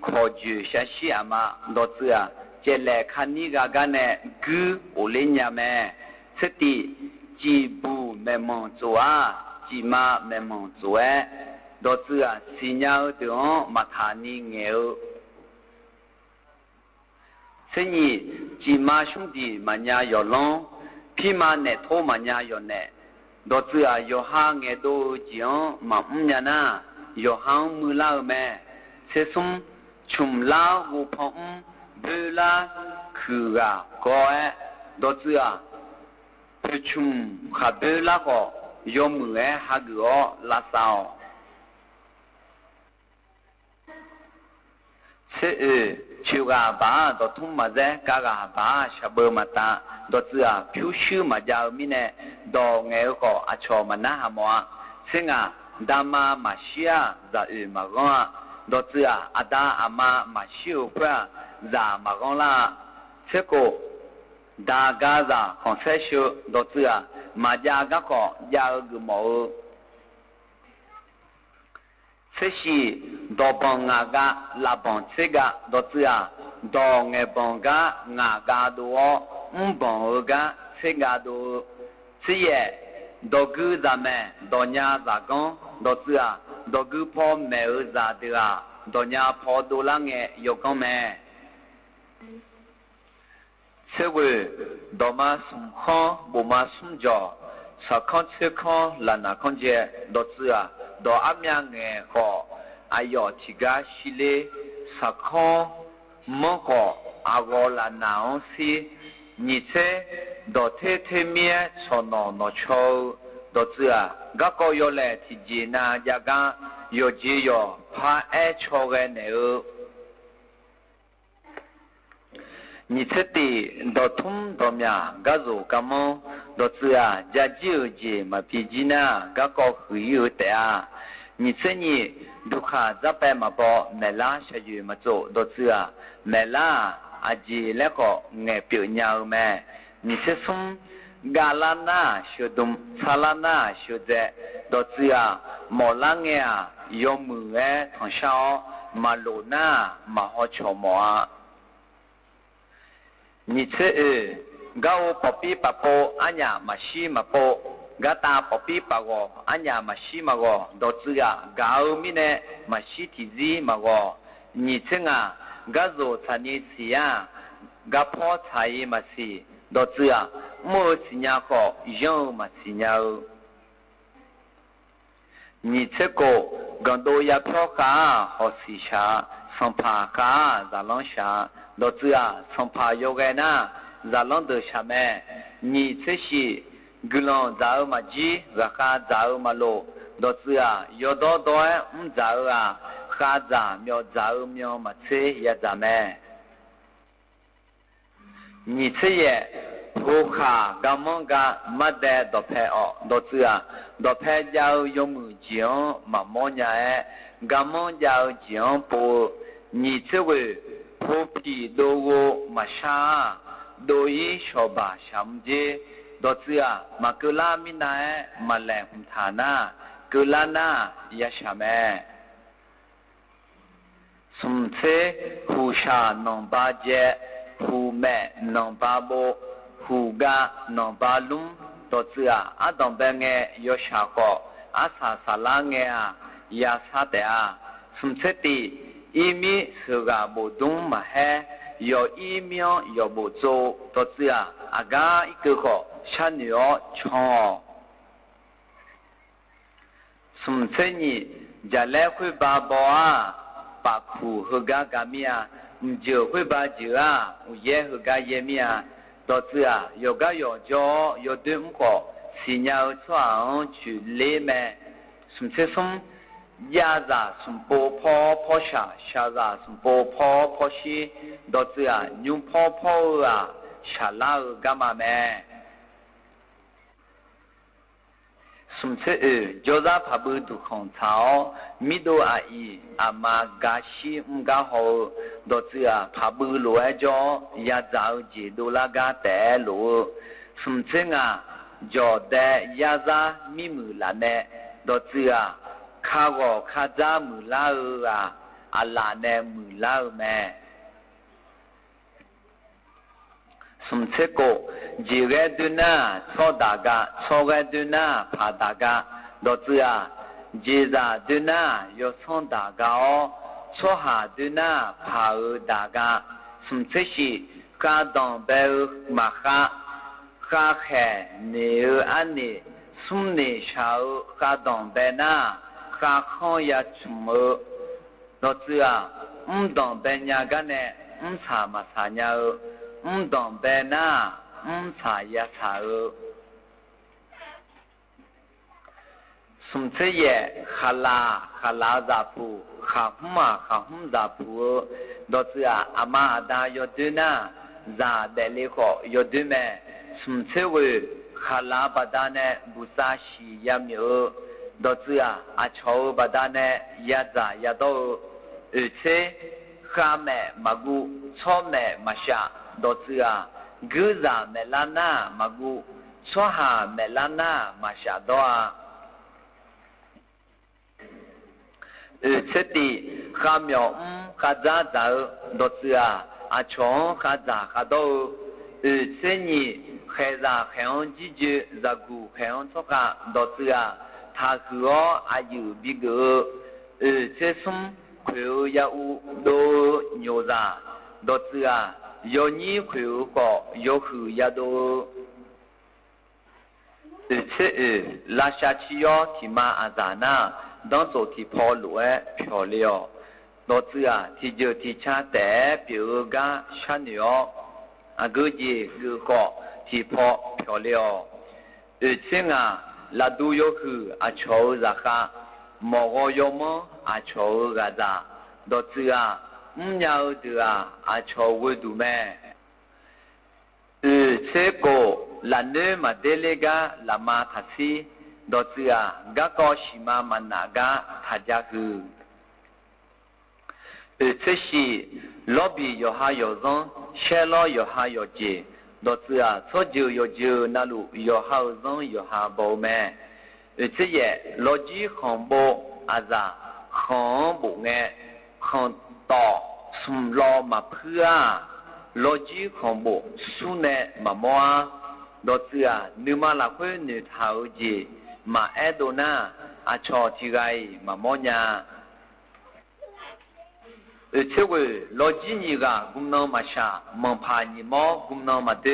ขอจูชาชิอามาตัวเสือเจเลคันนี้กากันเนกูโอเลญาแม่สติจีบูแม่มองจัวจีมาแม่มองจัวดอเสือสิญญาเดือมาทานีเงวเสนีจีมาชุมดีมัญญายอลงพี่มาเนโทมัญญายอเนดอเสือยอหาเงโดจีอมาอุญญาณายอหามือลาแม่เสซุมชุมลาหูพงเบลาคือกาโกเอดอเสือชุมขับเบลาก็ยอมมือฮักก็ลาสาวเสือชิวกาบาดทุ่มมาเจกากาบาชาเบมาตาดอเสือผิวชื่อมาจาวมิเนดอเงยก็อาชอมานะฮะมัวเสงาดามามาเชียจะมากงดอเสืออาดาอามาชิวเพื่อจะมากงละเสกดากาซาของเซชูดอเสือมาจาก็ก็ยาวกมอเซชีดอบังงากาลาบังเซกาดอเสือดอเงบังกางากาโดบังกาเซกาโดเสียดอกูซาเมดอญาซากงดอเสือดอกูพอเมอซาเดราดอญาพอโดลังเงยกงเมเสวยดอมาสุมข้อบุมาสุมจอสักข้อเสข้อลานาคอนเจดอเสือดออามียงเงก็อายอทิกาชิเล สักข้อมก็อากอลานาอสินิเซดอเทเทเมียสนอนอชอดอเสือกะก็ยอเลที่จีนายากะยอจียอพาเอชอเกเนอนิเซติดอทุมดอมยากะโซกะมอดอเสือจาจิอจีมาปีจีนากะก็หุยอเตอานิเซนีดุขาจะไปมาบอเมลาชยุมาโจดอเสือเมลาอาจีแล้วก็เงเปียญาวแม่นิเซซุมกาลานาชุดุมซาลานาชุเจดอเสือมอลังเงียยอมือเอทองชามาโลนามาฮอชอมัวนิเซกาโอปปีปะโปอัญญามาชีมาโปกาตาปปีปะโกอัญญามาชีมาโกดอเสือกาอุมิเนมาชีติซีมาโกนิเซงากาโซทานิสิยากาพอไทยมาสิดอเสือโมสิญาโคยองมาสิญานิเซโกกันโดยาพอกาฮอสิชาสัมภากาซาลอนชาดอเสือสัมภาโยเกนาซาลอนเดชาเมนิเซชิกุลอนซาอมาจีราคาซาอมาโลดอเสือยอดอดอยซาอาခါဇာမြောဇာအမြောမချေရဇာမဲညီချေရဲ့ထိုခါကမွန်ကမတ်တဲ့တော့ဖဲအော်တော့သူอ่ะတော့ဖဲကြောက်ယုံမှုဂျွန်မမောညာရဲ့ကမွန်ကြောက်ဂျွန်ပိုညီချေဝေဖိုးပြီဒိုကိုမရှာဒိုရီရှောဘာရှမ်ဂျေတော့သူอ่ะမကလာမီနာရဲ့မလဲဟွန်ဌာနာကလာနာယရှာမဲสุมเซหูชานองบาเจหูแม่นองบาโบหูกานองบาลุมตัวเสืออาดองเบงเงยชาโกอาสาสาลาเงยาซาเตอาสุมเซติอีมิสุกาโบดุงมาเฮยออีมิยอยอโบโจตัวเสืออากาอิกโกชันยอชอสุมเซนีจะเลคุบาโบอาปากคูฮกากามียเจอคุบาเจอเยฮกาเยมียตอเสือยกายจอยดึมก็สิญาชวางจุเลแมสุมเซซุมยาซาสุมโปพอพอชาชาซาสุมโปพอพอชีตอเสือยุมพอพออะชาลากามาแมสุมเสจอซาพาบูดุของเท้ามิโดอาอีอามากาชิมกาโฮดอเสือพาบูโลเอจอยาซาเจโดลากาเตโลสุมเสงาจอเดยาซามิมือลาเนดอเสือคาโกคาจามือลาอาลาเนมือลาแมสุมเสโกจีเรดุนาโซดากาโซเรดุนาพาดากาดอเสือจีซาดุนายอซอนดากาโซหาดุนาพาดากาสุมเสชิกาดองเบลมาคาคาแคเนออันเนสุมเนชาวกาดองเบนาคาขอยาชุมดอเสือดองเบญากาเนสามาสาญาดองเบนาสายาสาสุมเสยขลาซาปูขาหุมาขาหุมซาปูดอเสืออามาดายอดุนาซาเดเลโคยอดุเมสุมเสวขลาบดาเนบุษาชียามิโอดอเสืออาชาวบดาเนยาซายาโดอุเซขาเมมากุชอเมมาชาดอเสือกูซาเมลานามากุชอหาเมลานามาชาดอเสติข้ามยอข้าจ้าจ้าดอเสืออาชงข้าจ้าข้าโตเสนีเขจ้าเขงจีจูจักูเขงทุกข์ดอเสือท่าคืออายุบิกเสซุมคุยยาอุโดโยซาดอเสือยอนีคุยก็ยอคือยาโดเสลาชาชิโยทิมาอาจานา当做ที่พอหลวยเพียวเลี้ยว多次啊提就提查代表个啥呢啊个节个好提破漂亮现啊拉都有去啊潮啥哈莫个有么啊潮个咋多次啊要的啊潮会读咩这个兰呢嘛得了个拉马塔西多次啊个高西马嘛那个他家去这是老比有哈有种写了有哈有节多次啊错就有就那路有哈种有哈包咩这也逻辑很不啊咋很不爱很到什么嘛破啊逻辑很不苏呢嘛么啊多次啊你嘛那会你讨节嘛爱多那啊错起来嘛么呀这个逻辑你个功能嘛啥门怕你么功能嘛的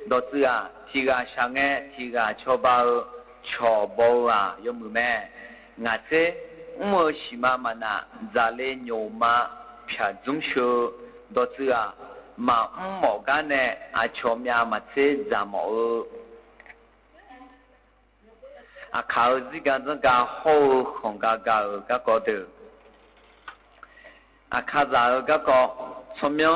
多次啊提个上爱提个确保啊有没咩我这我西马嘛那咋嘞牛嘛偏中学多次啊嘛冇干呢啊确面嘛这咋冇啊考这个好红个的啊卡扎个聪明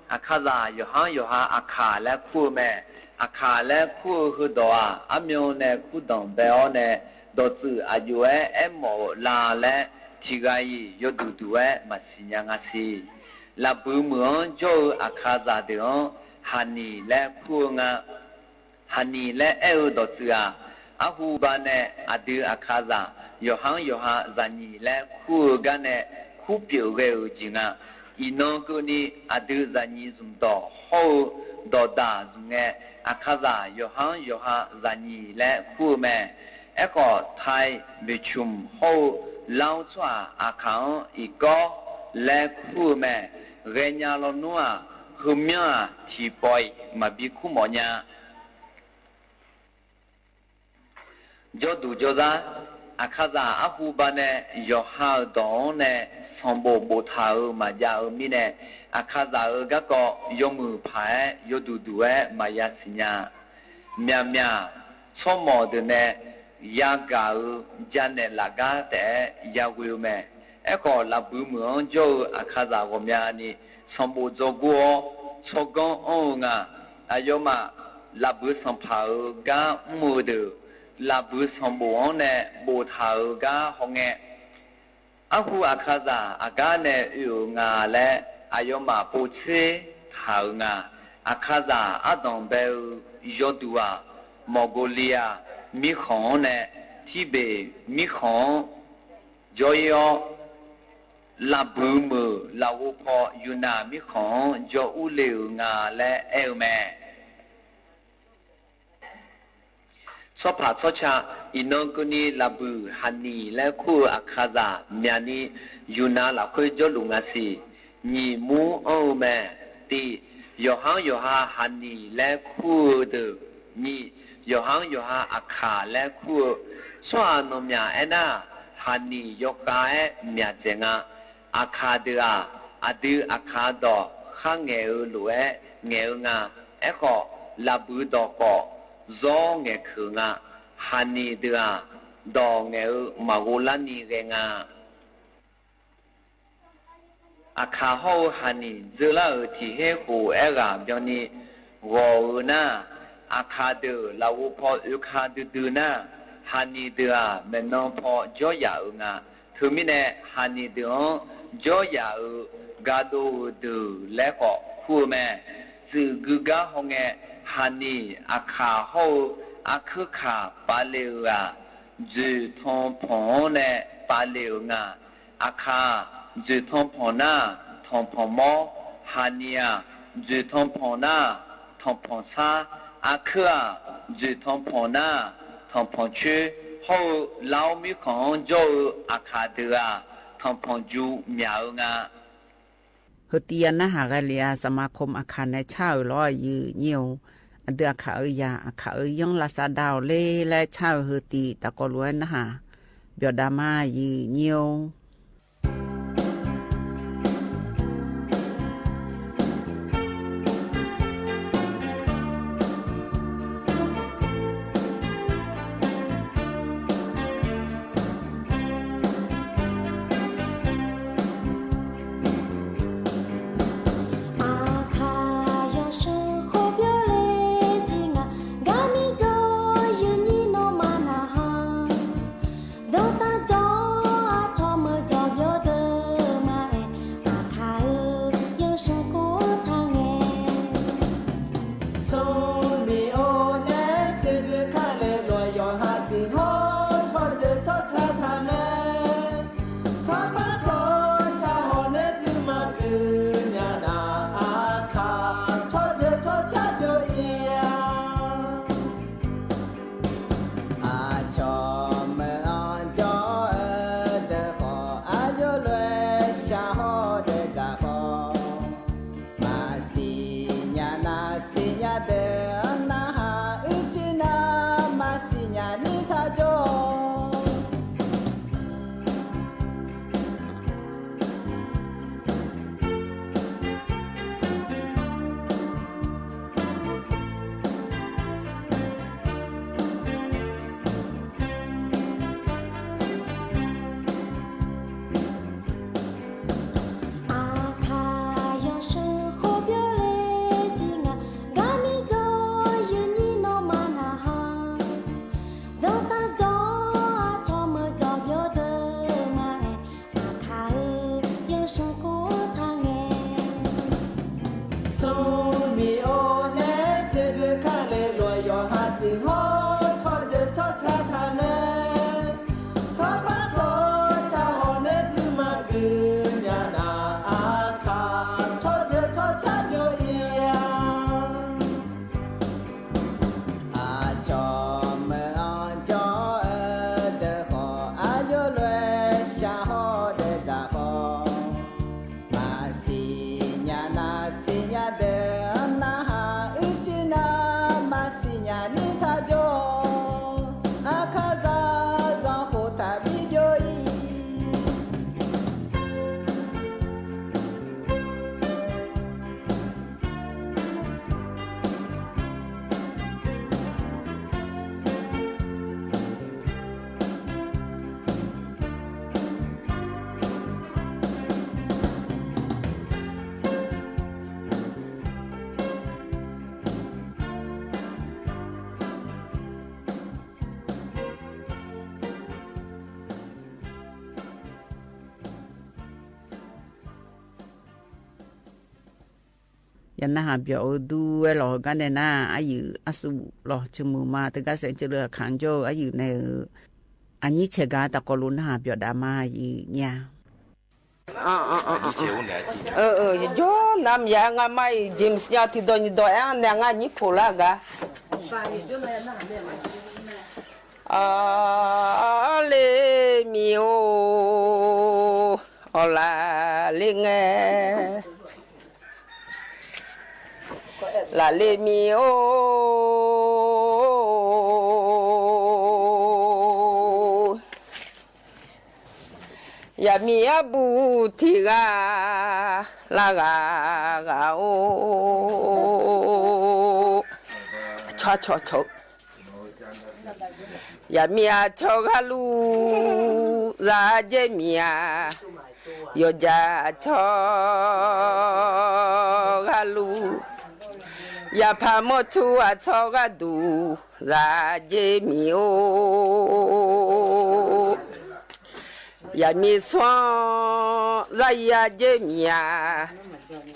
啊卡扎有哈啊卡来苦咩啊卡来苦好多啊啊苗呢苦当白呢多次啊有哎冇拉来提个有嘟嘟哎嘛是样啊是拉不么就啊卡扎的哈尼来苦啊哈尼来哎多次啊啊胡巴呢啊的啊卡扎有哈咱尼来苦个呢苦表个有劲啊伊侬个呢啊的咱尼种到好到大种个啊卡扎有哈咱尼来苦咩一个ไทยประชุมโหลาวชัวอาคังอีกก็และคู่แม่เรียนลนัวคือเมียที่ปล่อยมาบิคุหมอญาจอดูจอดาอาคาซาอาคูบาเนยอฮาดองเนสมบูโบทามาญามีเนอาคาซาก็ก็ยมือพายยดูดูเอมายาสิญาเมียเมียสมมอดเนยากาจันเนลากาแต่ยาวิวแม่เอก็ลาบุเมืองโจอาคาซาโกมีอานี่สมบูโจกัวสกงองาอายมาลาบุสัมภากามูดลาบุสัมบูเนบูทากาฮงเงอาคูอาคาซาอากาเนอยู่งาและอายมาปูเชทางาอาคาซาอาดองเบลยอดัวมองโกเลียมีของเนี่ยที่เบมีของจอยลาบูมือลาวพออยู่นามีของจออุเลวงาและเอลแม่สภาพสชาอินองกุนีลาบูฮันนีและคู่อาคาซาเมียนีอยู่นาลาคุยจอลุงอาซีนีมูเอาแม่ตียอฮาฮันนีและคู่เดนียอฮังอาคาและคู่สวานมยาเอนาฮันนียกาเอเมียเจงาอาคาเดอาอดืออาคาดอข้างเงวลุเอเงวงาเอก็ลาบูดอกอซอเงคืองาฮันนีเดอาดอเงวมาโกลานีเรงาอาคาโฮฮันนีเจลาที่เฮโฮเอราเบียนีวอนาอาคาเดลาวพออุคาดูนาฮันนีเดอาเมนองพอจอยาอุงาทุมิเนฮันนีเดอจอยาอุกาโดดูและก็คู่แม่ซึกุกาฮงเงฮันนีอาคาโฮอาคุคาปาเลวาจูทองพองเนปาเลวงาอาคาจูทองพองนาทองพองมอฮันนีอาจูทองพองนาทองพองซาอาคือจูทองพอนาทองพองชื่อเขาเล่ามีของโจอาคาเดือทองพองจูเมียวงาเฮเตียนนะหากเลียสมาคมอาคารในเช่าร้อยยืเหี่ยวเดือขาอยาขายองลาซาดาวเล่และเช่าเฮตีตะกอล้วนนะฮะเบียดามายืเหี่ยว ยันนะหาเบียวดูไว้หรอกันเนี่ยนะอายุอาสุหรอชมูมาแต่ก็เสร็จจะเลือกขังโจอายุในอันนี้เชกาตะกลุนหาเบียวดามาอยู่เนี่ยโยน้ำยางไม่จิมส์ยาที่โดนโดนอันเนี่ยงานนี้พูละกะเลมิโออลาเลงla le mio ya mia butiga la ga o cha cha cha ya mia chogalu la je mia yo ja chogalu ya pa mo tu a choga du la je mi o ya mi swan la ya je mi ya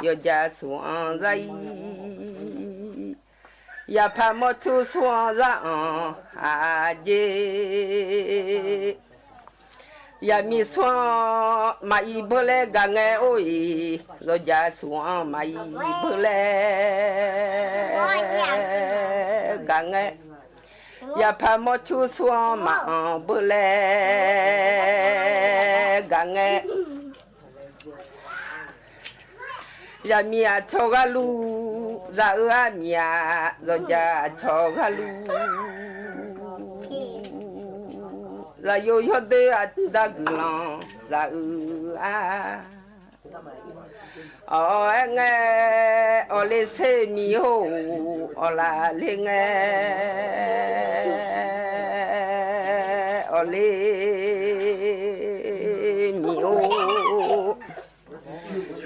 yo ja swan la ya pa mo tu swan la a je ya mi swan ma i bole gange o i lo ja swan ma i bole gange ya pa mo chu swan ma bole gange ya mi a chogalu za a mi a lo ja chogalu la yo yo de a da glan la a o nge o le se mi ho o la le nge o le mi ho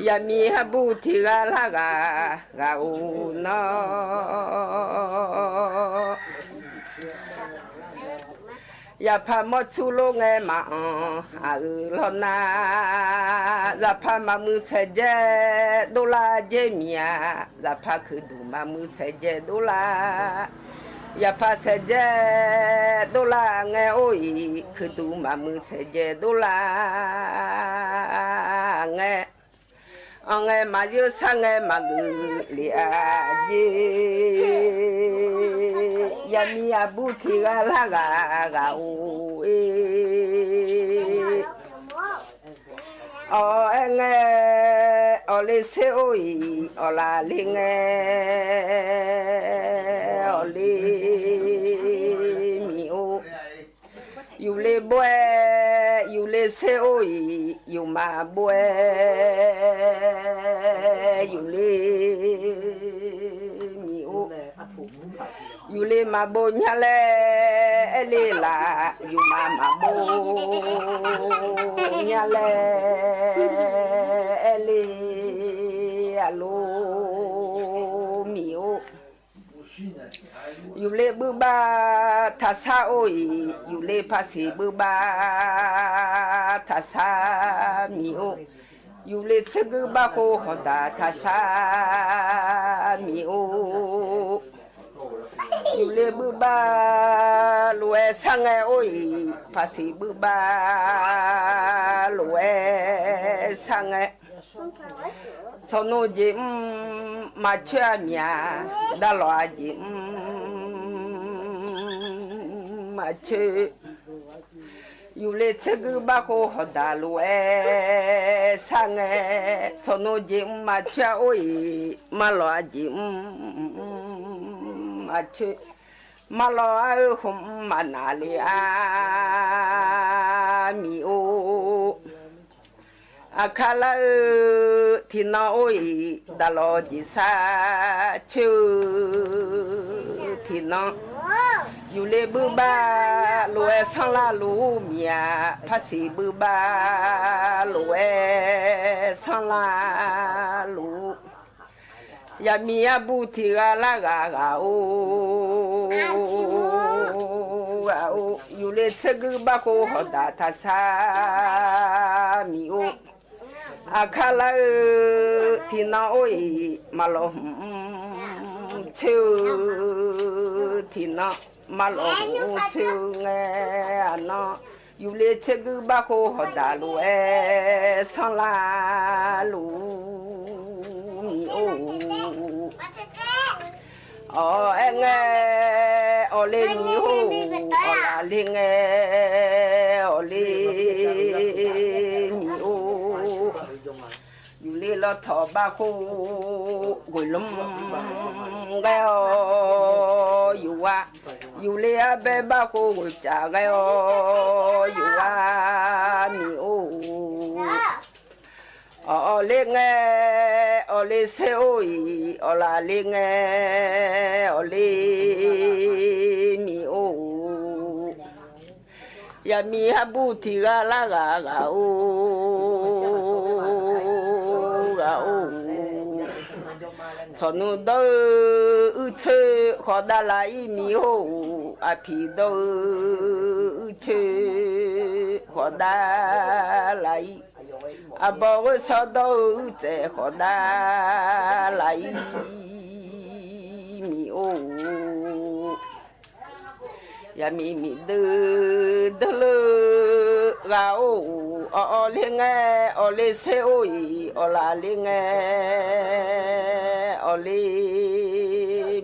ya mi habu ti ga la ga o no อย่าพามาชูโลงมาลอนาอย่าพามามือเสจดูลาเจมียอย่าพาคือดูมามือเสจดูลาอย่าพาเสจดูลาโอ้ยคือดูมามือเสจดูลามาเยอะสังมากุลีอาเยยามีอาบุติกาลากาโออเลเซโอยอลาลิงอเลมีโออยู่เลบวยอยู่เลเซโอยอยู่มาบวยอยู่เลมีโออยู่เลมาโบญะเลเลลาอยู่มาโบญะเลเลอะโลมีโออยู่เลบือบาทัสซาโอยอยู่เลภาษีบือบาทัสซามีโออยู่เลซึกบาโคฮอดาทัสซามีโออยู่เลบือบาลวยสังโอยภาษีบือบาลวยสังสนุจิมมาเชื่อเมียดาลอจิมมาเชื่ออยู่เลซึกบาโคฮอดาลวยสังสนุจิมมาเชื่อโอยมาลอจิมมาเชื่อมาลอหุมมานาลีอามีโออาคาลาที่น้อยดาลอจิสาชื่อที่น้องอยู่เลบือบาลวยสังลาลูเมียภาษีบือบาลวยสังลาลูยามีอาบุติกาลากาโออยู่เลซึกบาโคฮอดาทัสซามีโออาคาลาที่น้อยมาลอชื่อที่น้อมาลอชื่อไงน้ออยู่เลซึกบาโคฮอดาลูสังลาลูมีโออเลมีโฮอลาลิงอเลมีโออยู่เลลอทอบาโคกุลมแกอยู่ว่าอยู่เลอาเบบาโคกุจาแกอยู่ว่ามีโอเลงเลเซโอยอลาเลงเลมีโอยามีฮับุติกาลากาโอสนุดอุเชขอดาลายมีโออภิดอุเชขอดาลายอาบอกสอดเจขอดาลายมีโอยามีดืดลกาโอเลงเลเซโอยอลาเลงเล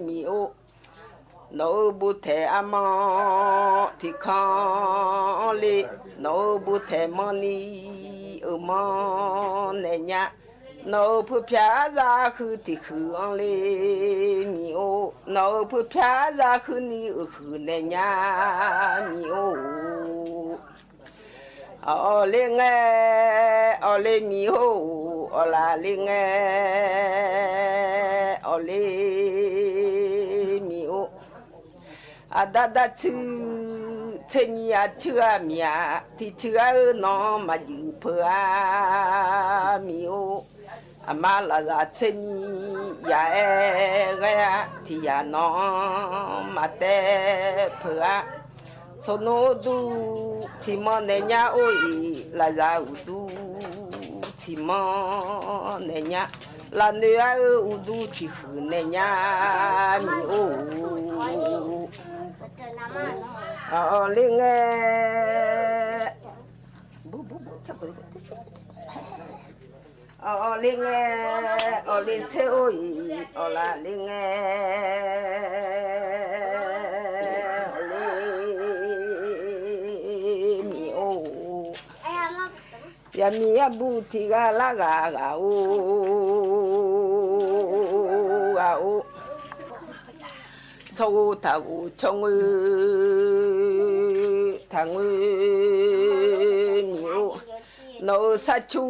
มีโอโนบุเทอามอที่คอเลโนบุเทมอนีมอเนญะโนผู้พาซาคือที่คืออังเลมีโอโนผู้พาซาคือนี่คือเนญะมีโอเลงเลมีโอลาเลงเลมีโออาดาดาชื่อเทนียเชื่อเมียที่เชื่อน้องมาอยู่เพื่อมีโออามาลาลาเทนียาเกที่ยาน้องมาเตเพื่อ so no du ti mo ne nya oi la za u du ti mo ne nya la ne a u du ti hu ne nya mi o a le nge bu cha bu a le nge o le se oi o la le nge ya mi abuti ga la ga o so ta gu chong thang mi o no sa chu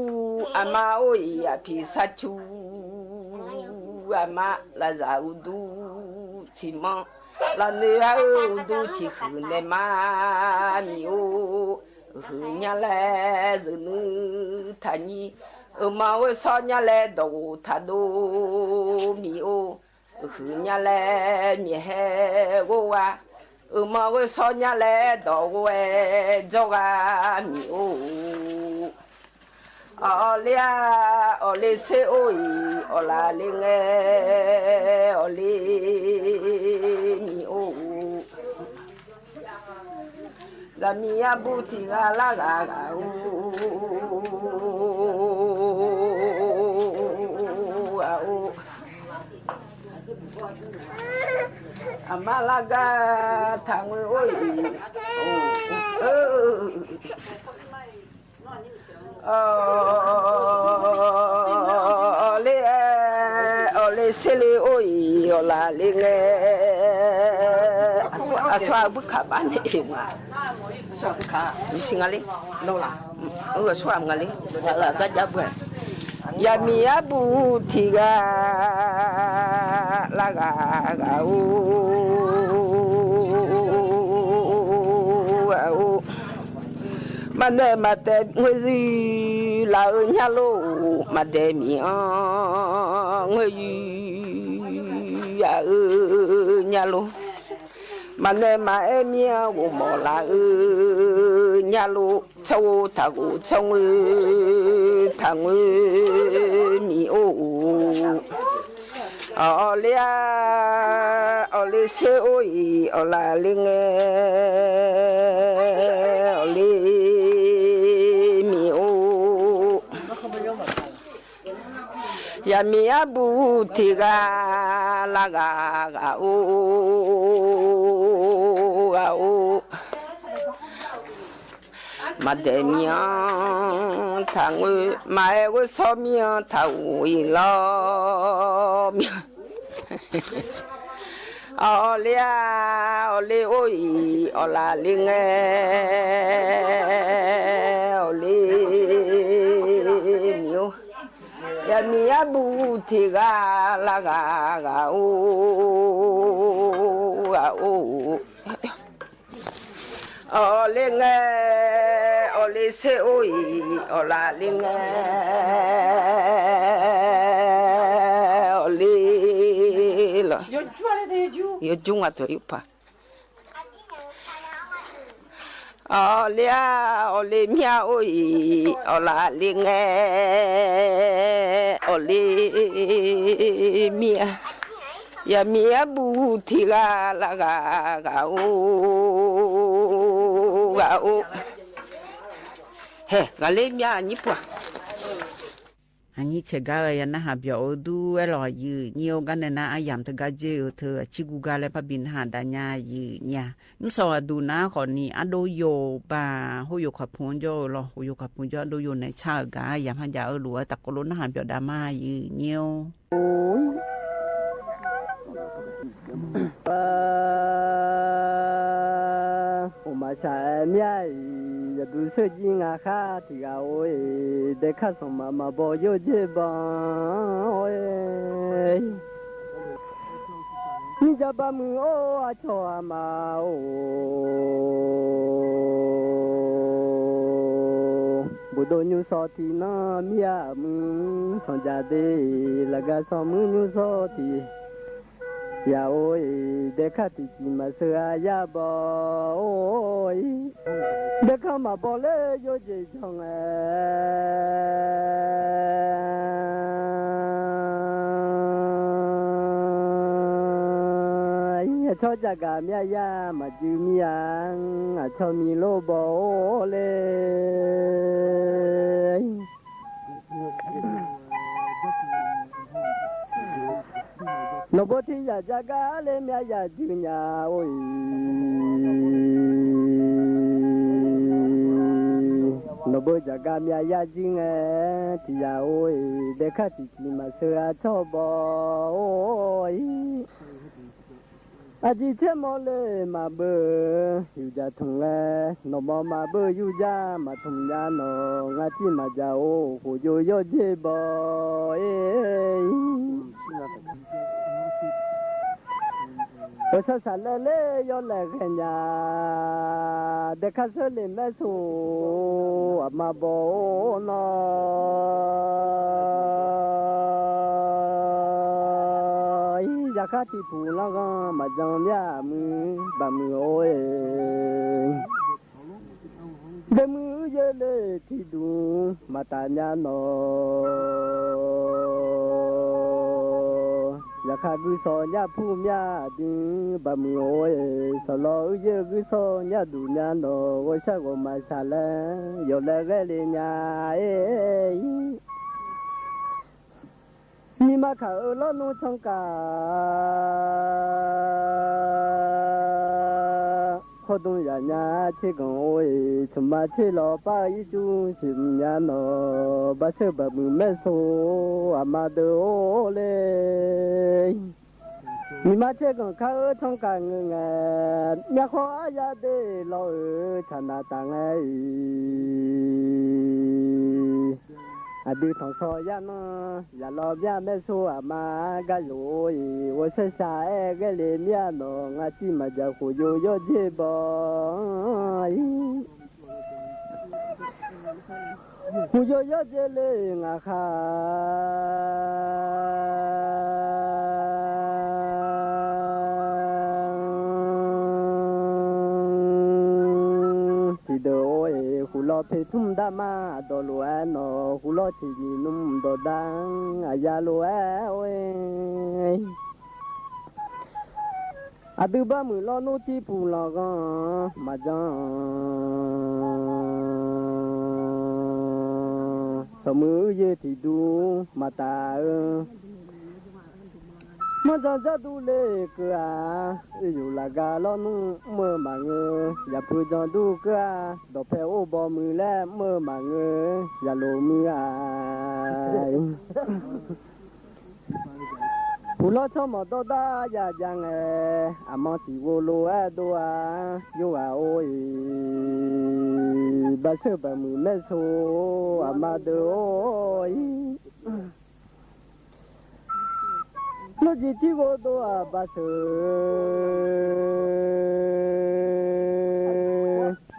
ama o ya pi sa chu ama la za u du ti ma la ne a u du ti hu ne ma mi o nhà lẽ giờ nữ thành nhi mà ơi sao nhà lẽ đầu thà đô mi ô nhà lẽ mi hè cô à mà ơi sao nhà lẽ đầu ê cho à mi ô ở lẽ xe ôi ở là lẽ nghe ở lẽ mi ô la mia butina la gaga amalaga thangwe oi ole sele oi ola linge aswa buka bane ma aswa buka singali lola aswa ngali la ga jabwe ya mi abu tiga la ga ga u mane mate ngui la nya lo mate mi ngui ya nya lo mane ma mi wo mo la nya lo chou ta gu chong thang mi o ole se oi ola linge ole mi o ya mi abu tiga la ga o mademia thangwe mai wo so mi ta wi lo mi ole oi ola linge ole mio ya mi abu tiga la ga o ole nge ole se oi ola linge ole lo yo junga to ipa ole mia oi ola linge ole mia ya mia buti la ga o he gale mia ni pa anh chị gái ya na ha biểu du lo yu nhiều cái này na ayam từ cái gì từ chỉ Google lại phải bin hà đa nhà yu nhà nhưng sau du na còn ni ado yo ba hoyo khap phun jo lo hoyo khap phun jo ado yo này cha cái ayam han ja ở lúa tắc có na ha biểu đa ma yu nhiều sa mia ya du se ji nga kha ti ga oi de kha so ma bo yo je ba oi ni ja ba mu o a cho ma o bu do nyu so ti na mia mu son ja de la ga so mu nyu so ti ya ôi để khát thì chỉ mà sửa ya bỏ ôi để khát mà bỏ lê vô gì chồng cho cha cả mẹ ya mà chú miang cho mi lô bỏ lê nó bố thì ya cha cả lê mẹ ya chú nhà ôi nó bố cha cả mẹ ya chú nghe thì ya ôi để khát thì chỉ mà sửa cho bỏ ôi à chỉ thêm một lệ mà bơ yêu gia thùng lệ nó mà bơ yêu gia mà thùng gia nó ngã chỉ mà gia ô hồ yo yo chế bò ở xa xa lệ lệ yo lệ cái nhà để khát sơ lệ mẹ số mà bò nó ya khát thì phụ la gan mà chẳng ya mư bà mư ôi để mư ye lệ thì đủ mà ta nhà nó ya khát cứ so nhà phụ nhà đi bà mư ôi so lo ye cứ so nhà đủ nhà nó ôi sao mà sao lẽ yo lẽ cái lẽ nhà mi ma khả ở lo nu trong cả khó đông nhà nhà chỉ còn ôi chúng ma chỉ lo ba ý chú xin nhà nó ba sơ ba mù mẹ số à ma đỡ ô lê mi ma chỉ còn khả ở trong cả người nghe nhà khó ya để lo ở chăn na tang ấy à đi thằng soi ya nó ya lo bia mẹ số à mà cái rồi tôi sẽ xài cái liền ya nó ngã chỉ mà giờ khu yo yo chế bò khu yo yo chế lên ngã khá thì đôi khu lo phê thum đa ma đồ lúa nó khu lo chỉ num đồ đắng à ya lúa ôi à từ ba mươi lo nô ti phụ lo gan mà giang sớm mưa ye thì đủ mà ta mà giang ra đủ lệ cơ à yêu là gà lo nu mơ mà ngơ ya phu giang đủ cơ à đồ phèo ô bò mưa lẹ mơ mà ngơ ya lô mưa à phụ lo cho mà đo đa ya giang à mà chỉ vô lô à đô à yêu à ôi ba sơ ba mưa mẹ số à mà đô ôi nó chỉ đi vô đô à ba sơ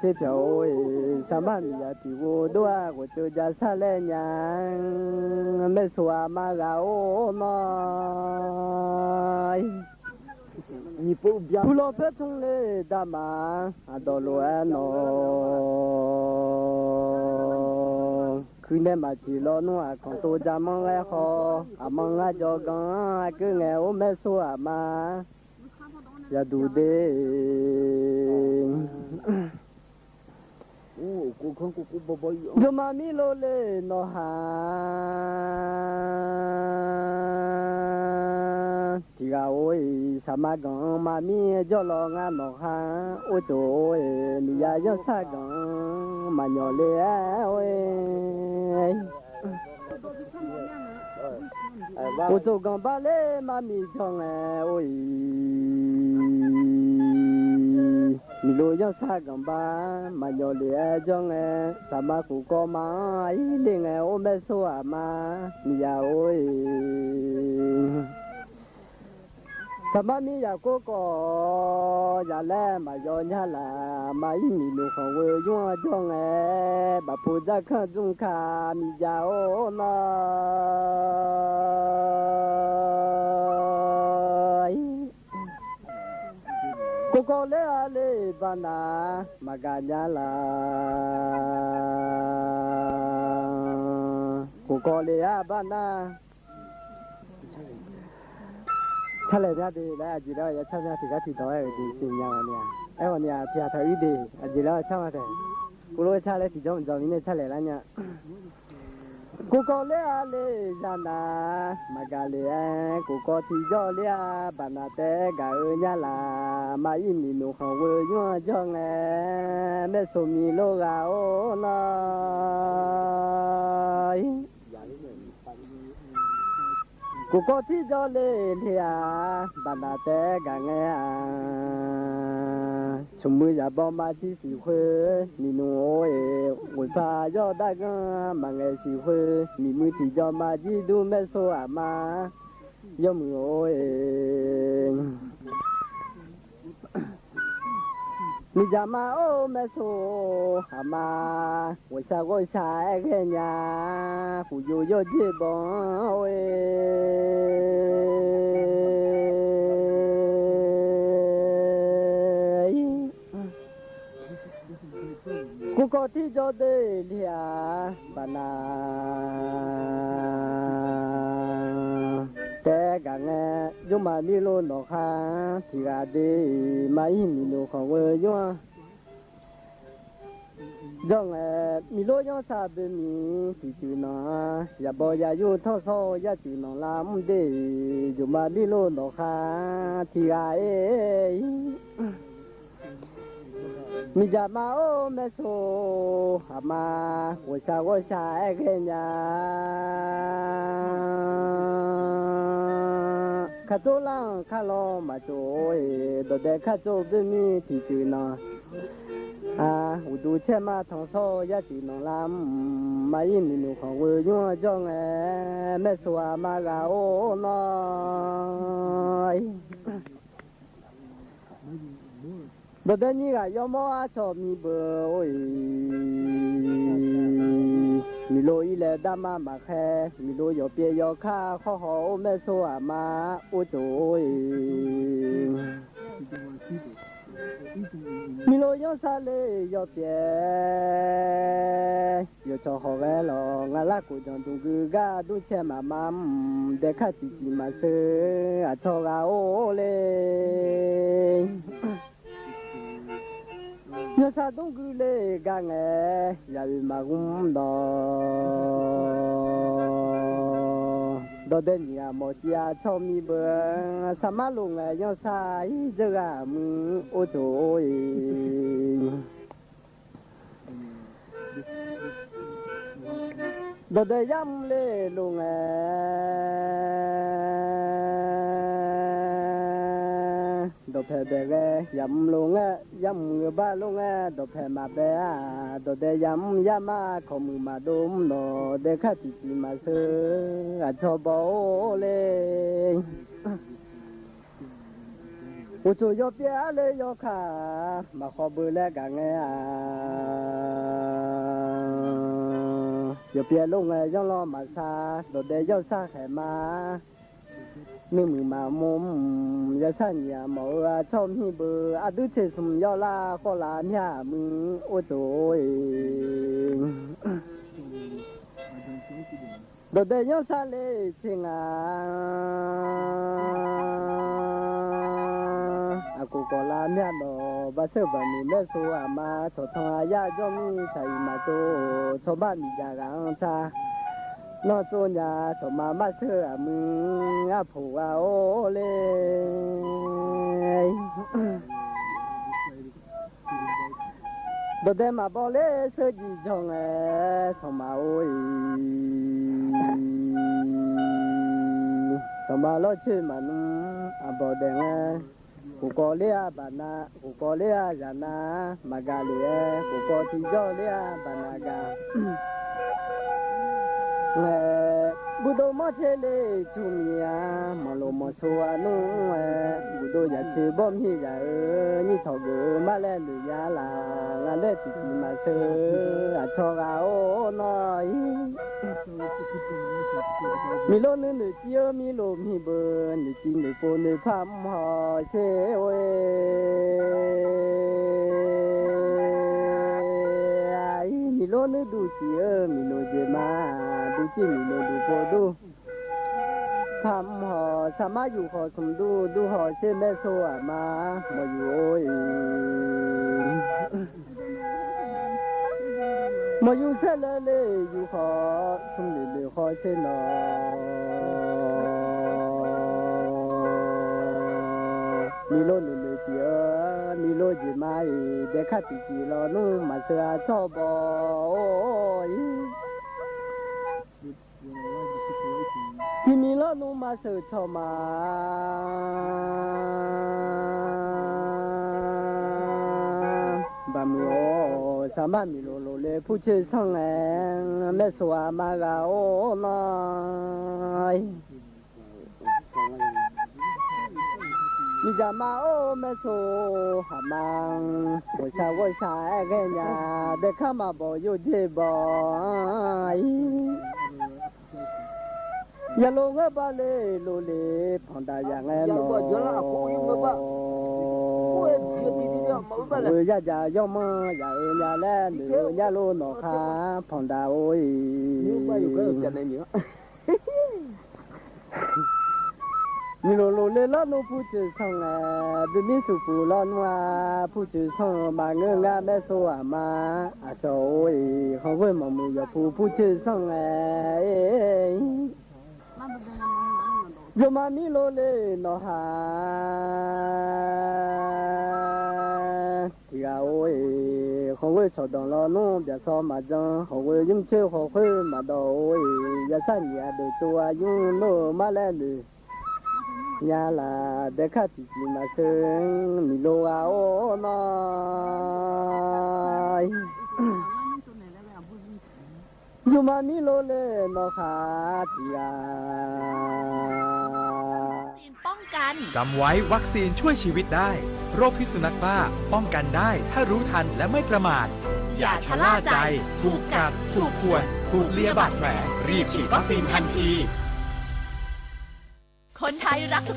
chế phiếu ôi sao mà mình ya đi vô đô à của chơi gia sa lê nhà mẹ số à mà gạo nó phụ lo phép thung lê đa mà à đồ lúa nó cứ nên mà chỉ lo nó à còn tôi ra mong ai khó à mong ai cho con cứ nghe ôm mẹ số à mà ya đủ đê cho mà mi lô lê nó hà thì gà ôi sao mà gắng mà mi cho lo ngã nó hà ôi trời mi ya yo sa gắng mà nhỏ lê ôi ôi trời gắng ba lê mà mi chong ôi mi lo yo sa gắng ba mà nhỏ lê chong sao mà cụ có mà ý liền ôm bé số à mà mi ya ôi sao mà mi ya cô có ya lẽ mà yo nhà là mà ý mi lo không vừa yo chong bà phụ gia khăn dung kha mi ya ô nó cô có lẽ lẽ bà na mà cả nhà là cô có lẽ bà na cha lẽ ra thì là chỉ đó cha ra thì cái thì đó là thì sinh nhau nè ai còn nhà thì thấy đi chỉ đó cha mà thế cô nói cha lẽ thì giống giống như cha lẽ là nhá cô có lẽ ra na mà cả lẽ cô có thì do lẽ bà na té cả ở nhà là mà im mi nụ không vừa nhua cho nghe mẹ số mi lô gà ô nói cô có thì do lẽ bà na té cả nghe chúng mới giả bao mà chỉ xì khuê mi nụ ơi ngồi pha do đại mà nghe xì khuê mi mới thì do mà chỉ đủ mẹ số à mà do mi ơi mi giả mà ô mẹ số à mà ngồi xa cái nhà phụ yêu yo chế bò ơi cô có thì cho đây lia bà na té cả nghe nhưng mà mi lô nó khá thì là đi mà mi lô không vừa nhá giống mi lô nhá sao bên mi thì chịu nó ya bỏ ya yêu thâu so ya chịu nó làm đi nhưng mà mi lô nó khá thì là mi giả mà ô mẹ số à mà ngồi xa cái nhà khát chỗ lăng khát lo mà chỗ đồ để khát chỗ bên mi thì chữ nó à u du che mà thằng so ya chữ nó làm mà im mi nu không vừa nhua cho nghe mẹ số à mà gà ô nói đồ đến như là do mua cho mi bơ ơi mi lôi ile đam mà khe mi lôi yo bia yo kha khó khó mẹ số à mà ôi trời mi lôi yo sa lê yo bia yo cho họ về lo ngã lá của chồng tung cứ ga đu che mà mam để khát chỉ mà sơ à cho ga ô lê nhớ sao đông cứ lê ga nghe ya mà cũng đó đến nhà một tia cho mi bơ sa má lùng nghe nhớ sao giờ ga ôi trời đó để dám lê lùng đồ phê bê ghê yam luôn á yam người ba luôn á đồ phê mà bê à đồ để yam á không mà đốm nó để khát chỉ mà sơ à cho bố lên u chú yo bia lê yo khá mà khó bự lê cả nghe à yo bia luôn á yo lo mà xa đồ để yo xa khẽ mà mình mà mồm ya san ya màu cho mi bơ à đứa chơi sum ya la khó là nhà mình ôi trời đồ để nhau xa lê chinh à cô có là nhà nó ba sơ ba mi mẹ số à mà cho thằng ya cho mi chạy mà cho ba mi già gắng cha nó cho nhà cho mà sơ à mừng à phụ à ô lê đồ để mà bỏ lê sơ gì trong sao mà ôi sao mà lo chơi mà à bỏ đèn cô có lê bà na cô có lê già na mà gà lê cô có thì do lê bà na gà bù đô mò chơi lê chung ya mà lô mò số nung bù đô ya chơi bom hi ya ni thọ gỡ mà lên được ya là ngã lê tì tì mà sơ à cho gà ô nói mi lô nữ nữ chia mi lô mi bơ nữ chi nữ cô nữ phàm họ chơi ơi นึดูจีมีโลเจมาดูจีมีโลดูโพดูพามหอสามารถอยู่หอสมดูดูหอเช่แม่โซอามามาอยู่โอ้ยมาอยู่เสลเลยอยู่หอสมเลยหอเช่นอมีโลนึเลยจีมีโลจีมาเด็กขัดจีรอนุ่มมาเสือชอบบอยที่มีโลนุ่มมาเสือชอบมาบามีโอสามารถมีโลโลเลผู้เชี่ยวชาญแม่สวามากาโอน้อยมีจามาโอแม่โซหามังวัวชาแก่ยาเด็กข้ามาบ่อยู่ที่บ่อย่าลงเงบาเลยโลเลพอนดาอย่างแน่นอนอย่าย่อมาอย่าอย่าแล่นอย่าโลนอขาพอนดาโอ้ยมีโลโลเลล้อนูผู้จือส่งบิมิสุปูล้อนว่าผู้จือส่งบางเงงาแม่โซอามาอาโจยเขาเว้ยมมือยผู้จือส่งจะมามีโลเลนอหาที่เอาเขาเว้ยชอดองล้อนูเดี๋ยวซ้อมาจังเขาเว้ยยิ้มเชื่อเขาเว้ยมาดอยอย่าสั่นอย่าเดือดตัวยุ่งโนมาแล้วเลยยาลาเด็กขัดจีมาเซิงมีโลอาโอน้อยอยู่มามีโลเลนอขาที่ยา ป้องกันจำไว้วัคซีนช่วยชีวิตได้โรคพิษสุนัขบ้าป้องกันได้ถ้ารู้ทันและไม่ประมาทอย่าชะล่าใจถูกกัดถูกข่วนถูกเลียบาดแผลรีบฉีดวัคซีนทันทีคนไทยรักสุข